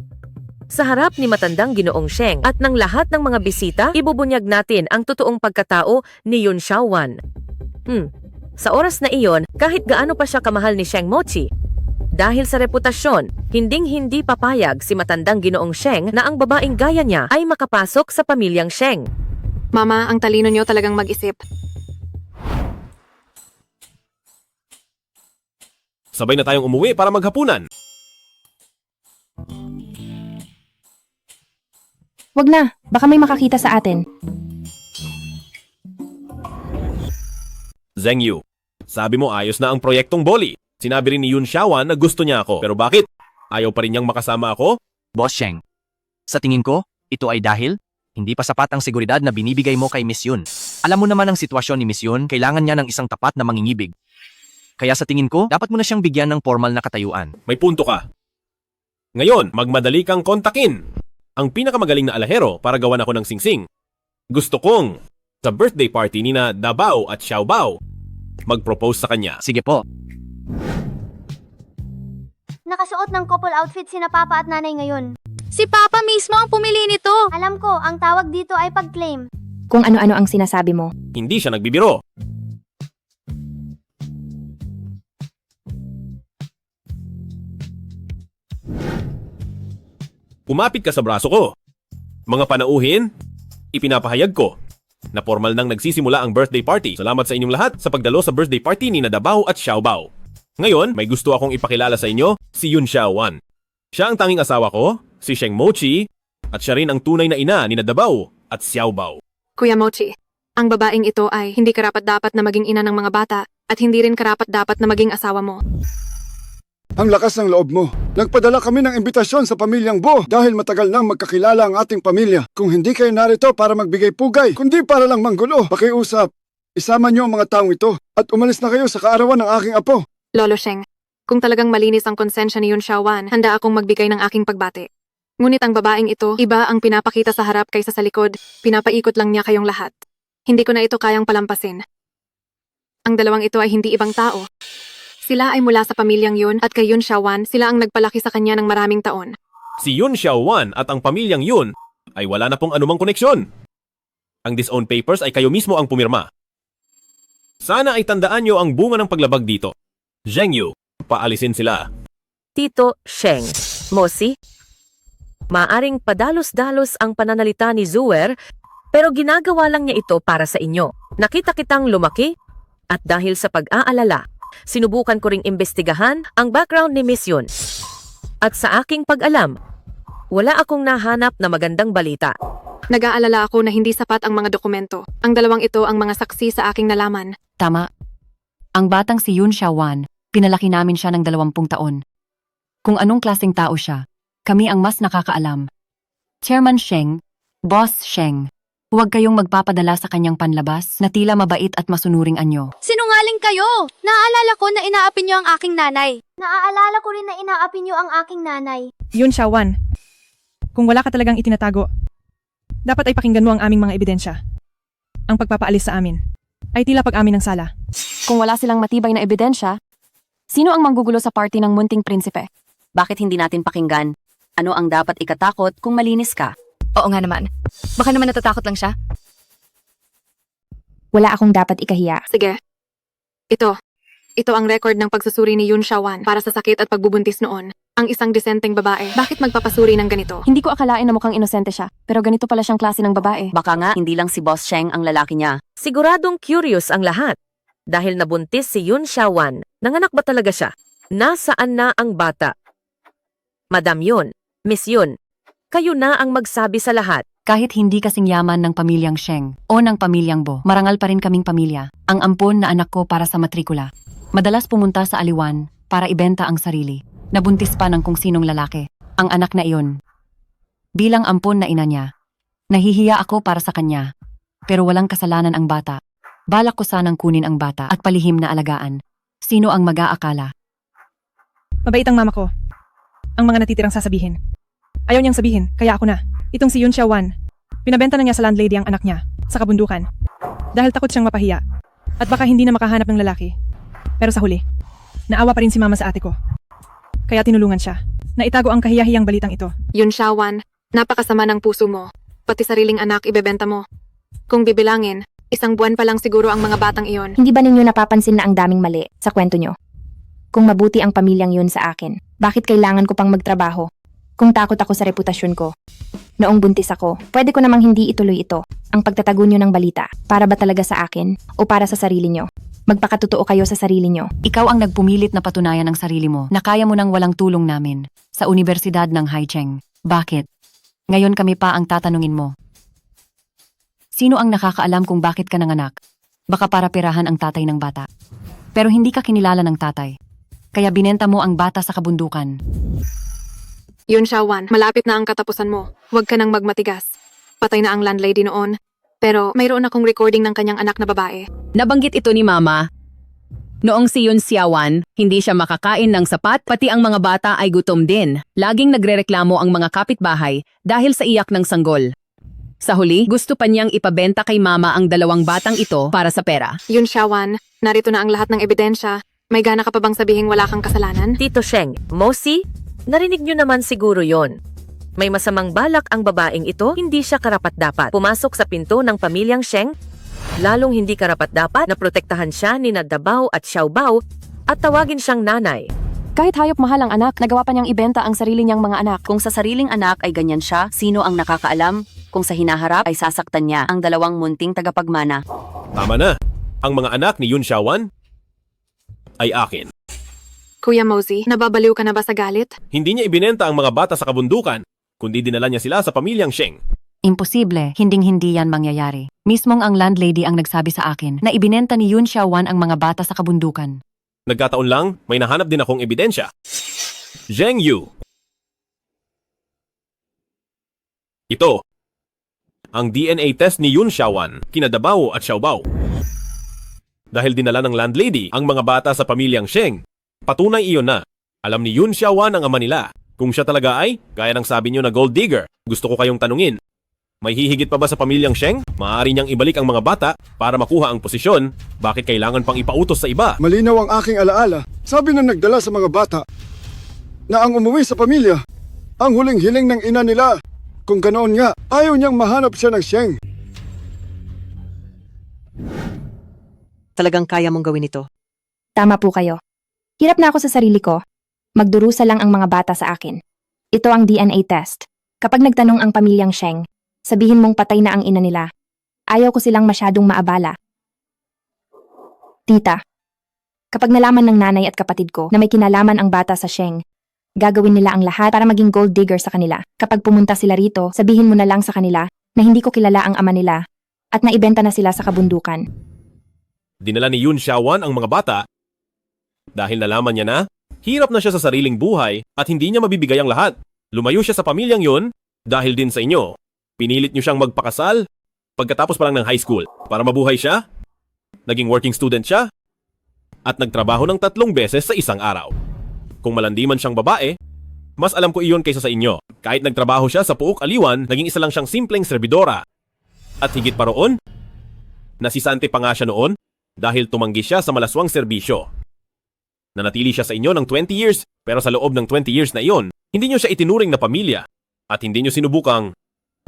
Sa harap ni matandang Ginoong Sheng at ng lahat ng mga bisita, ibubunyag natin ang totoong pagkatao ni Yun Xiaowan. Sa oras na iyon, kahit gaano pa siya kamahal ni Sheng Mochi, dahil sa reputasyon, hinding-hindi papayag si matandang Ginoong Sheng na ang babaeng gaya niya ay makapasok sa pamilyang Sheng. Mama, ang talino niyo talagang mag-isip. Sabay na tayong umuwi para maghapunan. Wag na, baka may makakita sa atin. Zheng Yu, sabi mo ayos na ang proyektong Boli. Sinabi rin ni Yun Xiaowan na gusto niya ako. Pero bakit? Ayaw pa rin niyang makasama ako? Boss Sheng, sa tingin ko, ito ay dahil hindi pa sapat ang seguridad na binibigay mo kay Miss Yun. Alam mo naman ang sitwasyon ni Miss Yun, kailangan niya ng isang tapat na mangingibig. Kaya sa tingin ko, dapat mo na siyang bigyan ng formal na katayuan. May punto ka. Ngayon, magmadali kang kontakin ang pinakamagaling na alahero para gawan ako ng singsing. Gusto kong, sa birthday party ni na Dabao at Xiaobao, mag-propose sa kanya. Sige po. Nakasuot ng couple outfit sina Papa at Nanay ngayon. Si Papa mismo ang pumili nito. Alam ko, ang tawag dito ay pag-claim. Kung ano-ano ang sinasabi mo. Hindi siya nagbibiro. Umapit ka sa braso ko. Mga panauhin, ipinapahayag ko na formal nang nagsisimula ang birthday party. Salamat sa inyong lahat sa pagdalo sa birthday party ni Dabao at Xiaobao. Ngayon, may gusto akong ipakilala sa inyo, si Yun Xiaowan. Siya ang tanging asawa ko, si Sheng Mochi, at siya rin ang tunay na ina ni Dabao at Xiaobao. Kuya Mochi, ang babaeng ito ay hindi karapat-dapat na maging ina ng mga bata at hindi rin karapat-dapat na maging asawa mo. Ang lakas ng loob mo. Nagpadala kami ng imbitasyon sa pamilyang Bo dahil matagal nang magkakilala ang ating pamilya. Kung hindi kayo narito para magbigay pugay, kundi para lang manggulo, pakiusap. Isama niyo ang mga taong ito at umalis na kayo sa kaarawan ng aking apo. Lolo Sheng, kung talagang malinis ang konsensya ni Yun Xiaowan, handa akong magbigay ng aking pagbati. Ngunit ang babaeng ito, iba ang pinapakita sa harap kaysa sa likod. Pinapaikot lang niya kayong lahat. Hindi ko na ito kayang palampasin. Ang dalawang ito ay hindi ibang tao. Sila ay mula sa pamilyang Yun at kay Yun Xiaowan, sila ang nagpalaki sa kanya ng maraming taon. Si Yun Xiaowan at ang pamilyang Yun ay wala na pong anumang koneksyon. Ang disown papers ay kayo mismo ang pumirma. Sana ay tandaan nyo ang bunga ng paglabag dito. Zheng Yu, paalisin sila. Tito Sheng, Mosi, maaring padalos-dalos ang pananalita ni Zuer, pero ginagawa lang niya ito para sa inyo. Nakita kitang lumaki, at dahil sa pag-aalala, sinubukan ko ring imbestigahan ang background ni Miss Yun. At sa aking pag-alam, wala akong nahanap na magandang balita. Nag-aalala ako na hindi sapat ang mga dokumento. Ang dalawang ito ang mga saksi sa aking nalaman. Tama. Ang batang si Yun Xiaowan, pinalaki namin siya ng 20 taon. Kung anong klaseng tao siya, kami ang mas nakakaalam. Chairman Sheng, Boss Sheng, huwag kayong magpapadala sa kanyang panlabas na tila mabait at masunuring anyo. Sinungaling kayo! Naaalala ko na inaapi niyo ang aking nanay. Naaalala ko rin na inaapi niyo ang aking nanay. Yun, Xiaowan. Kung wala ka talagang itinatago, dapat ay pakinggan mo ang aming mga ebidensya. Ang pagpapaalis sa amin ay tila pag-amin ng sala. Kung wala silang matibay na ebidensya, sino ang manggugulo sa party ng munting prinsipe? Bakit hindi natin pakinggan? Ano ang dapat ikatakot kung malinis ka? Oo nga naman. Baka naman natatakot lang siya. Wala akong dapat ikahiya. Sige. Ito ang record ng pagsusuri ni Yun Xiaowan para sa sakit at pagbubuntis noon. Ang isang disenteng babae. Bakit magpapasuri ng ganito? Hindi ko akalain na mukhang inosente siya, pero ganito pala siyang klase ng babae. Baka nga, hindi lang si Boss Sheng ang lalaki niya. Siguradong curious ang lahat. Dahil nabuntis si Yun Xiaowan, nanganak ba talaga siya? Nasaan na ang bata? Madam Yun, Miss Yun, kayo na ang magsabi sa lahat. Kahit hindi kasing yaman ng pamilyang Sheng o ng pamilyang Bo, marangal pa rin kaming pamilya. Ang ampon na anak ko para sa matrikula. Madalas pumunta sa aliwan para ibenta ang sarili. Nabuntis pa ng kung sinong lalaki. Ang anak na iyon. Bilang ampon na ina niya, nahihiya ako para sa kanya. Pero walang kasalanan ang bata. Balak ko sanang kunin ang bata at palihim na alagaan. Sino ang mag-aakala? Mabait ang mama ko. Ang mga natitirang sasabihin. Ayaw niyang sabihin, kaya ako na. Itong si Yun Xiaowan. Pinabenta na niya sa landlady ang anak niya, sa kabundukan. Dahil takot siyang mapahiya. At baka hindi na makahanap ng lalaki. Pero sa huli, naawa pa rin si mama sa ate ko. Kaya tinulungan siya. Naitago ang kahiyahiyang balitang ito. Yun Xiaowan, napakasama ng puso mo. Pati sariling anak ibebenta mo. Kung bibilangin, 1 buwan pa lang siguro ang mga batang iyon. Hindi ba ninyo napapansin na ang daming mali sa kwento nyo? Kung mabuti ang pamilyang yun sa akin, bakit kailangan ko pang magtrabaho? Kung takot ako sa reputasyon ko. Noong buntis ako, pwede ko namang hindi ituloy ito. Ang pagtatago nyo ng balita, para ba talaga sa akin o para sa sarili nyo? Magpakatotoo kayo sa sarili nyo. Ikaw ang nagpumilit na patunayan ng sarili mo na kaya mo nang walang tulong namin sa Universidad ng Haicheng. Bakit? Ngayon kami pa ang tatanungin mo. Sino ang nakakaalam kung bakit ka nanganak? Baka para pirahan ang tatay ng bata. Pero hindi ka kinilala ng tatay. Kaya binenta mo ang bata sa kabundukan. Yun Xiaowan, malapit na ang katapusan mo. Huwag ka nang magmatigas. Patay na ang landlady noon. Pero mayroon akong recording ng kanyang anak na babae. Nabanggit ito ni Mama. Noong si Yun Xiaowan, hindi siya makakain ng sapat, pati ang mga bata ay gutom din. Laging nagrereklamo ang mga kapitbahay dahil sa iyak ng sanggol. Sa huli, gusto pa niyang ipabenta kay Mama ang 2 batang ito para sa pera. Yun Xiaowan, narito na ang lahat ng ebidensya. May gana ka pa bang sabihing wala kang kasalanan? Tito Sheng, Mosi, narinig niyo naman siguro yon. May masamang balak ang babaeng ito, hindi siya karapat-dapat pumasok sa pinto ng pamilyang Sheng. Lalong hindi karapat-dapat na protektahan siya ni Dabaw at Xiaobao at tawagin siyang nanay. Kahit hayop mahal ang anak, nagawa pa niyang ibenta ang sarili niyang mga anak. Kung sa sariling anak ay ganyan siya, sino ang nakakaalam? Kung sa hinaharap ay sasaktan niya ang 2 munting tagapagmana. Tama na. Ang mga anak ni Yun Xiaowan ay akin. Kuya Mosi, nababaliw ka na ba sa galit? Hindi niya ibinenta ang mga bata sa kabundukan, kundi dinala niya sila sa pamilyang Sheng. Imposible, hinding-hindi yan mangyayari. Mismong ang landlady ang nagsabi sa akin na ibinenta ni Yun Xiaowan ang mga bata sa kabundukan. Nagkataon lang, may nahanap din akong ebidensya. Zheng Yu. Ito. Ang DNA test ni Yun Xiaowan, kina Dabao at Xiaobao. Dahil dinala ng landlady ang mga bata sa pamilyang Sheng. Patunay iyon na. Alam ni Yun Xiaowan ang ama nila. Kung siya talaga ay, gaya ng sabi niyo na gold digger, gusto ko kayong tanungin. May hihigit pa ba sa pamilyang Sheng? Maaari niyang ibalik ang mga bata para makuha ang posisyon. Bakit kailangan pang ipautos sa iba? Malinaw ang aking alaala. Sabi na nagdala sa mga bata na ang umuwi sa pamilya, ang huling hiling ng ina nila. Kung ganoon nga, ayaw niyang mahanap siya ng Sheng. Talagang kaya mong gawin ito. Tama po kayo. Hirap na ako sa sarili ko. Magdurusa lang ang mga bata sa akin. Ito ang DNA test. Kapag nagtanong ang pamilyang Sheng, sabihin mong patay na ang ina nila. Ayaw ko silang masyadong maabala. Tita, kapag nalaman ng nanay at kapatid ko na may kinalaman ang bata sa Sheng, gagawin nila ang lahat para maging gold digger sa kanila. Kapag pumunta sila rito, sabihin mo na lang sa kanila na hindi ko kilala ang ama nila at naibenta na sila sa kabundukan. Dinala ni Yun Xiaowan ang mga bata dahil nalaman niya na hirap na siya sa sariling buhay at hindi niya mabibigay ang lahat. Lumayo siya sa pamilyang yun dahil din sa inyo. Pinilit niyo siyang magpakasal pagkatapos pa lang ng high school para mabuhay siya. Naging working student siya at nagtrabaho ng 3 beses sa isang araw. Kung malandi man siyang babae, mas alam ko iyon kaysa sa inyo. Kahit nagtrabaho siya sa Puok Aliwan, naging isa lang siyang simpleng serbidora. At higit pa roon, nasisante pa nga siya noon dahil tumanggi siya sa malaswang serbisyo. Nanatili siya sa inyo ng 20 years, pero sa loob ng 20 years na iyon, hindi niyo siya itinuring na pamilya at hindi niyo sinubukang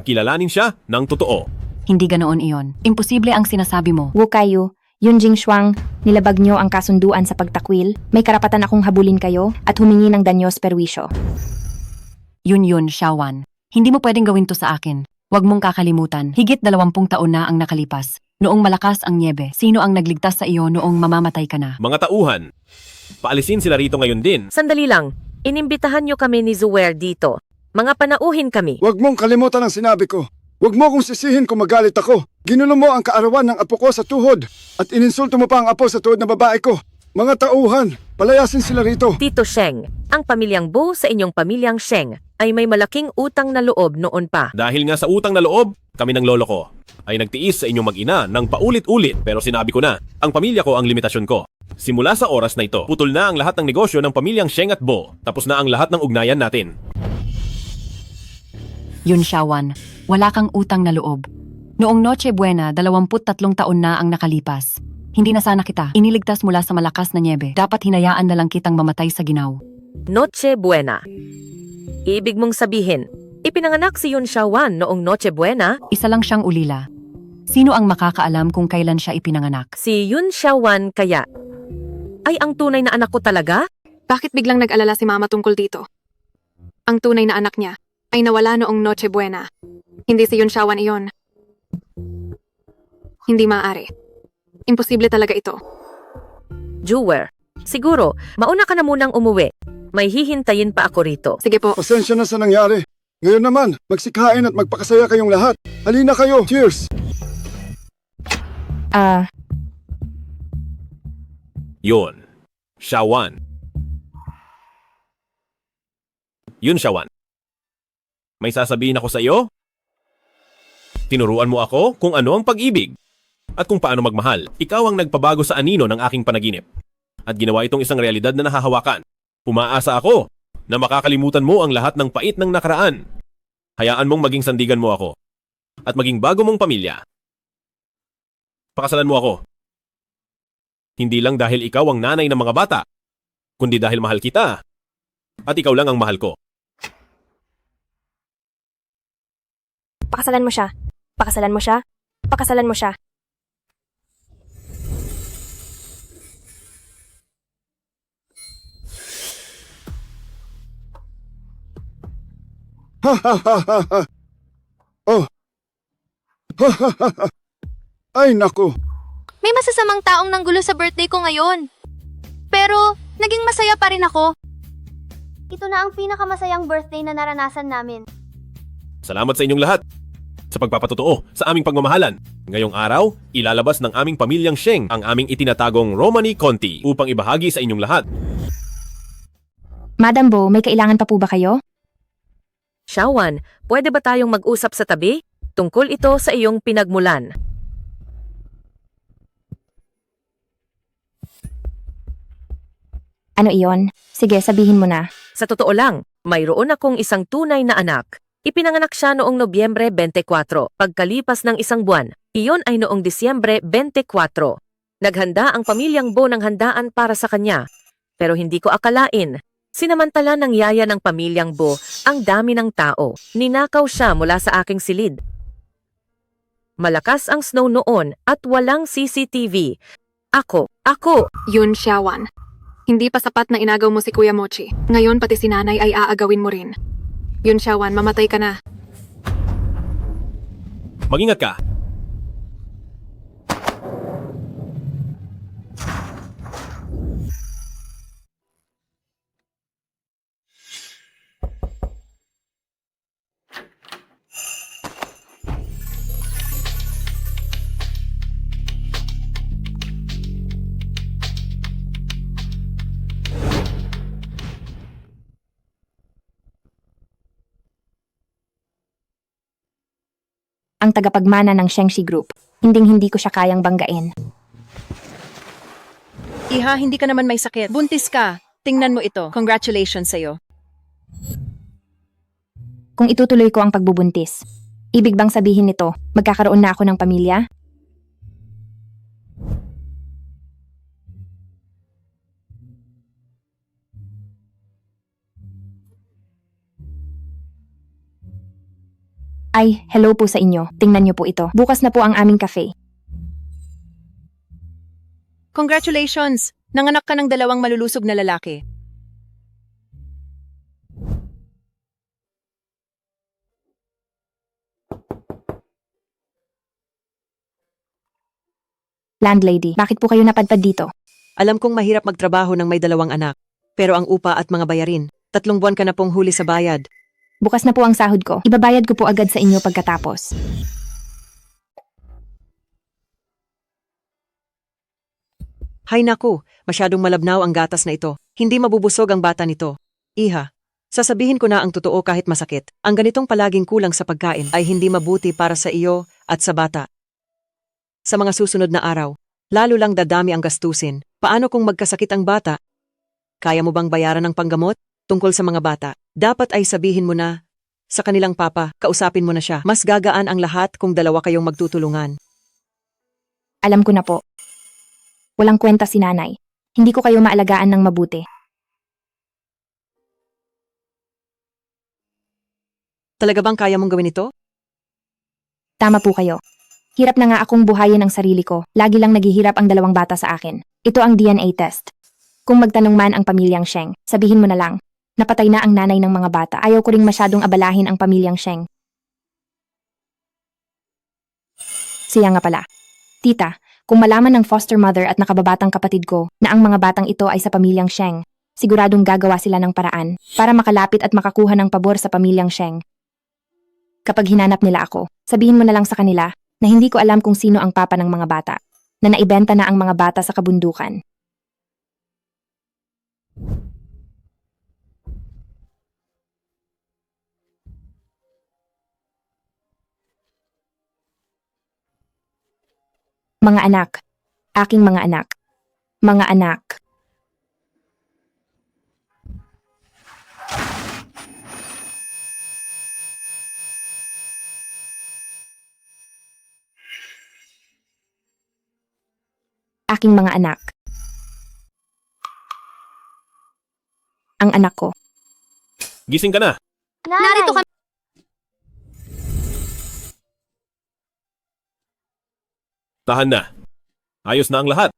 kilalanin siya ng totoo. Hindi ganoon iyon. Imposible ang sinasabi mo. Wu Kayu, Yun Jingshuang, nilabag niyo ang kasunduan sa pagtakwil. May karapatan akong habulin kayo at humingi ng danyos perwisyo. Yun Xiaowan. Hindi mo pwedeng gawin to sa akin. Huwag mong kakalimutan, higit 20 taon na ang nakalipas. Noong malakas ang niebe, sino ang nagligtas sa iyo noong mamamatay ka na? Mga tauhan, paalisin sila rito ngayon din. Sandali lang, inimbitahan niyo kami ni Zuwer dito. Mga panauhin kami. Huwag mong kalimutan ang sinabi ko. Huwag mo akong sisihin kung magalit ako. Ginulo mo ang kaarawan ng apo ko sa tuhod at ininsulto mo pa ang apo sa tuhod na babae ko. Mga tauhan, palayasin sila rito. Tito Sheng, ang pamilyang Bo sa inyong pamilyang Sheng ay may malaking utang na loob noon pa. Dahil nga sa utang na loob, kami ng lolo ko ay nagtiis sa inyong mag-ina ng paulit-ulit, pero sinabi ko na, ang pamilya ko ang limitasyon ko. Simula sa oras na ito, putol na ang lahat ng negosyo ng pamilyang Sheng at Bo. Tapos na ang lahat ng ugnayan natin. Yun Xiaowan, wala kang utang na loob. Noong Noche Buena, 23 taon na ang nakalipas. Hindi na sana kita iniligtas mula sa malakas na niebe. Dapat hinayaan na lang kitang mamatay sa ginaw. Noche Buena. Ibig mong sabihin, ipinanganak si Yun Xiaowan noong Noche Buena? Isa lang siyang ulila. Sino ang makakaalam kung kailan siya ipinanganak? Si Yun Xiaowan kaya? Ay ang tunay na anak ko talaga? Bakit biglang nag-alala si Mama tungkol dito? Ang tunay na anak niya ay nawala noong Noche Buena. Hindi si Yun Xiaowan iyon. Hindi maaari. Imposible talaga ito. Jewer, siguro, mauna ka na munang umuwi. May hihintayin pa ako rito. Sige po. Pasensya na sa nangyari. Ngayon naman, magsikain at magpakasaya kayong lahat. Halina kayo. Cheers! Yun. Xiaowan. Yun Xiaowan. May sasabihin ako sa iyo? Tinuruan mo ako kung ano ang pag-ibig at kung paano magmahal. Ikaw ang nagpabago sa anino ng aking panaginip at ginawa itong isang realidad na nahahawakan. Umaasa ako na makakalimutan mo ang lahat ng pait ng nakaraan. Hayaan mong maging sandigan mo ako at maging bago mong pamilya. Pakasalan mo ako. Hindi lang dahil ikaw ang nanay ng mga bata, kundi dahil mahal kita at ikaw lang ang mahal ko. Pakasalan mo siya. Pakasalan mo siya. Pakasalan mo siya. Ha ha ha ha ha. Oh. Ha ha ha ha. Ay naku. May masasamang taong nanggulo sa birthday ko ngayon. Pero, naging masaya pa rin ako. Ito na ang pinakamasayang birthday na naranasan namin. Salamat sa inyong lahat. sa pagpapatotoo sa aming pagmamahalan. Ngayong araw, ilalabas ng aming pamilyang Sheng ang aming itinatagong Romani Conti upang ibahagi sa inyong lahat. Madam Bo, may kailangan pa po ba kayo? Xiaowan, pwede ba tayong mag-usap sa tabi? Tungkol ito sa iyong pinagmulan. Ano iyon? Sige, sabihin mo na. Sa totoo lang, mayroon akong isang tunay na anak. Ipinanganak siya noong Nobyembre 24, pagkalipas ng isang buwan. Iyon ay noong Disyembre 24. Naghanda ang pamilyang Bo ng handaan para sa kanya. Pero hindi ko akalain. Sinamantala ng yaya ng pamilyang Bo ang dami ng tao. Ninakaw siya mula sa aking silid. Malakas ang snow noon at walang CCTV. Ako. Yun, Xiaowan. Hindi pa sapat na inagaw mo si Kuya Mochi. Ngayon pati si nanay ay aagawin mo rin. Yun, Xiaowan, mamatay ka na. Mag-ingat ka. Ang tagapagmana ng Shengxi Group. Hinding-hindi ko siya kayang banggain. Iha, hindi ka naman may sakit. Buntis ka. Tingnan mo ito. Congratulations sa'yo. Kung itutuloy ko ang pagbubuntis, ibig bang sabihin nito, magkakaroon na ako ng pamilya? Ay, hello po sa inyo. Tingnan niyo po ito. Bukas na po ang aming cafe. Congratulations! Nanganak ka ng 2 malulusog na lalaki. Landlady, bakit po kayo napadpad dito? Alam kong mahirap magtrabaho ng may 2 anak. Pero ang upa at mga bayarin, 3 buwan ka na pong huli sa bayad. Bukas na po ang sahod ko. Ibabayad ko po agad sa inyo pagkatapos. Hay naku, masyadong malabnaw ang gatas na ito. Hindi mabubusog ang bata nito. Iha, sasabihin ko na ang totoo kahit masakit. Ang ganitong palaging kulang sa pagkain ay hindi mabuti para sa iyo at sa bata. Sa mga susunod na araw, lalo lang dadami ang gastusin. Paano kung magkasakit ang bata? Kaya mo bang bayaran ng panggamot? Tungkol sa mga bata, dapat ay sabihin mo na sa kanilang papa, kausapin mo na siya. Mas gagaan ang lahat kung 2 kayong magtutulungan. Alam ko na po. Walang kwenta si nanay. Hindi ko kayo maalagaan ng mabuti. Talaga bang kaya mong gawin ito? Tama po kayo. Hirap na nga akong buhayin ang sarili ko. Lagi lang naghihirap ang 2 bata sa akin. Ito ang DNA test. Kung magtanong man ang pamilyang Sheng, sabihin mo na lang. Napatay na ang nanay ng mga bata. Ayaw ko ring masyadong abalahin ang pamilyang Sheng. Siya nga pala. Tita, kung malaman ng foster mother at nakababatang kapatid ko na ang mga batang ito ay sa pamilyang Sheng, siguradong gagawa sila ng paraan para makalapit at makakuha ng pabor sa pamilyang Sheng. Kapag hinanap nila ako, sabihin mo na lang sa kanila na hindi ko alam kung sino ang papa ng mga bata, na naibenta na ang mga bata sa kabundukan. Mga anak. Aking mga anak. Mga anak. Aking mga anak. Ang anak ko. Gising ka na. Narito kami. Tahan na. Ayos na ang lahat.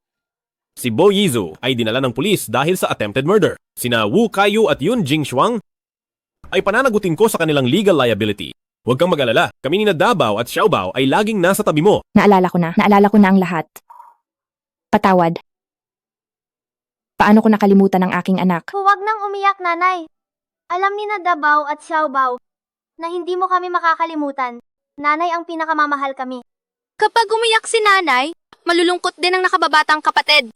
Si Bo Yizu ay dinala ng pulis dahil sa attempted murder. Sina Wu Kaiyu at Yun Jingshuang ay pananagutin ko sa kanilang legal liability. Huwag kang mag-alala. Kami ni Davao at Xiaobao ay laging nasa tabi mo. Naalala ko na ang lahat. Patawad. Paano ko nakalimutan ang aking anak? Huwag nang umiyak, nanay. Alam ni na Davao at Xiaobao na hindi mo kami makakalimutan. Nanay ang pinakamamahal kami. Kapag umiyak si nanay, malulungkot din ang nakababatang kapatid.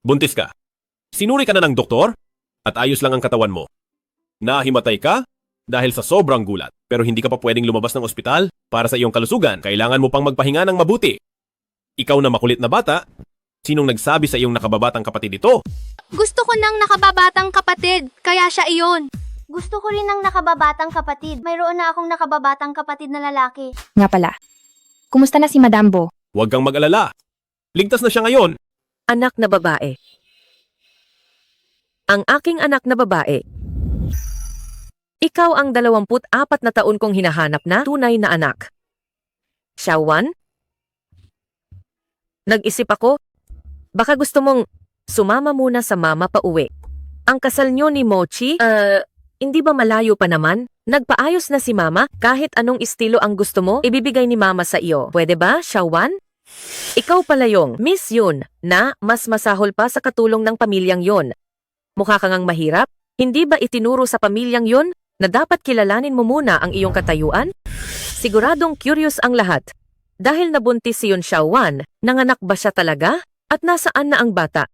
Buntis ka. Sinuri ka na ng doktor at ayos lang ang katawan mo. Nahimatay ka dahil sa sobrang gulat. Pero hindi ka pa pwedeng lumabas ng ospital para sa iyong kalusugan. Kailangan mo pang magpahinga ng mabuti. Ikaw na makulit na bata, sinong nagsabi sa iyong nakababatang kapatid ito? Gusto ko ng nakababatang kapatid, kaya siya iyon. Gusto ko rin ng nakababatang kapatid. Mayroon na akong nakababatang kapatid na lalaki. Nga pala. Kumusta na si Madam Bo? Huwag kang mag-alala. Ligtas na siya ngayon. Anak na babae. Ang aking anak na babae. Ikaw ang 24 na taon kong hinahanap na tunay na anak. Xiaowan? Nag-isip ako, baka gusto mong sumama muna sa mama pa uwi. Ang kasal nyo ni Mochi, hindi ba malayo pa naman? Nagpaayos na si mama, kahit anong estilo ang gusto mo, ibibigay ni mama sa iyo. Pwede ba, Xiaowan? Ikaw pala yung Miss Yun na mas masahol pa sa katulong ng pamilyang yon. Mukha kang mahirap? Hindi ba itinuro sa pamilyang yon na dapat kilalanin mo muna ang iyong katayuan? Siguradong curious ang lahat. Dahil nabuntis si Yun Xiaowan, nanganak ba siya talaga? At nasaan na ang bata?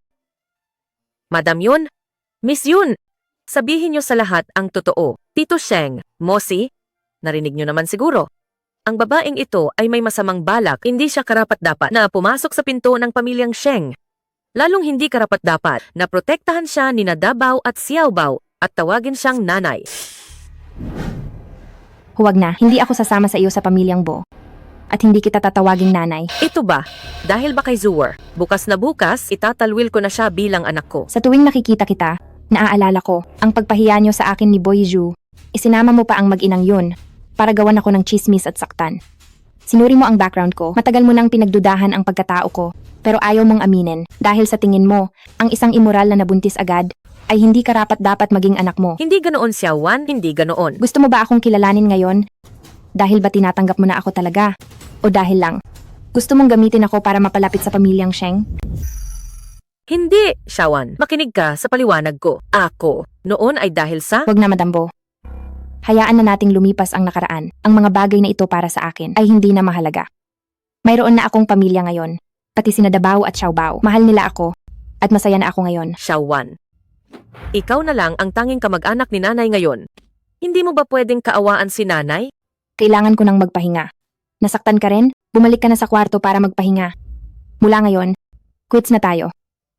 Madam Yun, Miss Yun, sabihin niyo sa lahat ang totoo. Tito Sheng, Mosi, narinig niyo naman siguro. Ang babaeng ito ay may masamang balak, hindi siya karapat-dapat na pumasok sa pinto ng pamilyang Sheng. Lalong hindi karapat-dapat na protektahan siya ni Dabaw at Xiaobao at tawagin siyang nanay. Huwag na, hindi ako sasama sa iyo sa pamilyang Bo. At hindi kita tatawaging nanay. Ito ba? Dahil ba kay Zuwer? Bukas na bukas, itatalwil ko na siya bilang anak ko. Sa tuwing nakikita kita, naaalala ko, ang pagpahiya niyo sa akin ni Boy Ju, isinama mo pa ang mag-inang yun, para gawan ako ng chismis at saktan. Sinuri mo ang background ko, matagal mo nang pinagdudahan ang pagkatao ko, pero ayaw mong aminin, dahil sa tingin mo, ang isang immoral na nabuntis agad, ay hindi karapat-dapat maging anak mo. Hindi ganoon, Xiaowan, hindi ganoon. Gusto mo ba akong kilalanin ngayon? Dahil ba tinatanggap mo na ako talaga? O dahil lang, gusto mong gamitin ako para mapalapit sa pamilyang Sheng? Hindi, Xiaowan. Makinig ka sa paliwanag ko. Ako, noon ay dahil sa... Wag na, Madam Bo. Hayaan na nating lumipas ang nakaraan. Ang mga bagay na ito para sa akin ay hindi na mahalaga. Mayroon na akong pamilya ngayon, pati sina Dabaw at Xiaobao. Mahal nila ako, at masaya na ako ngayon. Xiaowan, ikaw na lang ang tanging kamag-anak ni nanay ngayon. Hindi mo ba pwedeng kaawaan si nanay? Kailangan ko nang magpahinga. Nasaktan ka rin? Bumalik ka na sa kwarto para magpahinga. Mula ngayon, quits na tayo.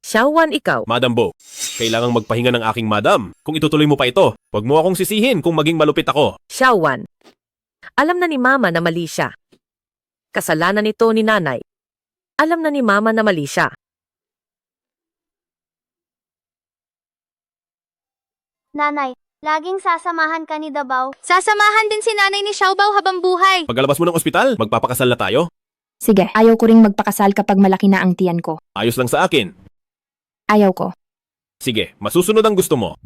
Xiaowan, ikaw. Madam Bo, kailangang magpahinga ng aking madam. Kung itutuloy mo pa ito, huwag mo akong sisihin kung maging malupit ako. Xiaowan, alam na ni mama na mali siya. Kasalanan nito ni nanay. Alam na ni mama na mali siya. Nanay, laging sasamahan ka ni Dabaw. Sasamahan din si nanay ni Xiaobao habang buhay. Pagkalabas mo ng ospital, magpapakasal na tayo. Sige, ayaw ko ring magpakasal kapag malaki na ang tiyan ko. Ayos lang sa akin. Ayaw ko. Sige, masusunod ang gusto mo.